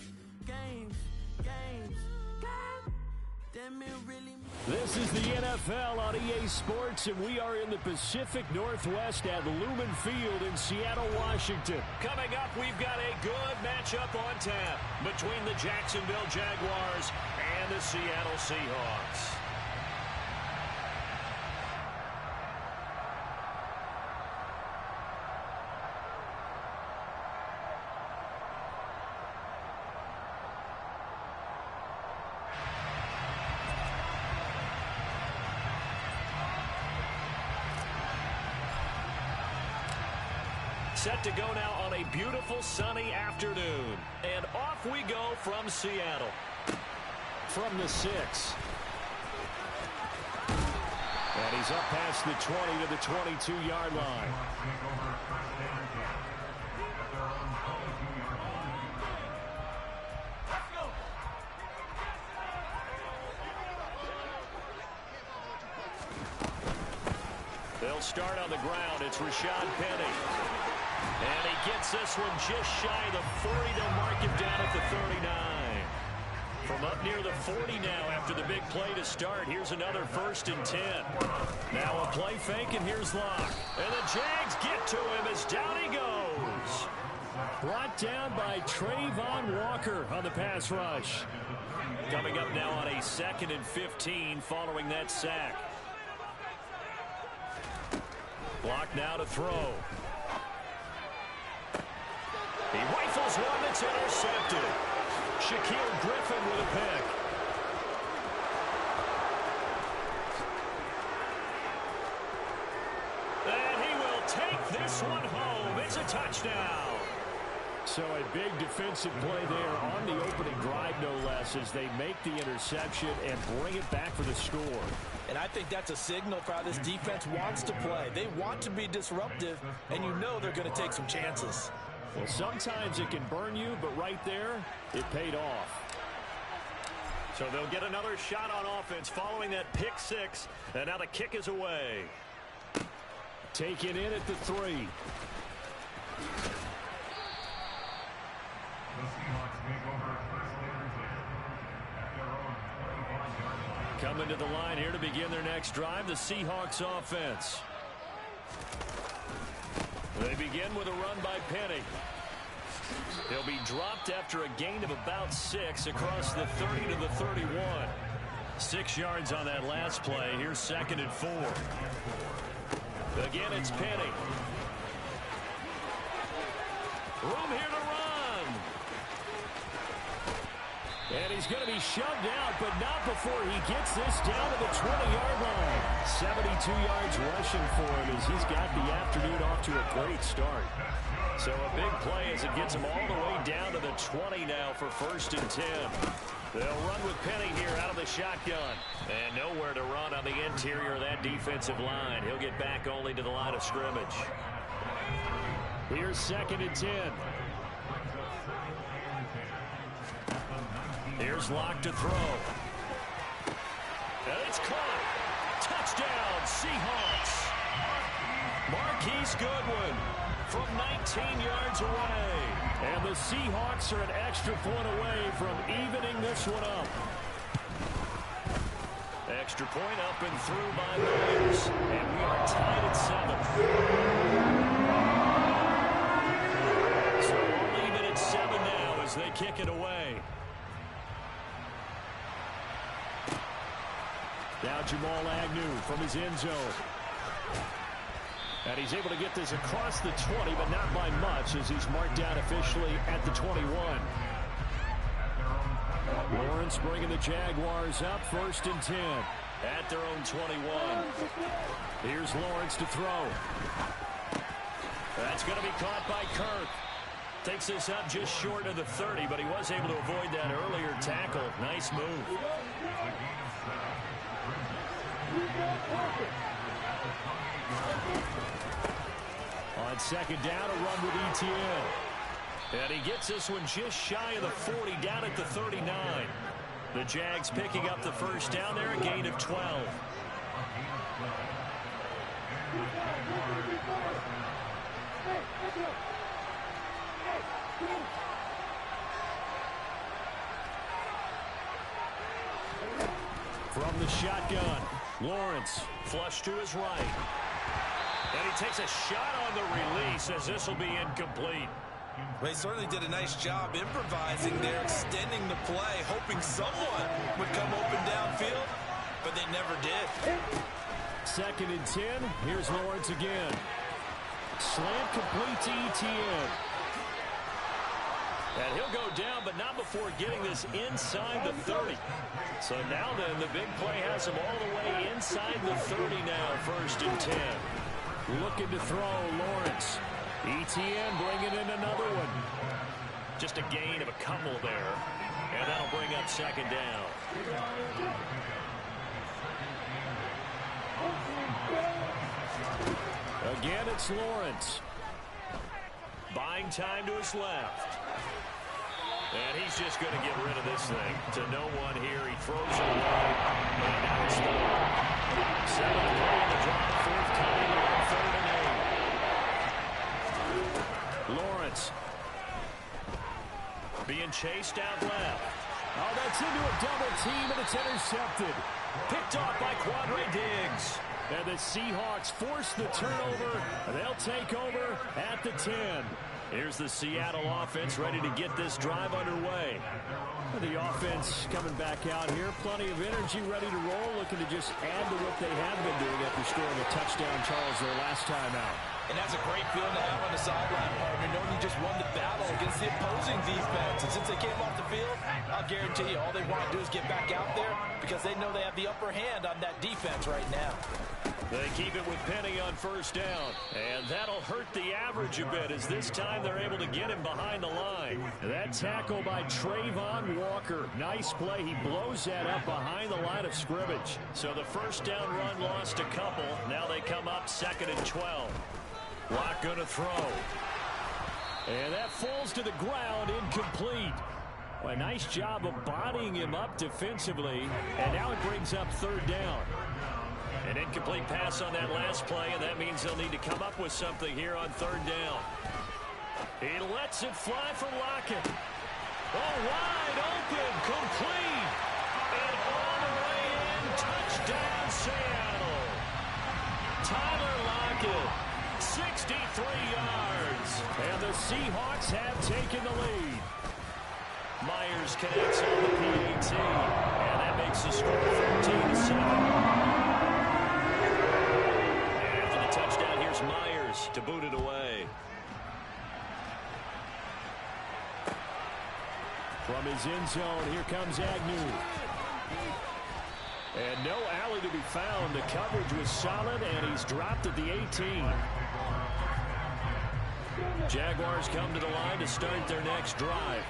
Damn it, really. This is the NFL on EA Sports, and we are in the Pacific Northwest at Lumen Field in Seattle, Washington. Coming up, we've got a good matchup on tap between the Jacksonville Jaguars and the Seattle Seahawks. set to go now on a beautiful sunny afternoon. And off we go from Seattle. From the 6. And he's up past the 20 to the 22-yard line. They'll start on the ground. It's Rashad Penny. And he gets this one just shy of the 40. They'll mark him down at the 39. From up near the 40 now after the big play to start. Here's another 1st and 10. Now a play fake, and here's Locke. And the Jags get to him as down he goes. Brought down by Trayvon Walker on the pass rush. Coming up now on a 2nd and 15 following that sack. Block now to throw. He rifles one that's intercepted. Shaquille Griffin with a pick. And he will take this one home. It's a touchdown. So a big defensive play there on the opening drive, no less, as they make the interception and bring it back for the score. And I think that's a signal for how this defense wants to play. They want to be disruptive, and you know they're going to take some chances. Well, sometimes it can burn you, but right there, it paid off. So they'll get another shot on offense following that pick 6, and now the kick is away. Taken in at the 3. Coming to the line here to begin their next drive, the Seahawks offense. They begin with a run by Penny. He'll be dropped after a gain of about 6 across the 30 to the 31. 6 yards on that last play. Here's 2nd and 4. Again, it's Penny. Room here to run. And he's going to be shoved out, but not before he gets this down to the 20-yard line. 72 yards rushing for him as he's got the afternoon off to a great start. So a big play as it gets him all the way down to the 20 now for 1st and 10. They'll run with Penny here out of the shotgun. And nowhere to run on the interior of that defensive line. He'll get back only to the line of scrimmage. Here's 2nd and 10. Here's Locke to throw. And it's caught. Touchdown, Seahawks. Marquise Goodwin from 19 yards away. And the Seahawks are an extra point away from evening this one up. Extra point up and through by Williams. And we are tied at 7. So we'll leave it at 7 now as they kick it away. Now Jamal Agnew from his end zone. And he's able to get this across the 20, but not by much as he's marked down officially at the 21. Lawrence bringing the Jaguars up 1st and 10. At their own 21. Here's Lawrence to throw. That's going to be caught by Kirk. Takes this up just short of the 30, but he was able to avoid that earlier tackle. Nice move. On 2nd down, a run with Etienne. And he gets this one just shy of the 40, down at the 39. The Jags picking up the 1st down there, a gain of 12. From the shotgun, Lawrence. Flush to his right. And he takes a shot on the release as this will be incomplete. They certainly did a nice job improvising there, extending the play, hoping someone would come open downfield, but they never did. 2nd and 10. Here's Lawrence again. Slant complete to Etienne. And he'll go down, but not before getting this inside the 30. So now then, the big play has him all the way inside the 30 now, 1st and 10. Looking to throw, Lawrence. ETN bringing in another one. Just a gain of a couple there. And that'll bring up second down. Again, it's Lawrence. Buying time to his left. And he's just going to get rid of this thing. To no one here. He throws it away. And now it's the 7th play of the drive. 4th time on 3rd and 8. Lawrence. Being chased out left. Oh, that's into a double team, and it's intercepted. Picked off by Quandre Diggs. And the Seahawks force the turnover. They'll take over at the 10. Here's the Seattle offense ready to get this drive underway. The offense coming back out here. Plenty of energy, ready to roll, looking to just add to what they have been doing after scoring a touchdown, Charles, their last time out. And that's a great feeling to have on the sideline, partner, knowing you just won the battle against the opposing defense. And since they came off the field, I'll guarantee you all they want to do is get back out there because they know they have the upper hand on that defense right now. They keep it with Penny on 1st down. And that'll hurt the average a bit as this time they're able to get him behind the line. That tackle by Trayvon Walker. Nice play. He blows that up behind the line of scrimmage. So the 1st down run lost a couple. Now they come up 2nd and 12. Lock going to throw. And that falls to the ground, incomplete. Well, a nice job of bodying him up defensively. And now it brings up 3rd down. An incomplete pass on that last play, and that means they'll need to come up with something here on 3rd down. He lets it fly for Lockett. Oh, wide open, complete. And all the way in, touchdown Seattle. Tyler Lockett, 63 yards. And the Seahawks have taken the lead. Myers connects on the PAT, and that makes the score 14-7. Touchdown, here's Myers to boot it away. From his end zone, here comes Agnew. And no alley to be found. The coverage was solid, and he's dropped at the 18. Jaguars come to the line to start their next drive.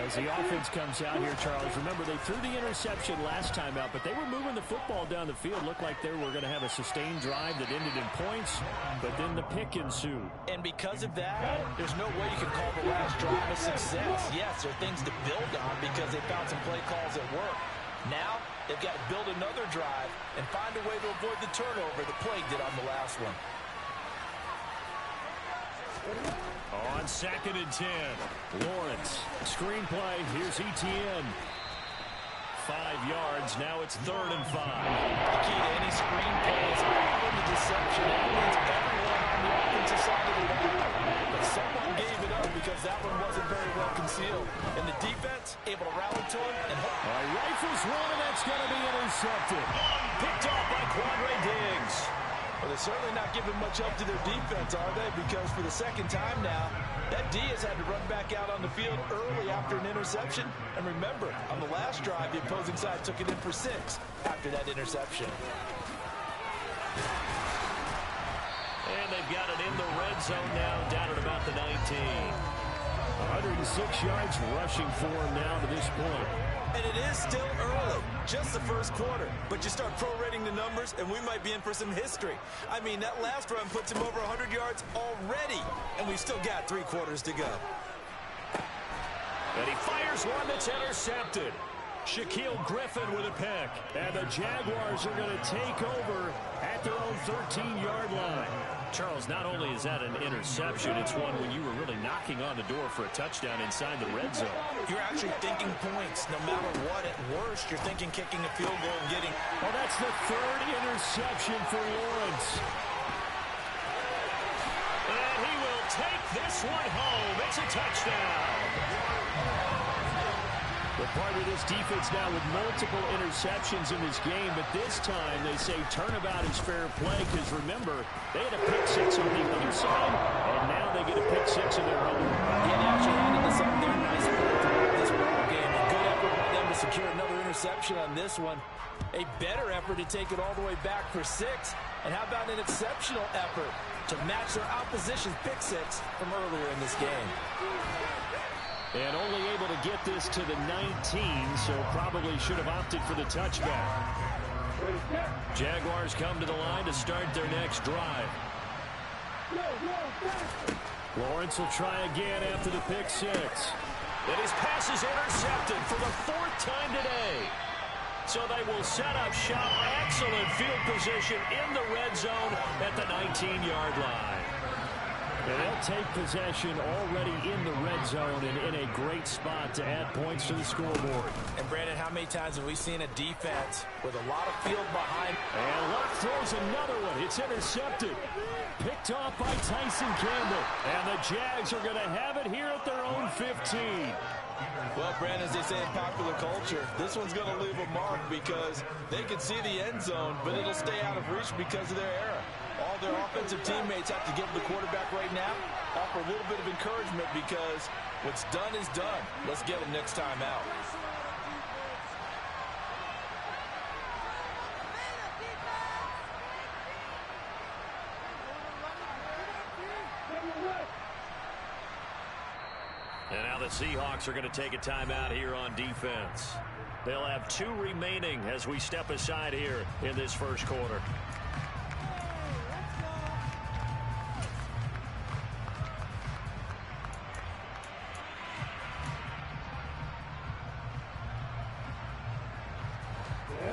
As the offense comes out here, Charles, remember they threw the interception last time out, but they were moving the football down the field. Looked like they were going to have a sustained drive that ended in points, but then the pick ensued. And because of that, there's no way you can call the last drive a success. Yes, there are things to build on because they found some play calls that work. Now, they've got to build another drive and find a way to avoid the turnover that plagued it on the last one. On 2nd and 10, Lawrence. Screenplay, here's ETN. 5 yards, now it's 3rd and 5. The key to any screenplay is having the deception. That means everyone on the offensive side of the ball. But someone gave it up because that one wasn't very well concealed. And the defense able to rally to it and hope. All right, rifles one, and that's going to be intercepted. Picked off by Quandre Diggs. Well, they're certainly not giving much up to their defense, are they? Because for the 2nd time now, that D has had to run back out on the field early after an interception. And remember, on the last drive, the opposing side took it in for 6 after that interception. And they've got it in the red zone now, down at about the 19. 106 yards rushing for him now to this point. And it is still early, just the 1st quarter. But you start prorating the numbers, and we might be in for some history. I mean, that last run puts him over 100 yards already, and we've still got 3 quarters to go. And he fires one that's intercepted. Shaquille Griffin with a pick. And the Jaguars are going to take over at their own 13-yard line. Charles, not only is that an interception, it's one when you were really knocking on the door for a touchdown inside the red zone. You're actually thinking points. No matter what, at worst, you're thinking kicking a field goal and getting... Oh, that's the 3rd interception for Lawrence. And he will take this one home. It's a touchdown. We're part of this defense now with multiple interceptions in this game, but this time they say turnabout is fair play because, remember, they had a pick 6 on the other side, and now they get a pick 6 in their own. Yeah, they actually handed this up their nice play throughout this ball game. A good effort by them to secure another interception on this one. A better effort to take it all the way back for 6. And how about an exceptional effort to match their opposition's pick six from earlier in this game. And only able to get this to the 19, so probably should have opted for the touchback. Jaguars come to the line to start their next drive. Lawrence will try again after the pick six. And his pass is intercepted for the 4th time today. So they will set up shop. Excellent field position in the red zone at the 19-yard line. And they'll take possession already in the red zone and in a great spot to add points to the scoreboard. And, Brandon, how many times have we seen a defense with a lot of field behind? And Luck throws another one. It's intercepted. Picked off by Tyson Campbell. And the Jags are going to have it here at their own 15. Well, Brandon, as they say in popular culture, this one's going to leave a mark because they can see the end zone, but it'll stay out of reach because of their error. All their offensive teammates have to give the quarterback right now, offer a little bit of encouragement because what's done is done. Let's get them next time out. And now the Seahawks are going to take a timeout here on defense. They'll have 2 remaining as we step aside here in this first quarter.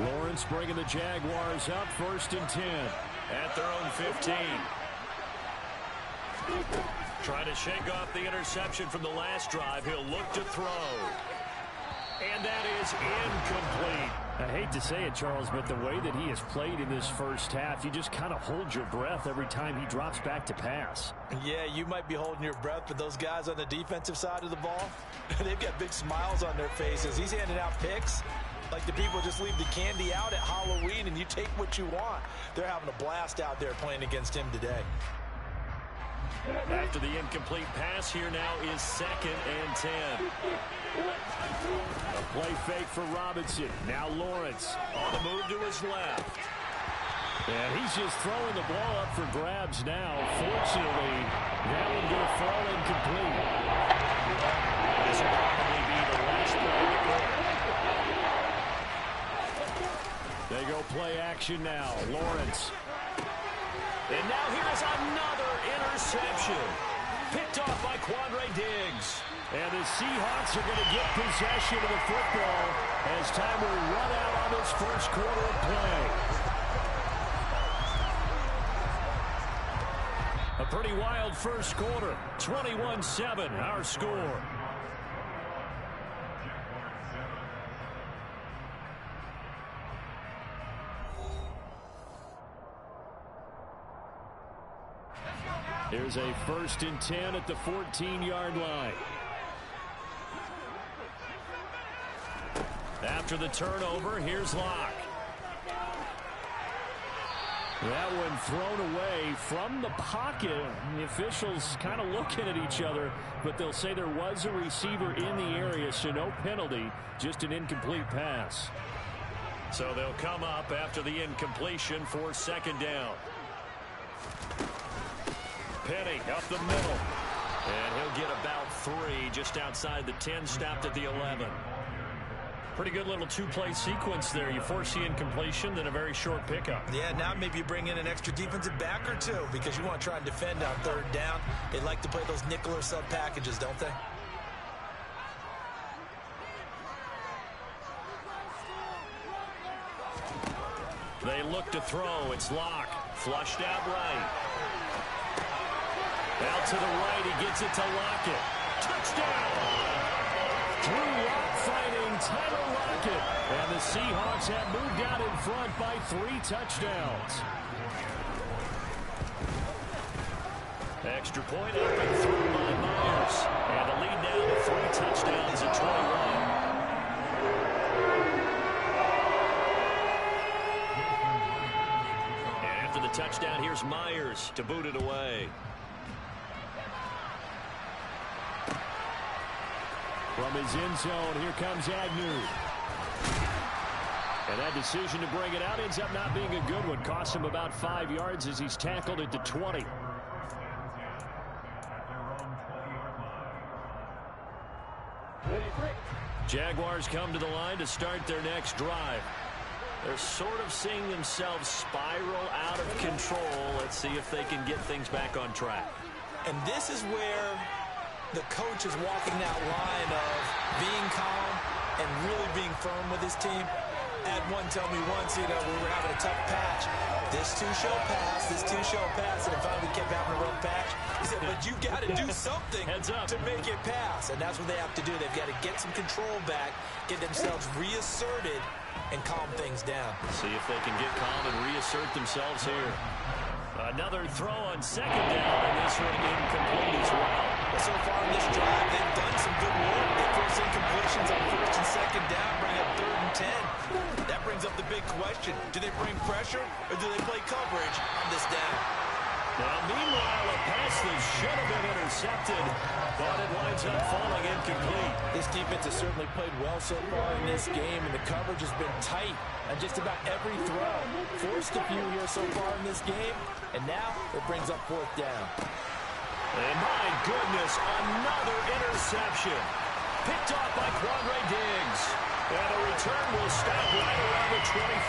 Lawrence bringing the Jaguars up 1st and 10. At their own 15. Trying to shake off the interception from the last drive. He'll look to throw. And that is incomplete. I hate to say it, Charles, but the way that he has played in this first half, you just kind of hold your breath every time he drops back to pass. Yeah, you might be holding your breath, but those guys on the defensive side of the ball, they've got big smiles on their faces. He's handing out picks like the people just leave the candy out at Halloween and you take what you want. They're having a blast out there playing against him today. After the incomplete pass, here now is 2nd and 10. A play fake for Robinson. Now Lawrence on the move to his left. And he's just throwing the ball up for grabs now. Fortunately, that one will fall incomplete. This will probably be the last play of the quarter. They go play action now. Lawrence. And now here is another interception. Picked off by Quandre Diggs. And the Seahawks are going to get possession of the football as time will run out on this first quarter of play. A pretty wild first quarter. 21-7, our score. Here's a 1st and 10 at the 14-yard line. After the turnover, here's Locke. That one thrown away from the pocket. The officials kind of looking at each other, but they'll say there was a receiver in the area, so no penalty, just an incomplete pass. So they'll come up after the incompletion for 2nd down. Penny up the middle. And he'll get about 3 just outside the 10, stopped at the 11. Pretty good little 2-play sequence there. You force the incompletion, then a very short pickup. Yeah, now maybe you bring in an extra defensive back or 2 because you want to try and defend on 3rd down. They like to play those nickel or sub packages, don't they? They look to throw. It's Locke. Flushed out right. Out to the right. He gets it to Lockett. Touchdown! Drew Lock fighting Tyler Lockett. And the Seahawks have moved out in front by 3 touchdowns. Extra point up and through by Myers. And the lead now to 3 touchdowns at 21. And after the touchdown, here's Myers to boot it away. From his end zone, here comes Agnew. And that decision to bring it out ends up not being a good one. Cost him about 5 yards as he's tackled at the 20. Jaguars come to the line to start their next drive. They're sort of seeing themselves spiral out of control. Let's see if they can get things back on track. And this is where the coach is walking that line of being calm and really being firm with his team. Had one tell me once, we were having a tough patch. This too shall pass, this too shall pass. And finally we kept having a rough patch. He said, but you got to do something to make it pass. And that's what they have to do. They've got to get some control back, get themselves reasserted, and calm things down. See if they can get calm and reassert themselves here. Another throw on second down, and this one incomplete as well. So far in this drive, they've done some good work. They force incompletions on first and second down, bring up 3rd and 10. That brings up the big question. Do they bring pressure, or do they play coverage on this down? Now, meanwhile, a pass that should have been intercepted, but it winds up falling incomplete. This defense has certainly played well so far in this game, and the coverage has been tight on just about every throw. Forced a few here so far in this game, and now it brings up 4th down. And my goodness, another interception. Picked off by Quandre Diggs. And a return will stop right around the 25.